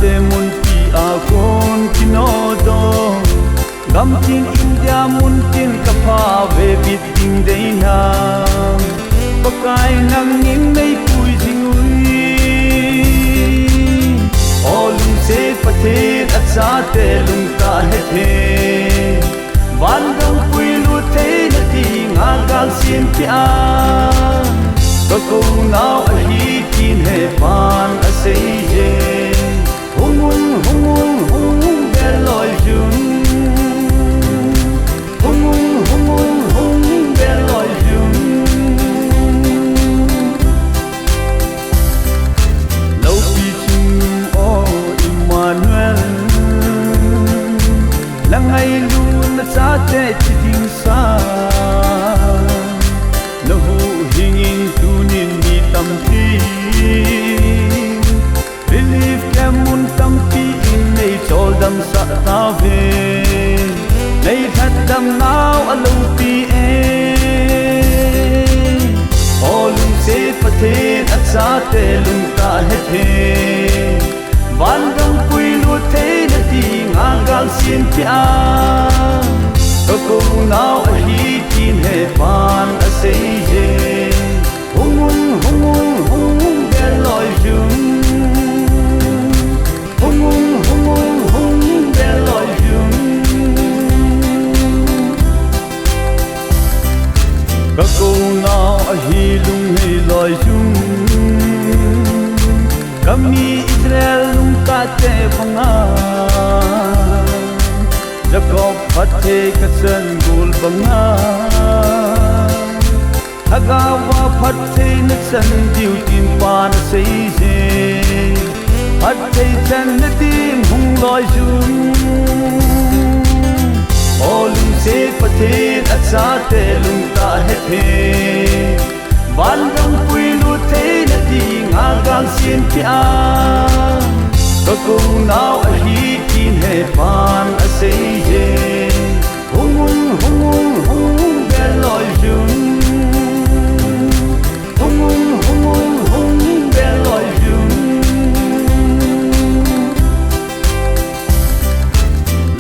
te mun pi a kon kinodo gam tin india mun tin ka pha ve bit ding dei na pakai nang nin nei pui jingui olum se pathe acha te lung ta he the van dang pui lu te na ti nga gal sin pi a ko ko now a hi tin he pan a sei ye hung bel loi jun hung bel loi jun lâu pi chung o Emmanuel là ngày luôn là xa te chỉ tình xa lâu hình in tu nhìn đi tâm ti believe kem mun tâm ti chol dam sa ta ve nei that dam now alo pi e olum se pathe acha te lung ta he the van dam pui lu the na ti nga gal sin pia ko now a hi tin he pan a sei je hung bel loi jun các cô nào hi lung hi loi chung kami Israel lung ta te phanga Jacob phathe kasan gul banga Hagawa phatte na chan diu tin pa na sei je phatte chan na tim hung loi jun Olu se pate acha te lung ta he the Van rong pui lu te na di nga gang sien pia Ko ku nao a hi tin he pan a sei je hung be loi jun hung be loi jun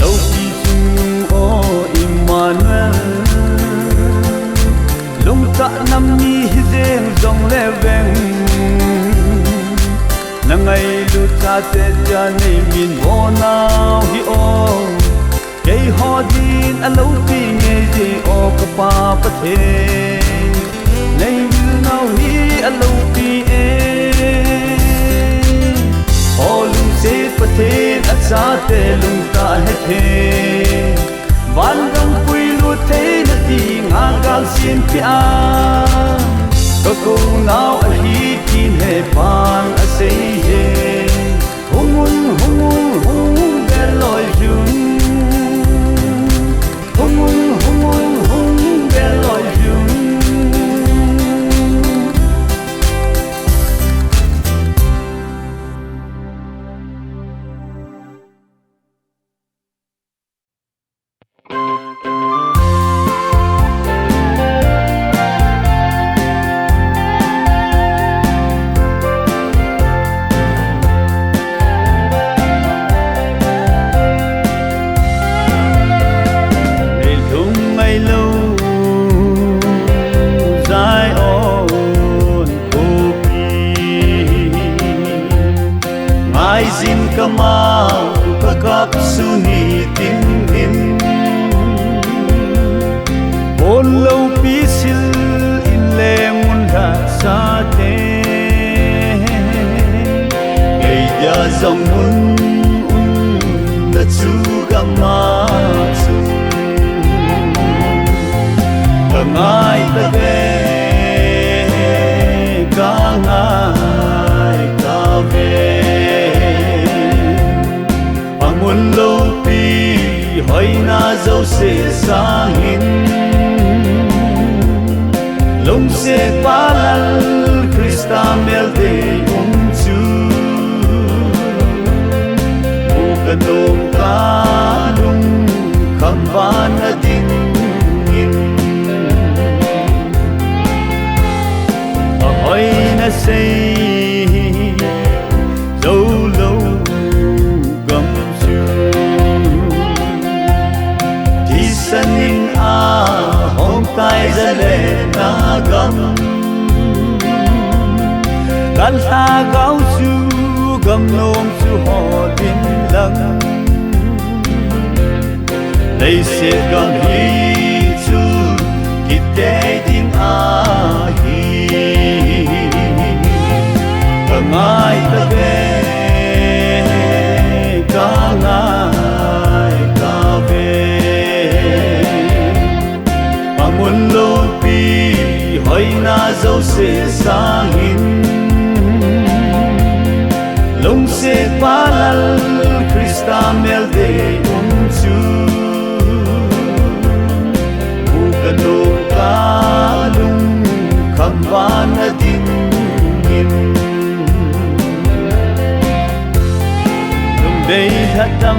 Lâu đi chung o Emmanuel Lung ta nam ni hi zeng zong le veng Na ngày lu ta te ja nei min bo nao hi o Kay ho din a lâu pi nghe je o ka pa pa the Nay wil nao hi a lâu pi e Ho lung se pa the a sa te lung ta he the Van rong pui lu te na ti nga gal sien pia Ko ku nao a hi tin he pan a sei je hung be loi jun hung be loi jun Kamau kakap suni tin in Polo pisil in le munda sa te Ngay dia zong mun na chu kamatsu Kangai ta ve kangai ta ve Muôn lâu pi hỏi na dấu se sang hin Lung se palal Krista mel de chu Bukanong kalung kamban na ding in Ahoy na say dấu lâu Sanin a hong tai za le na gam Kan ta gao chu gam nom chu ho din lang Lấy se gam hi chu kit te ding a hi Kamai ta ve ka ngai ka ve Muôn lâu pi hỏi na dấu se sang hin Lung se palal Krista mel de chu Bukanong kalung kamban na ding in Lung day hatam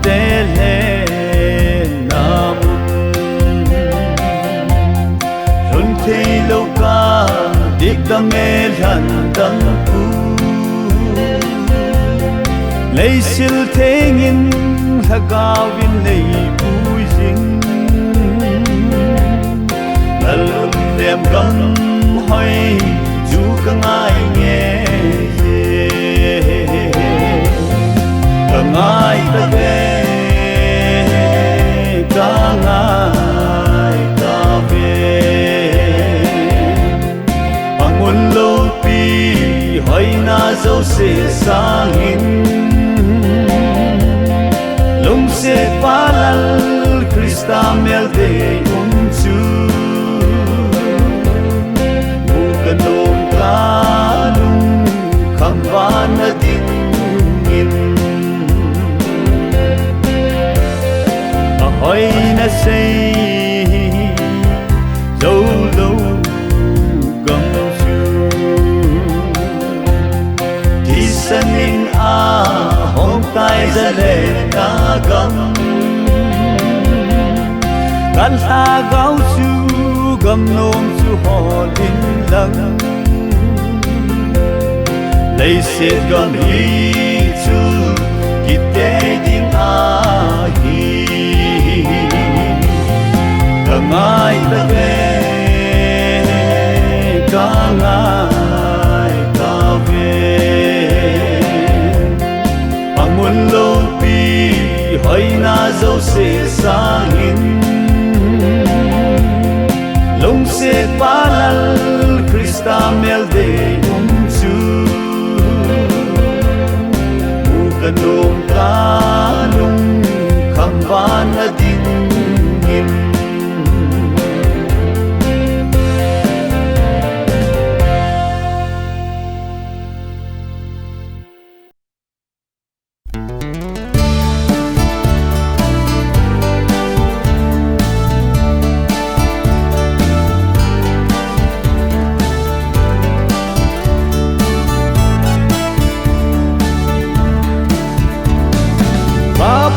te le Thei lâu ca dik ta mê hẳn tâm phu Lấy sil thế nghìn ha cao vin lấy bùi dinh Là lúc đem gấm hỏi dù cả ai nghe Cả ai ta về cả ai ta về Muôn lâu pi hỏi na dấu se sang hin Lung se palal Krista mel de chu dam nom chu hol in lang lấy sẽ gom hi chu kite ding a hi kangai ta ve kangai ta ve pangun lo pi hoi na zo se sangin long se palal Krista mel de chu u kanong kanong kamban na dingin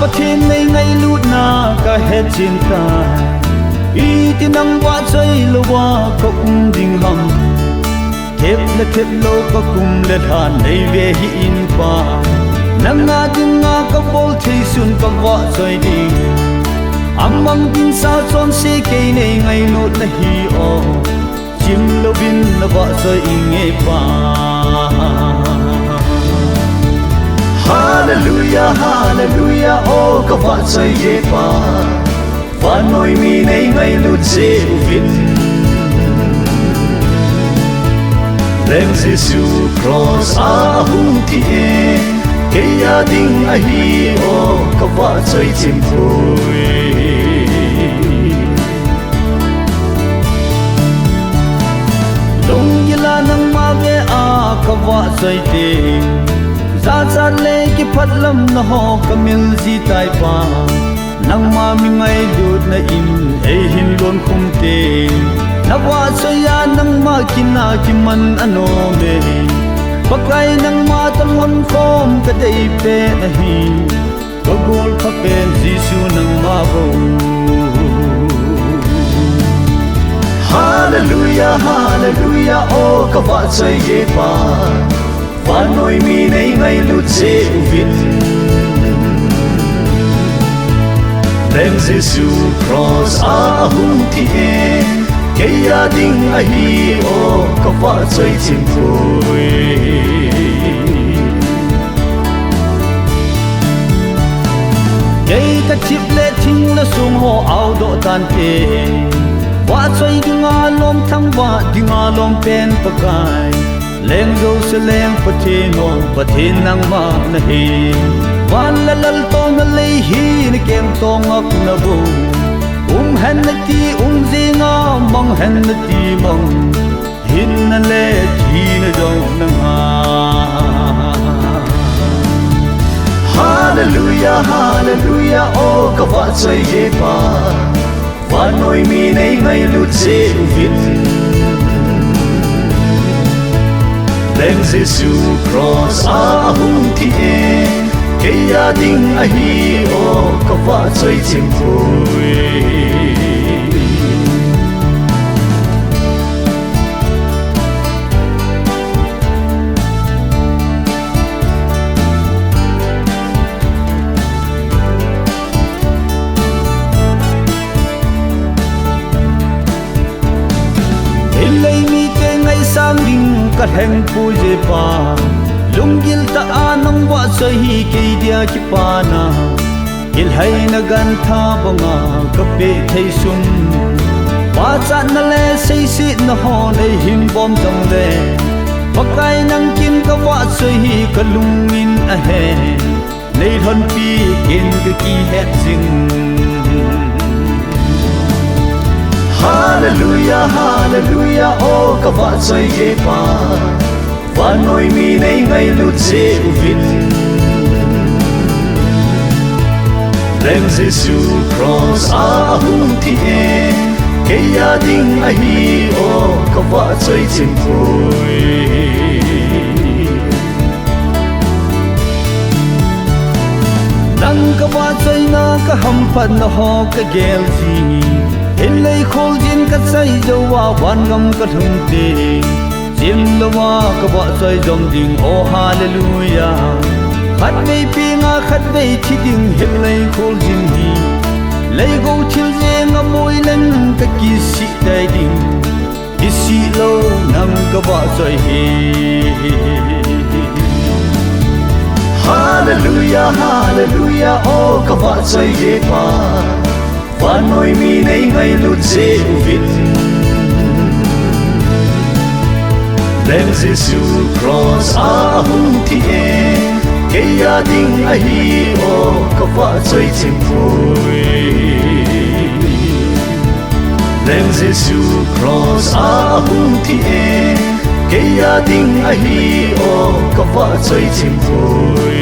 ประเทศในไงลูดนาก็เฮ็ดจินตายอีที่นังว่าใจละว่าก็ดิ่งหำเทบและเทบโลก็คุมและทานในเวหิอินป่านังงาจึงงาก็บอลที่สุนก็ว่าใจดิ่งอามังดินสาวจนเสกในไงลูดละฮีออจิมละบินละว่าใจอิงเอป่าHallelujah, Hallelujah, oh ka va chai ye pa va noi mi nei ngai lu che vin Lem Jesu cross a hung ti e ke ya ding a hi oh ka va chai chim pui Long yala nang ma ve a ka va chai te Za le ki phatlam na ho kamil ji tai pa nang ma mi ngai lut na in e hin lon khum te na wa so ya nang ma kina ki man ano me pakai nang ma tam hon khom ka dei pe a hi ko gol kha pen jisu nang ma bo Hallelujah, Hallelujah, oh ka va chai ye pa và nỗi mi này ngay lút dễ vin Đem Giêsu cross a hung thi e cái gia đình a hi o có vợ chơi chim vui cái ta chip lệ thinh là sung ho ao độ tan te vợ chơi đi ngã lom thăng vợ đi ngã lom pen pakai Leng go se leng pathin nang ma na hi wan la lal to na le hi ni kem to ngak na bu hen na ti zinga mong hen na ti mong hin na le thi na dong nang ha Hallelujah, Hallelujah, oh ka va chai ye pa va noi mi nei ngai lu che vin Đem Giêsu cross a hung thi e cái gia đình a hi o có vợ chơi chim vui Kat heng pu je pa lunggil ta anong wa sahi ke dia ki pa na il hai na gan tha banga kape thei sum pa cha na le sei si na ho nei him bom jong le pakai nang kin ka wa sahi ka lungin a he nei thon pi kin ka ki het sing Hallelujah, Hallelujah, oh ka va chai ye pa va noi mi nei ngai lut che vin Lem Giêsu cross a hung thi e cái gia đình a hi o ka va chai chim pui Nang ka va chai na ka ham phan na ho ka gel ji hin lei khol jin ka sai zo wa wan ngam ka thum te jim lo wa ka ba sai zom ding oh hallelujah khát vây pi nga khát vây thi ding hin lei khol jin hi lei go thil je nga moi len ka ki si dai ding isi lo nam ka ba sai hi hallelujah hallelujah oh ka ba sai ye pa van noi mi nei ngai lut se vin Lem Giêsu cross a hung ti e ke ya ding a hi o ka fa choi chim pui Lem Giêsu cross a hung ti e ke ya ding a hi o ka fa choi chim pui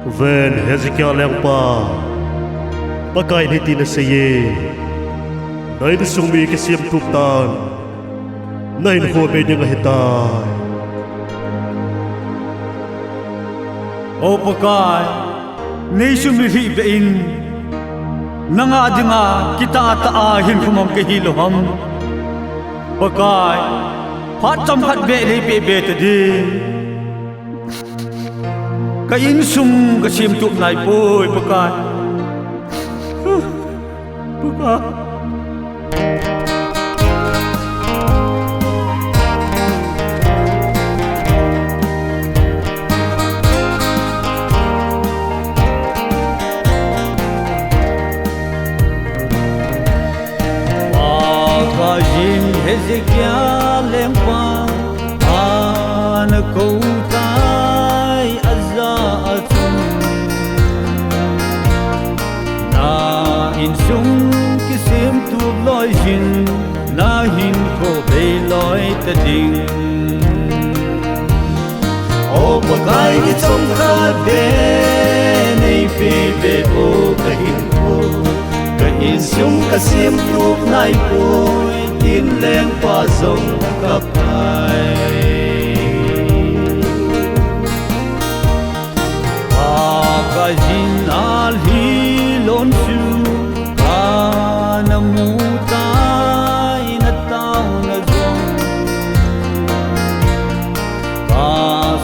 ven Hezekiah lengpa pakai ni tina seye nai ni sungmi ke siam tup tan nai ni ho be ding hitai o pakai nei sumi hi be in nanga dinga kita ta a hin khumam ke hi lo ham pakai phat cham khat be le be te di ka in sum ka sim tup nai poi pakai pakai Hezekiah lengpa an ko tai azza atum na in sum kisim tu loi hin na hin ko be loi ta ding o pakai ni chom kha be nei pe be o ka hin ko ka in sum kasim tu nai poi tin leng pa sông khắp ai ka jin al hi lon su na mu tai na tao na zong ka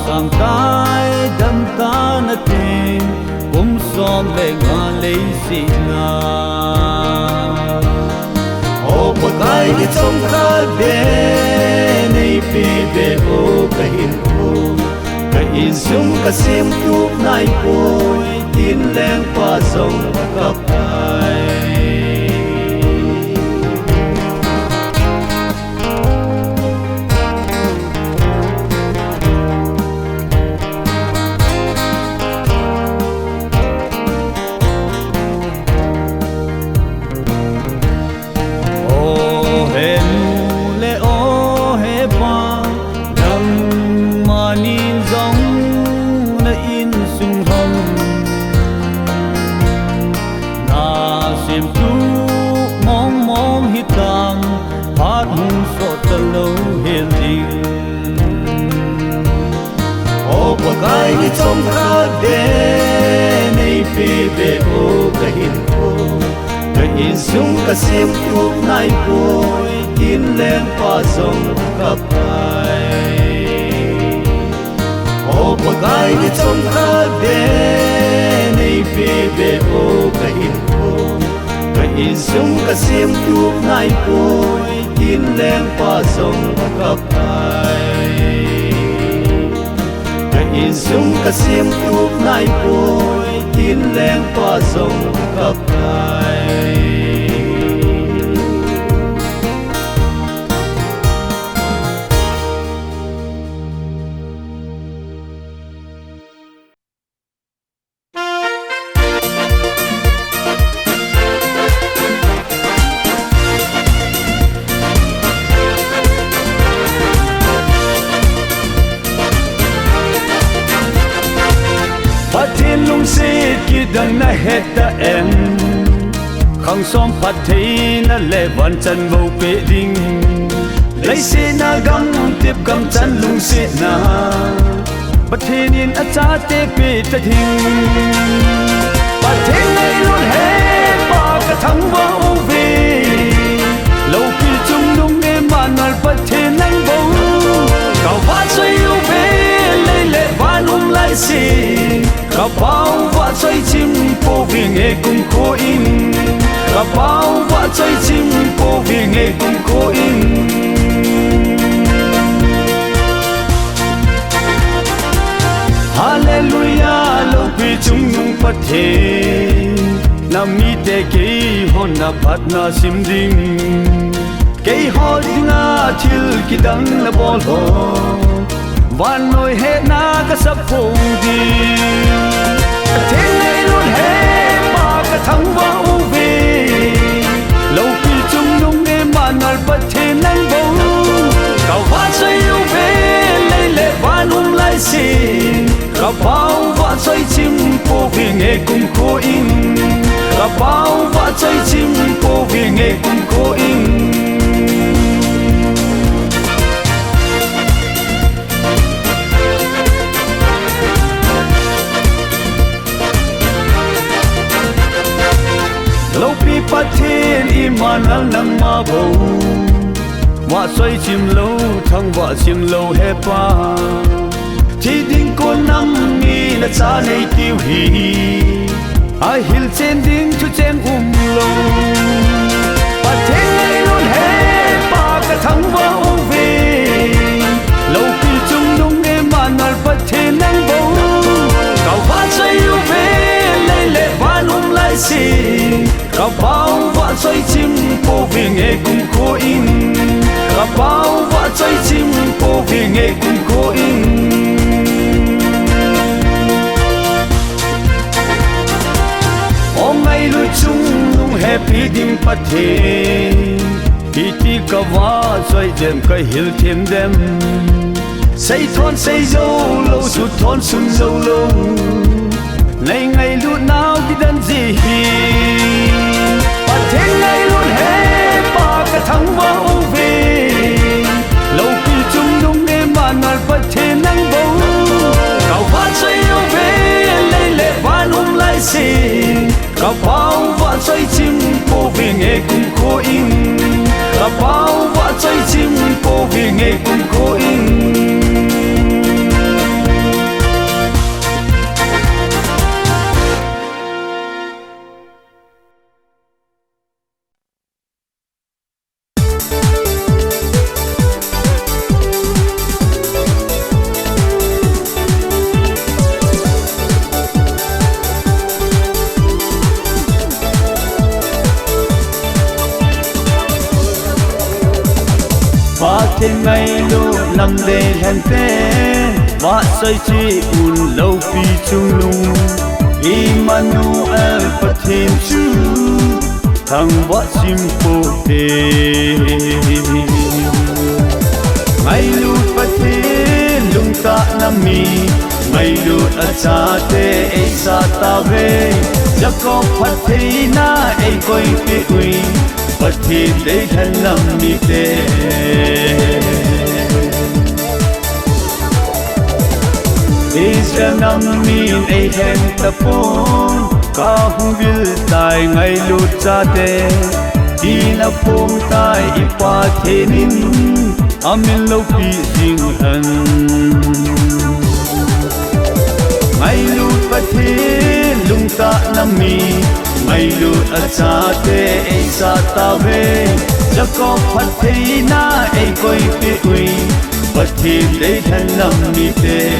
sang tai dam ta na tin kum som le nga le si na pakai ni chom kha be nei pe be o ka hin ko ka in sum ka sim tu nai poi tin leng pa song ka pai pakai ni chom kha be nei pe be o ka hin ko ka in sum ka sim tu nai poi tin leng pa song ka pai o pakai ni chom kha be nei pe be o ka hin ko ka in sum ka sim tu nai poi tin leng pa song ka pai in sum ka sim tu nai poi tin leng pa song ka pai Patin lung sit kidang na heta en khang som pathei na le van chan mo pe ding lấy se na gam tiếp gam chan lung sit na patin in acha te pe ta ding patin nei lun he pa ka thang wa u ve lo pi chung lung ne manal patin nang bo kau va soi u ve le le van lai si ka bao wa choi chim po vi nge kum ko in ka bao wa choi chim po vi nge kum ko in hallelujah lo pi chung nung pathe na mi te ke hon na phat na sim ding ke ho dinga thil ki dang la bol ho van noi he na ka sap phong di thế này luôn he pa ka thang wa u ve lo pi chung nung ne manal pa the nang bo ka wa sai u ve le le van lai si ka bao wa sai chim po chơi chim cô vì nghe cùng cô in lâu pi phát thiên iman al nang ma bầu wa xoay chim lâu thăng wa chim lâu he pa chỉ đinh cô năm nghi là cha này tiêu hì ai hil trên đinh chu trên lâu và thế này luôn he pa cả thăng wa về lâu pi chung nung nghe mà nal phát thiên nang bầu cao phát xoay yêu về lấy lệ và nung lại xì cả bao vạ xoay chim cô vì nghe cùng cô in cả bao vạ xoay chim cô vì nghe cùng cô in hôm nay lui chung nung happy dim phát thế ti cả vạ xoay đêm cái hill thêm đêm say thon say dâu lâu sụt thon sum dâu lâu ngày ngày lúc nào đi đến gì và thế ngày luôn hết ba cả thằng vào về lâu khi chung đúng đêm mà nở bật thế nắng bầu cậu phát xoay yêu về lấy lệ và nung lại xì cậu bao vạ xoay chim cô vì nghe cùng cô in cậu bao vạ xoay chim cô vì nghe cùng cô in thế ngày lúc nằm để hẹn té và say chi un lâu phi chung nung Emmanuel phát thiên chú thằng vợ chim phô tê ngày lúc phát thiên lung ta nằm mi ngày lúc ở cha tê ấy sa ta về chắc có phát thế na ấy coi bị uy phát thiên để thân nằm mi tê Israel nam min ai hen tapon ka hung bil tai ngai lut cha te din a pom tai ipa thenin amin lo pi sing an ngai lut pa the lung ta nami ngai lut a cha te ai sa ta ve jakob phat thei na ai koi pi ui bất thiên để thân nằm mi tê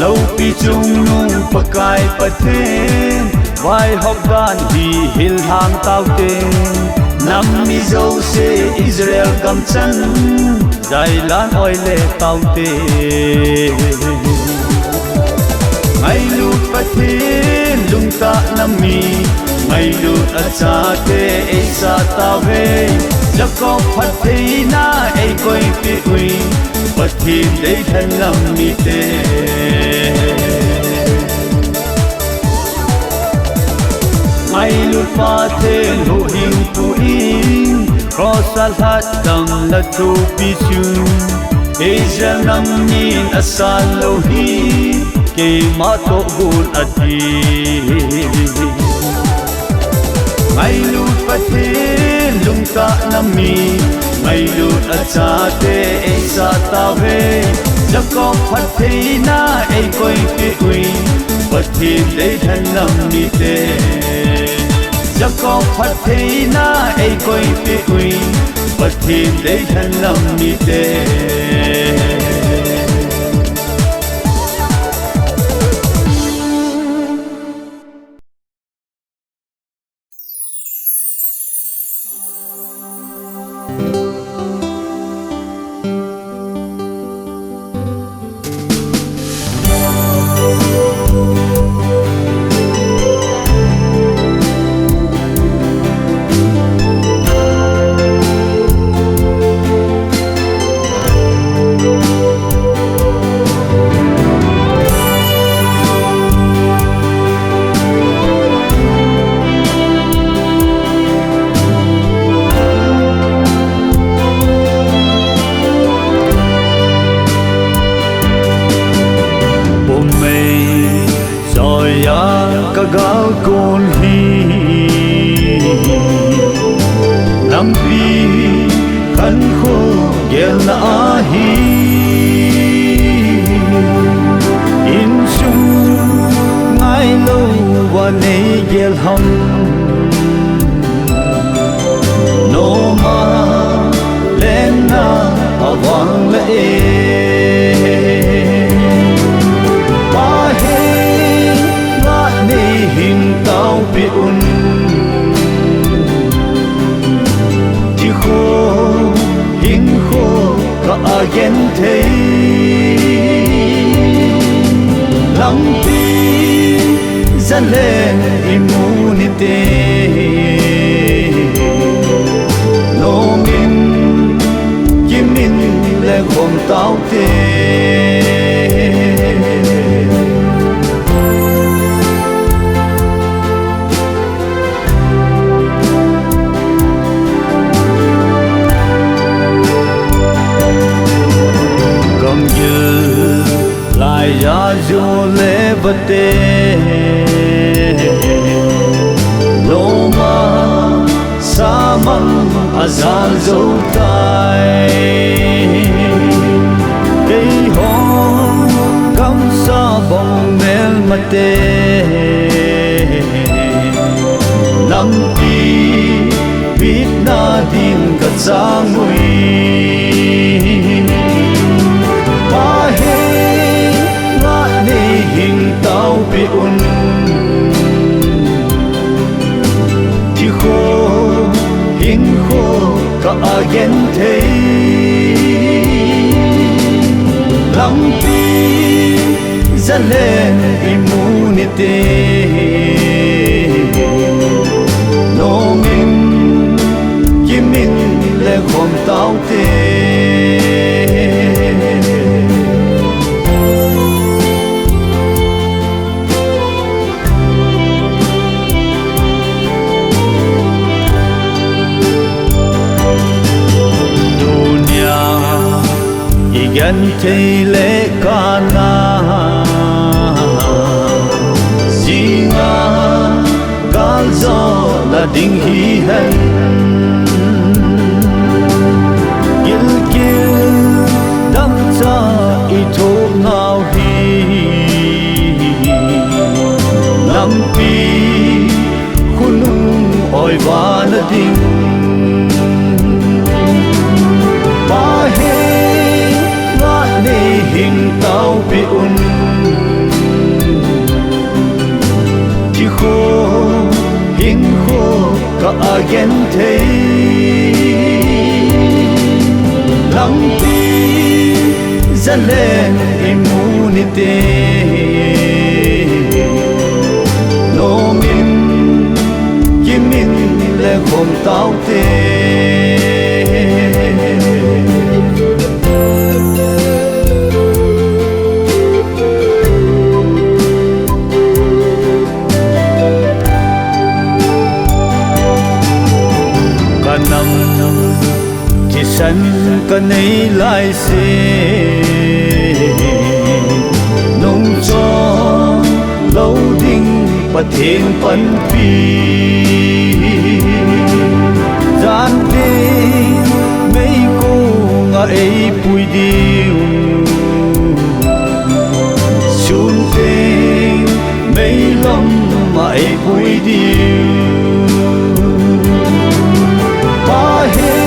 lâu pi chung nung pakai pathen vai học gan đi hil hang tao tên Nam mi dâu se Israel cầm chân Đài Loan oi lệ tao tê ngày lúc phát thiên lung ta nam mi ngày lúc ở cha tê ấy sa ta về chắc có phát thế na ấy coi bị uy phát thiên để thân nam mi tê ngày lúc phát thiên hữu hình tu in Rosal hat dam na tu pichu Asia nam nin asal lohi ke ma to gun ati ngày lúc phát thiên lung ta nam mi ngày lúc acha te sa ta ve chắc có phát thế na ai coi bị uy phát thiên để thân nam mi te chắc có phát thế na ai coi bị uy phát thiên để thân nam mi te gal kon hi lampi kan kho gel na hi in sum ngai lo wa nei gel hom no ma lena awang la ba he na nei hin tao pi un ti kho hin kho ka again thei lampi zalen immunity no min kimin le khom tao te gam như lại ya jo le bate loma saman azal zo tai cây hon cắm sa bông mel mate lam pi biết na din cả sang mui ba he na ne hình tao pi un ti kho hin kho ka again thei lampi zalen immunity no min kimin le khom tao te gan thei le kana singa gal zo la ding hi han gil gil dam cha I tho nau hi lampi khunung oi wa la ding ba he hình tao pi un ti kho hin kho ka again thei lampi zalen immunity no min kimin le khom tao te san ka nei lai se nong cho lâu ding pathen pan pi gian te mấy cô nga ei pui diu sun te mấy lom ma ei pui diu ba he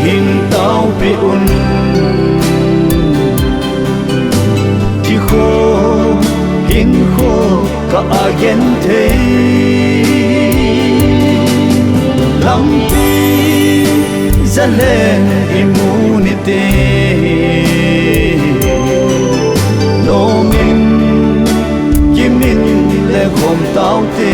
hình tao pi un ti kho hin kho ka again thei lampi zalen immunity no min kimin le khom tao te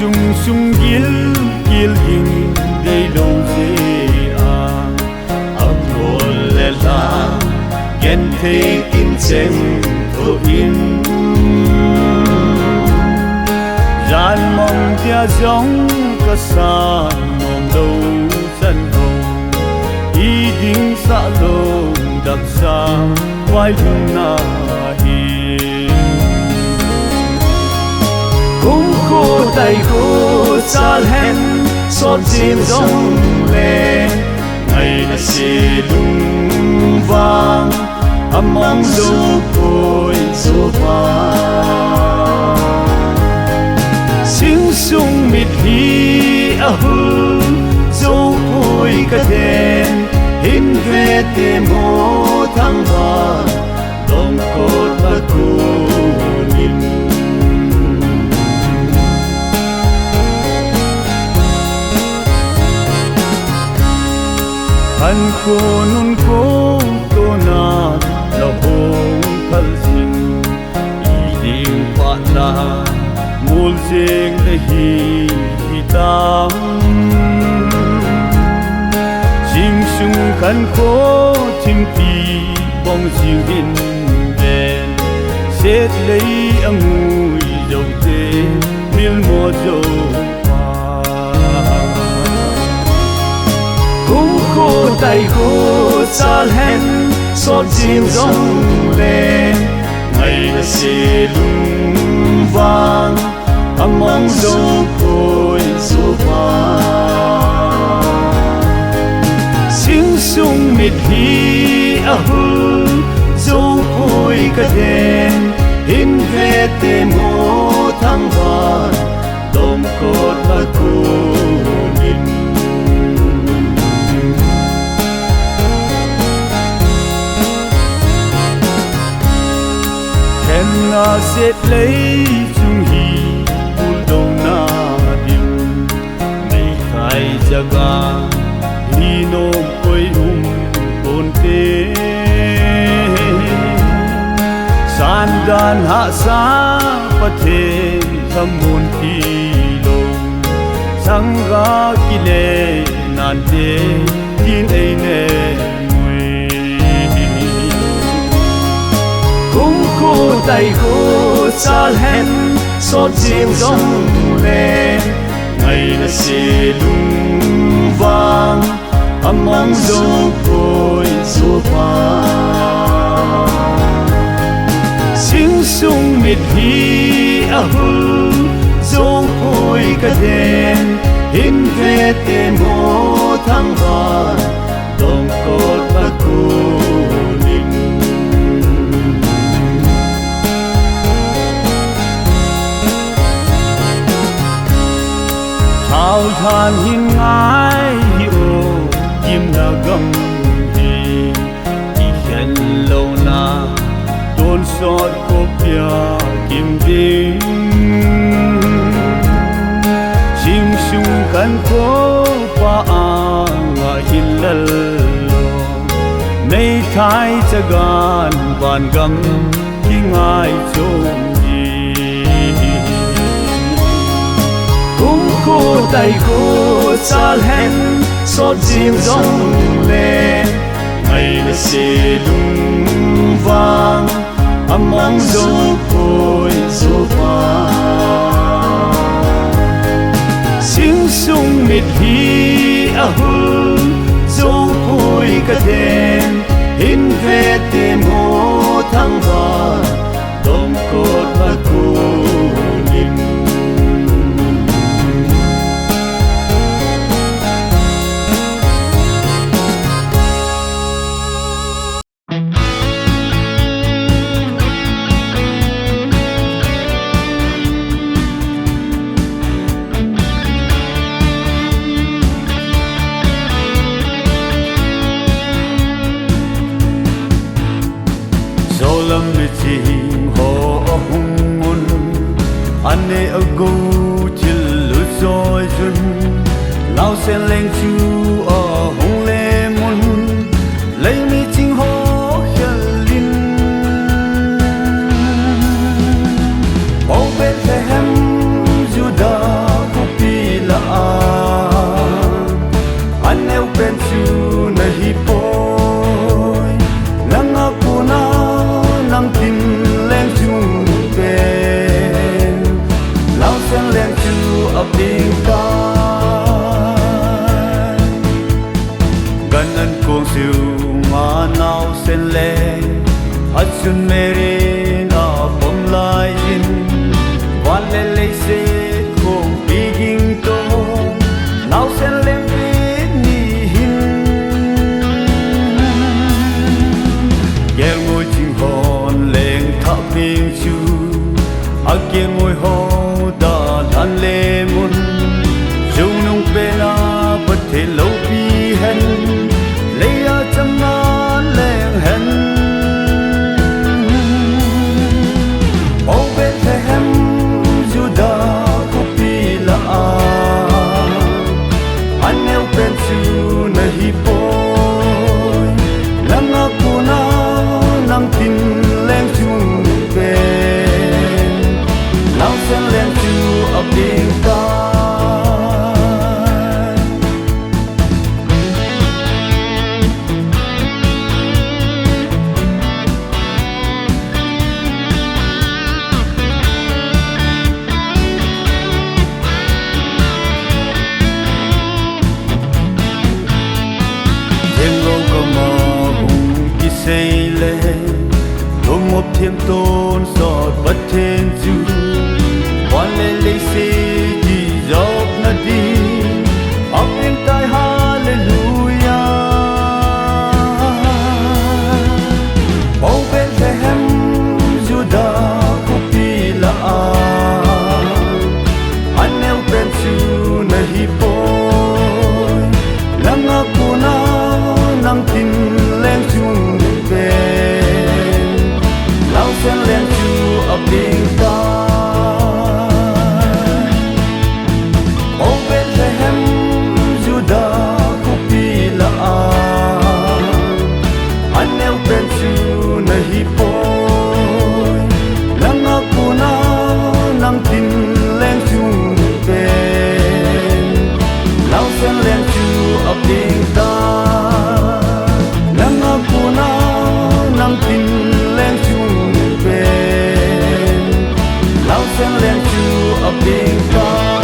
sung sung gil gil ging dei lo ze a ngol le la gen the in cheng tho in ran mong tia giống ka sa mong đâu chân hồng y ding sa lo đặc sa quay na hi cũng cô tay cô cha hen xót chim giống lên ngày đã xì lung vang mong du côi du vang sing sung mít hi hư du côi cả đêm hin về tìm mô thăng vàng đông cốt và cô nhìn anh cô nun cô tô na là hồng thal sinh y điên phát la mul sinh để hi tam sing sung khăn khô chim pi bong siêu hin đen xét lấy ngùi dầu tê miêu mùa dầu cũng cô tay cô cha hen xót chim giống lên ngày đã xì lung vang mong dấu côi số vang sing sung mít hi hư dấu côi cả đêm hin về tìm mô thăng vàng đông cốt và cô nhìn em na xét lấy chung hi bul đâu na điều ngày khai jaga hi nom oi bon te san dan ha sa pathe thamun ti lo sanga kile nan te tin ei ne cô tay cô cha hen xót chim giống lên ngày đã xì lung vang mong dấu côi số vang sing sung mít hi hư dấu côi cả đêm hin về tìm mô thăng vàng đông cốt và cô hào than hin ngái hiểu im là gầm đi khen lâu na tôn sót cốp bia kim đinh chim sung khăn phố pa ngã hin lal nay thái cha gan van gam ki ngai chom cô tay cô cha hen xót chim giống lên ngày đã xì lung vang mong dấu côi số vang sing sung mít hi hư dấu côi cả đêm hin về tìm mô thăng vàng đông cốt và cô nhìn chim ho hung mun ane ago chil lu soi jun lao sen leng chu hung le mun lấy mi ching ho khalin o bet hem juda Asun mere na pom lai in Wale le se kong biging to Now sen lem ni hin Gel ngồi chim hòn lên tháp miếng chu Ake ngồi ho da lan le mun Dù nung pe na bất thể lâu bi hen Lấy a chăm na lên hen Nahi boy Nang aku na Nang tin leng chung ben Nang sen leng chu abing ta say le Đôi một thêm tôn sọt bất thêm chú Quan lên lấy xe chỉ dọc na đi Ốc in tai hallelujah Bầu bên thế hem Juda kupi la Anh nêu bên chú na hi bôi Nang aku na nang tin lên chung Lao sen lên chu ấp đình ta Ô bên thế hem Juda kupi la Anh nêu bên chu na hi bôi Nang aku na nang tin lên chung Lao sen lên chu ấp đình ta Nang aku na nang tin lên chung ben Lao sen lên chu ấp đình ta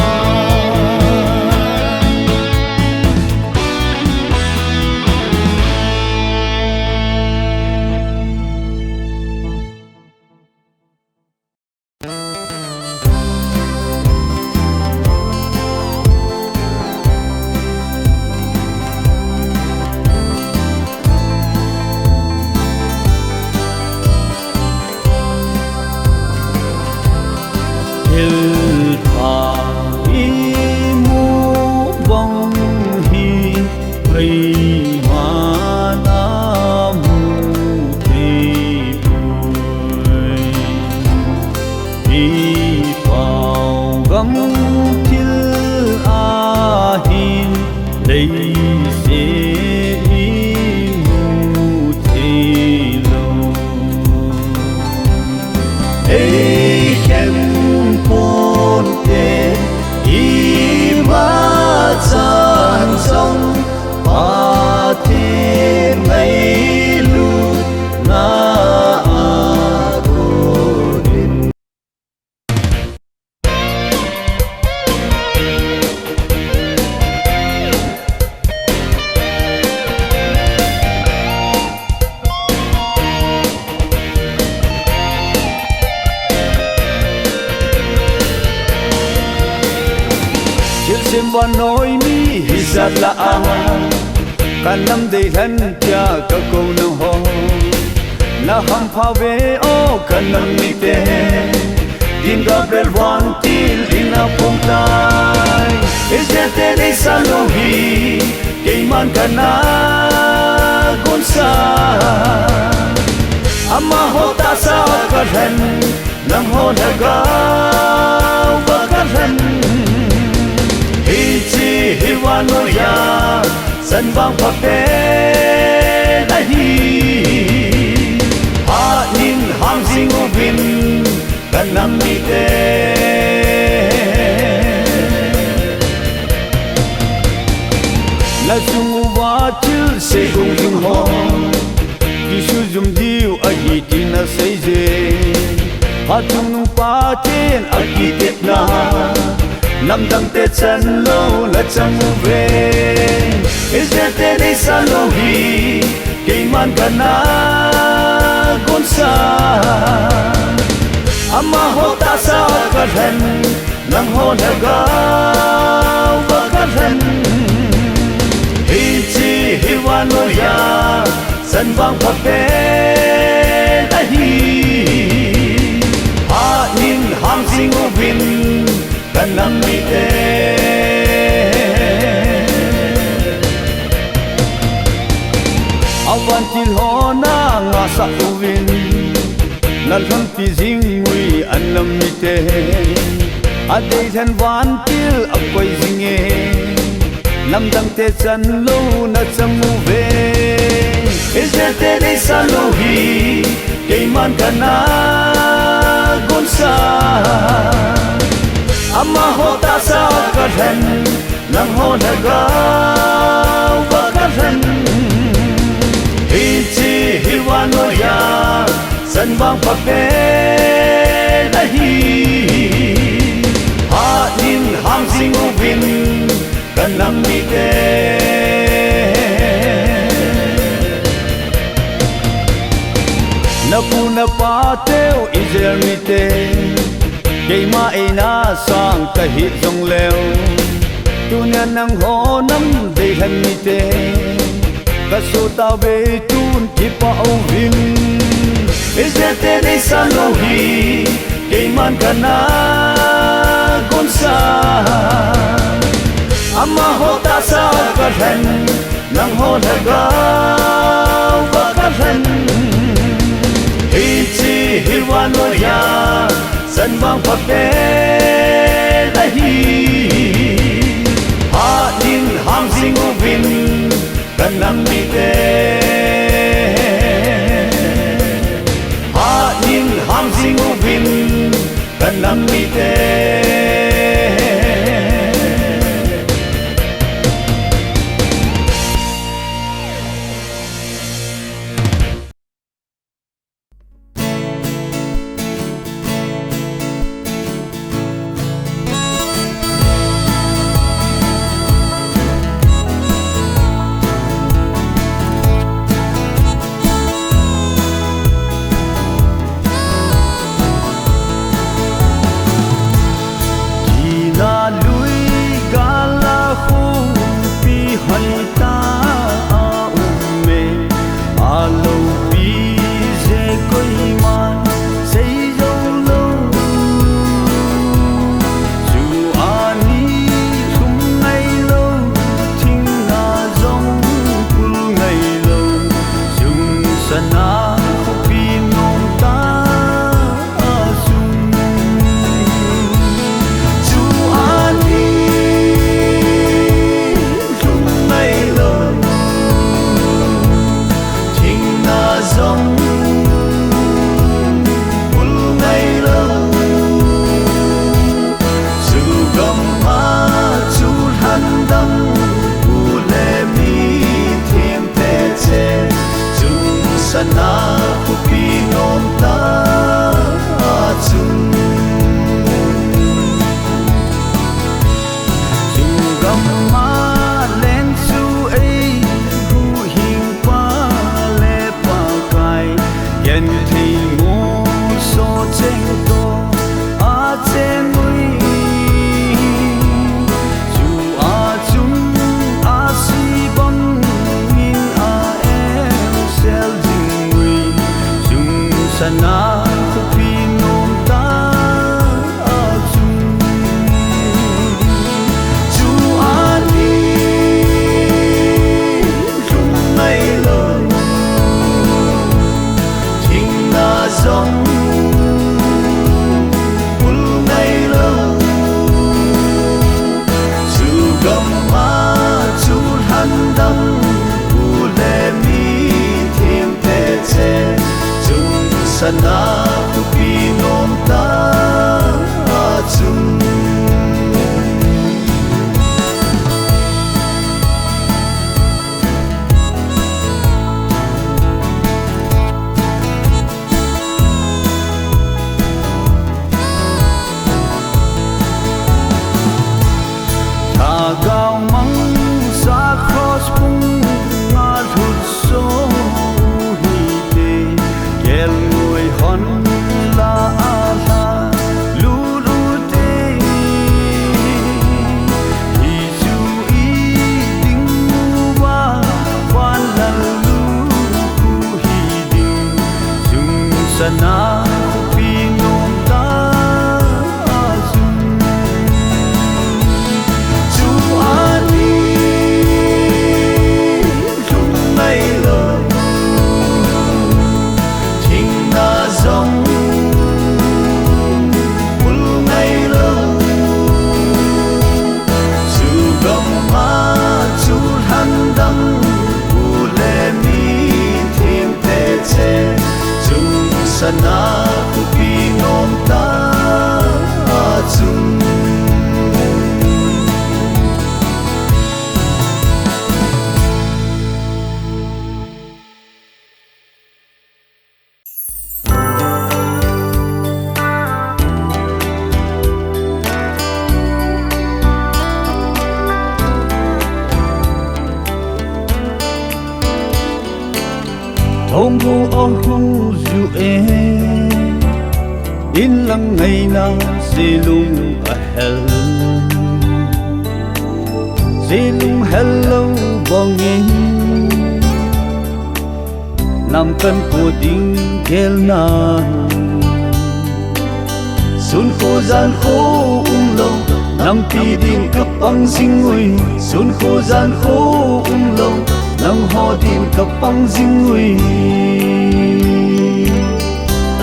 Simba nói mi hisat la ang Kanam de han tia ka ko no ho Na ham pha ve o kanam mi te Din Gabriel wan til ina pong tai Is there te salohi Keiman kana gonsa Ama hota sa kadhan Nam ho daga bakadhan Ichi hiwano ya San bang pape dahi Ha nin ham sing ubin Kanam mi te La sungu wa chil se gung dung ho Kishu zum diu ahi tina seize Ha tung nung pa ten ahi tet na Nam dang te chan lo la chang u ve Is there te ni sa lo hi Kei man kana gonsa hota sa karan nang honaga wakaran Hichi hiwano ya san vang pape ahi ha nin ham sing ubin kanam mite awan til hona nga sa ubin nalham ti zingwi anlam mite adei than wan til akoi zinge namdang te chan lo na chamu ve izete dei salohi keiman kana gonsa amma hota sa karan nang honaga wakaran hichi hiwano ya san vang pape ahi ha nin ham sing ubin kanam mite napuna pateo izer mite keima ena sang kahi jong leo tunya nang honam de han mite kaso ta be tun ki pa ovin izete de salohi keiman kana gonsa amma hota sa karan nang honaga wakaran hichi hiwano ya san vang pape ahi ha nin ham sing ubin kanam mite ha nin ham sing ubin kanam mite sana kupinom ta chung chu ani chung ngày lớn thinh na dòng bul ngày lớn chu gam ma chu han dam u le mi thêm thế che sana kupinom ta chung tha gao mang sa cross pung nga thut so hi te hon sana pinong ta zum chu ani lung mai lo thing na zong ul mai lo chu gam ma chu han dam u le mi thim te che sana ku pinom ta zum Ông hồ ông hồ dù em in lặng ngày nào sẽ lung a hell sẽ lung hello bong in nam cân cô đinh kel na sun khô gian khô lâu nam pi đinh cấp băng sinh ui sun khô gian khô lâu nam ho đinh cấp băng sinh ui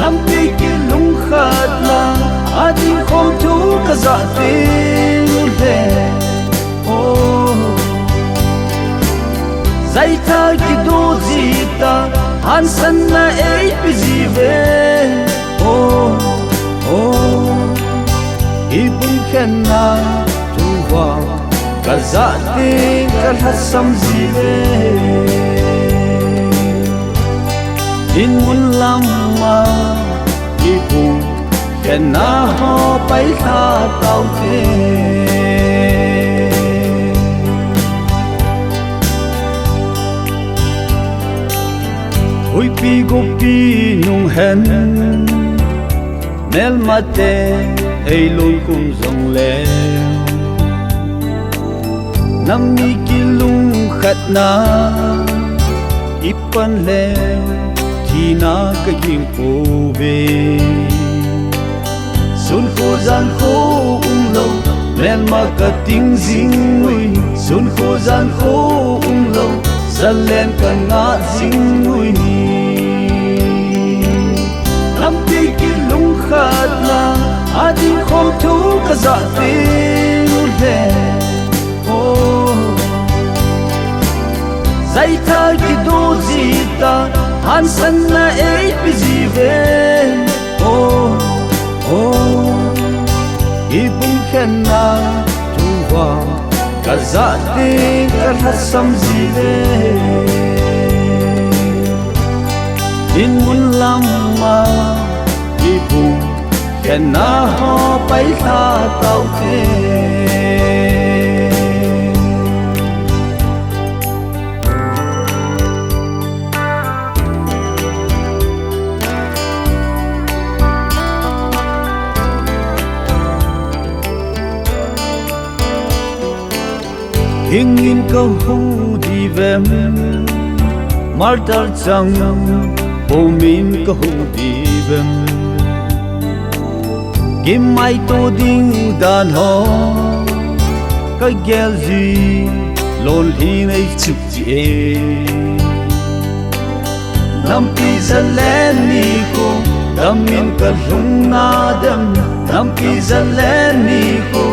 nam pi kia lung khát la a đinh không thú cả dạ tiếng lệ oh dây tha ki do gì ta han san na ei pi gì về oh ibun khen na tu wa cả dạ tiếng cả hát sam gì về in mun lam ma ibun khen na ho pai tha tao te oi pi go pi nung hen mel mate ei lung kum zong le nam mi ki lung khat na ipan le thi na ka jing po ve sun kho gian kho lo mel ma ka ting jing ui sun kho gian kho lo zal len ka nga jing ui nam pi ki lung khat na a ding khom thu ka za te le dây tha ki do gì ta han san na ei pi gì về ibun khen na tu wa cả dạ tiếng cả hát sam gì về in mun lam ma ibun khen na ho pai tha tao te hình in câu hông đi vem martal chang hồ min câu hông đi vem kim mai tô ding dan ho cái gel gì lol hi nei chụp chi nam pi zan len ni ko dam min ka lung na dem nam pi zan len ni ko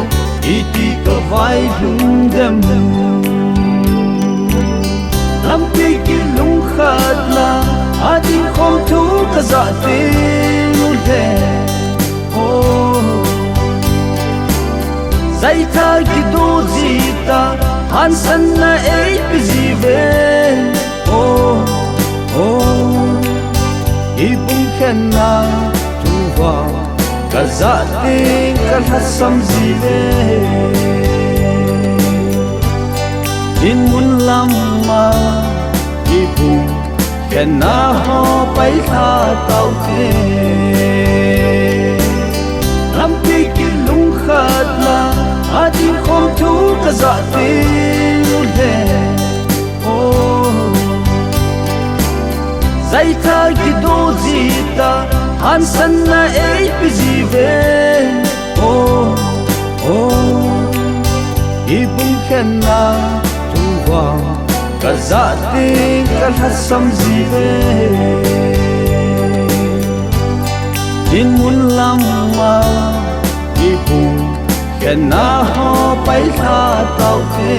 iti ka vai lung dem nam pi ki lung khat la a ding khom thu ka za te le dây tha ki do gì ta han san na ei pi gì về ibun khen na tu wa cả dạ tiếng cả hát sam gì về in mun lam ma ibun khen na ho pai tha tao te lam pi ki lung khat la a ding khom thu ka dạ tiếng le dây tha ki do gì ta han san na ei pi ji ve o i bung khen na tu wa ka za ting ka hasam ji ve in mun lam ma i bung khen na ho pai tha tao te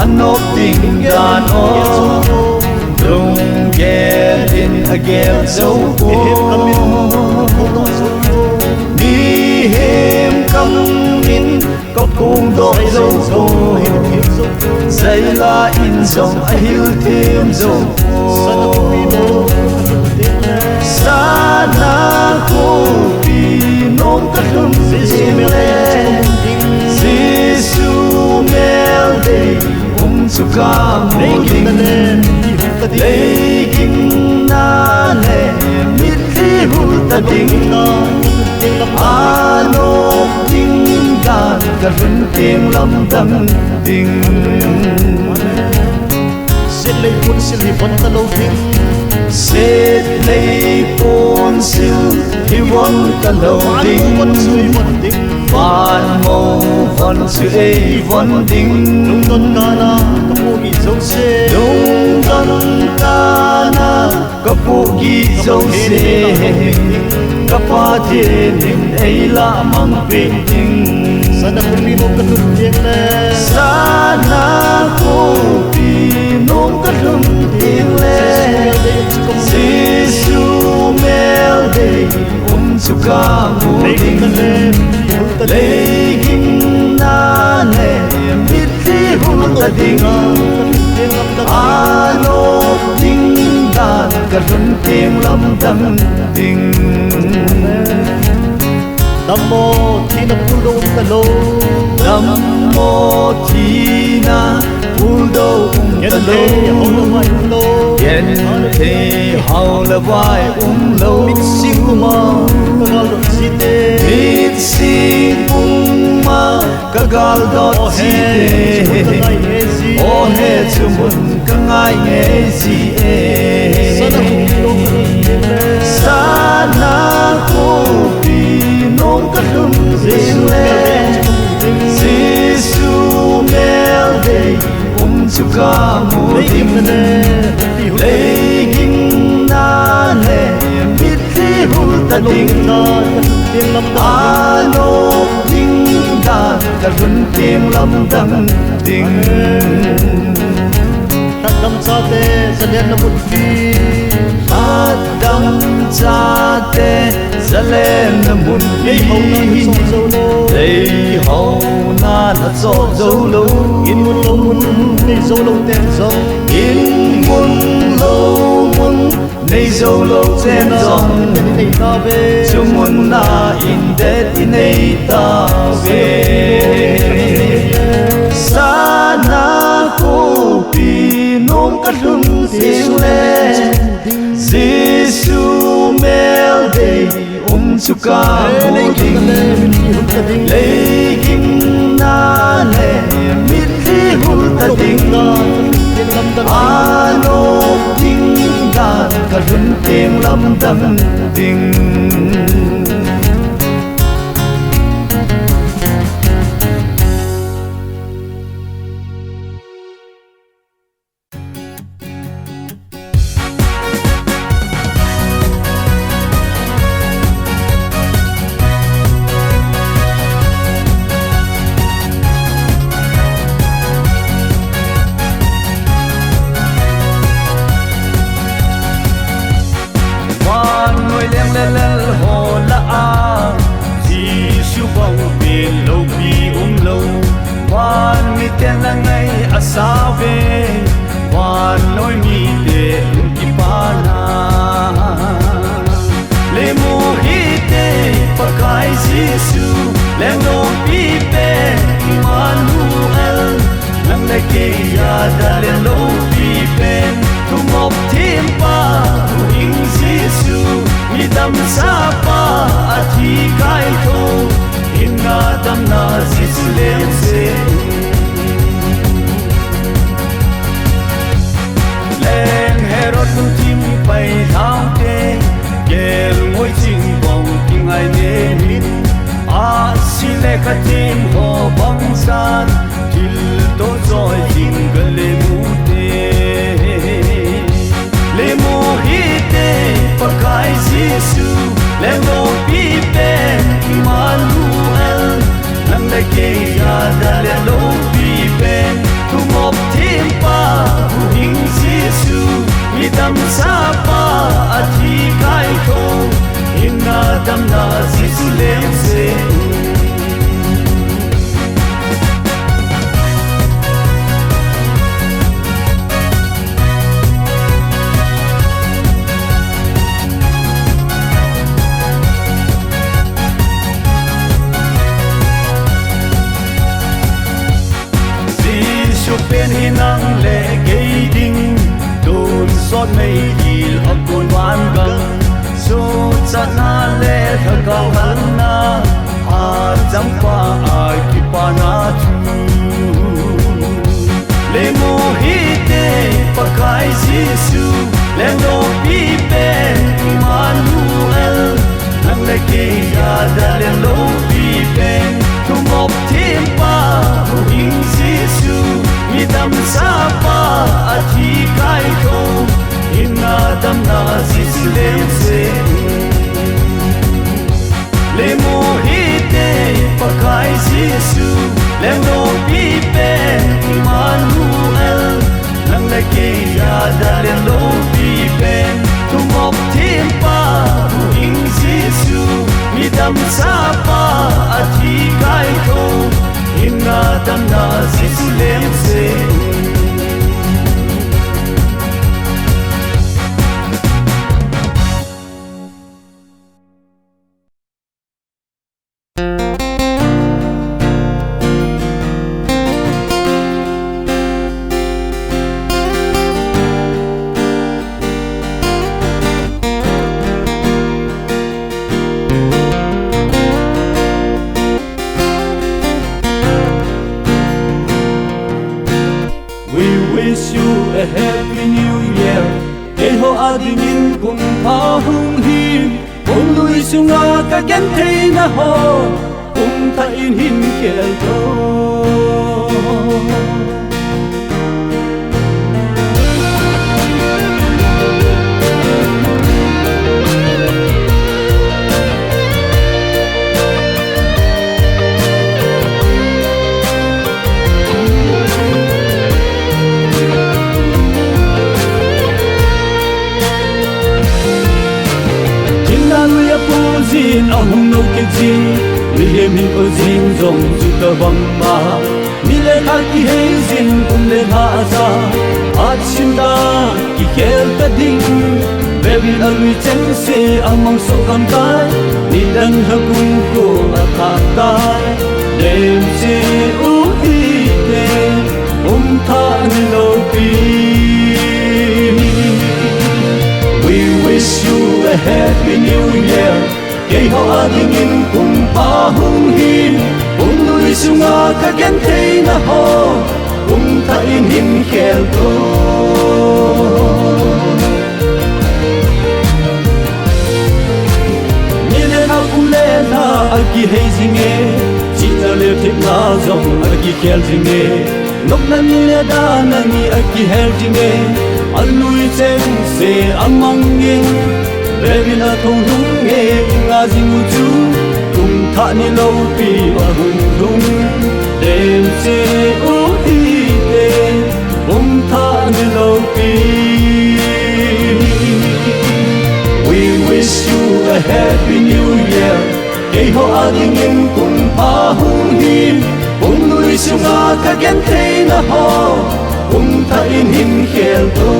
anop ding dan o lung gen in again so ni hem kam in có cùng đôi dâu song a hil thêm zo sana ko pi nom ka lum le Giêsu mel de suka mo lấy kinh na le mit khi hul ta ding ano ding dan ka run tiếng lam dang ding Sẽ lấy cuốn xin hi von ta lâu ding Set lấy pon sil hi von ta lâu ding Phan mo von su e von ding Nung don ka na kapugi dấu se Nung don ka na kapugi dấu se Kapa thiên hình ấy là mang về tình Sana kumi mo katut tiếng le Sana ko pi nom ka lum tiếng le Giêsu mel de suka mo ding lấy kinh na le mit khi hul ta ding ano ding dan ka run tiếng lam dang ding Namo Tina Pulo Talo Namo Tina Pulo Talo Yen te hao la vai lo Sikuma Kagalot site Mit sing ma kagal dot site O he chumun kangai nge si Sana Pulo Sana ko pi nom ka lum le Giêsu mel de suka mo ding lấy kinh na le mit khi hul ta ding ano ding dan ka run tiếng lam dang ding Tatam sa te Zalian na mutfi Adam cha te zalen na mun Lấy hậu na Lấy hậu na na zo na zo zo lo In mun lo mun Nei zo lo ten zo In mun lo mun Nei zo lo ten zo Nei ta ve Chung mun na in det i nei ta ve Sana ko pi nom ka lum tiếng le Giêsu mel de suka mo ding lấy kinh na le mit khi hul ta ding ano ding dan ka run tiếng lam dang ding Save wan noi mi te ki pana le mo hite pakai Giêsu le no pi pe Emmanuel lang le ke ya da le no pi pen tu mop tim pa ing Giêsu mi dam sa pa athi kai tho inna dam na Giêsu le se tim bay thao te gel ngoi ching bong ting ai ne min a sile ka tim ho bang san til to joy ting gale mu hi te pakai Giêsu le no pi pen Emmanuel lang le ke ya da le sót mây kil ở cồn oan găng số chát na lệ thơ cao hẳn na à dám qua ai kịp pa na tu le mo hite pakai Giêsu le no pi ben Emmanuel nang le ke ya da le lo pi ben tu mop thêm pa in Giêsu mi dam sa pa a thi kai ko in na dam na Giêsu le se le mo hite pakai Giêsu le no pi ben Emmanuel nang le ke ya da le lo pi ben tu mop thêm pa in Giêsu mi dam sa pa a thi kai ko in na dam na Giêsu le se wish you a happy new year kay ho ading in kung pahung hin kung lui sunga ka gen thei na ho kung ta in hin kel do zin ahum no ke ji mi he mi ko zin zong zu ka bang ma mi le kha ki he zin kum le ha za at sin da ki khel ta ding baby a mi chen se among so kan kai ni dan ha kum ko a tha kai dem se u hi te tha ni lo pi we wish you a happy new year kay ho ading in kung pahung hin kung lui sunga ka gen thei na ho kung ta in hin khel to ni le na ku le na aki hei zinge chi na le thip na zong aki khel zinge nok na ni le da na ni aki hel zinge al lui chen se amang in baby na thong hung nghe nga jing chu kum tha ni lo pi wa hung hung dem se u hi te tha ni lo pi we wish you a happy new year kay ho ading in kum pa hung hin kum lui sunga ka gen thei na ho kum tha in hin khel to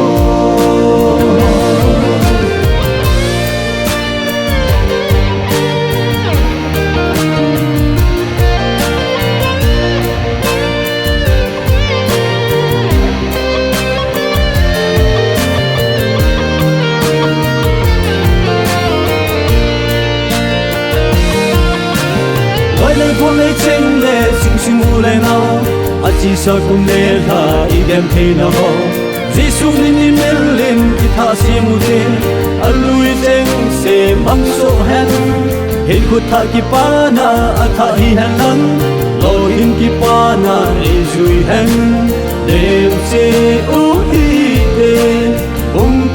con lấy chênh lệ xinh xinh u lệ nào à chỉ sợ cùng lệ là ý đem thế nào Giêsu nên đi mến lên khi tha si mu thế à lui chênh sẽ mang số hen hiện khut tha ki pa na à tha hi hen lăng lo hin ki pa na e zui hen đem se u hi te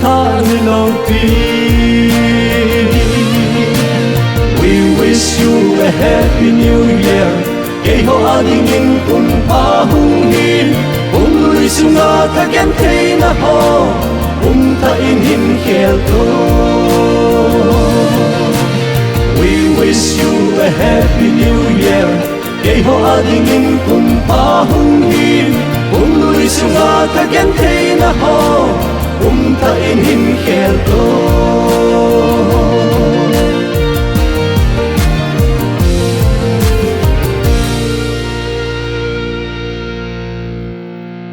tha ni lo pi we wish you a happy new year kay ho ading in kung pahung hin kung lui sunga ka gen thei na ho kung ta in hin khel to we wish you a happy new year kay ho ading in kung pahung hin kung lui sunga ka gen thei na ho kung ta in hin khel to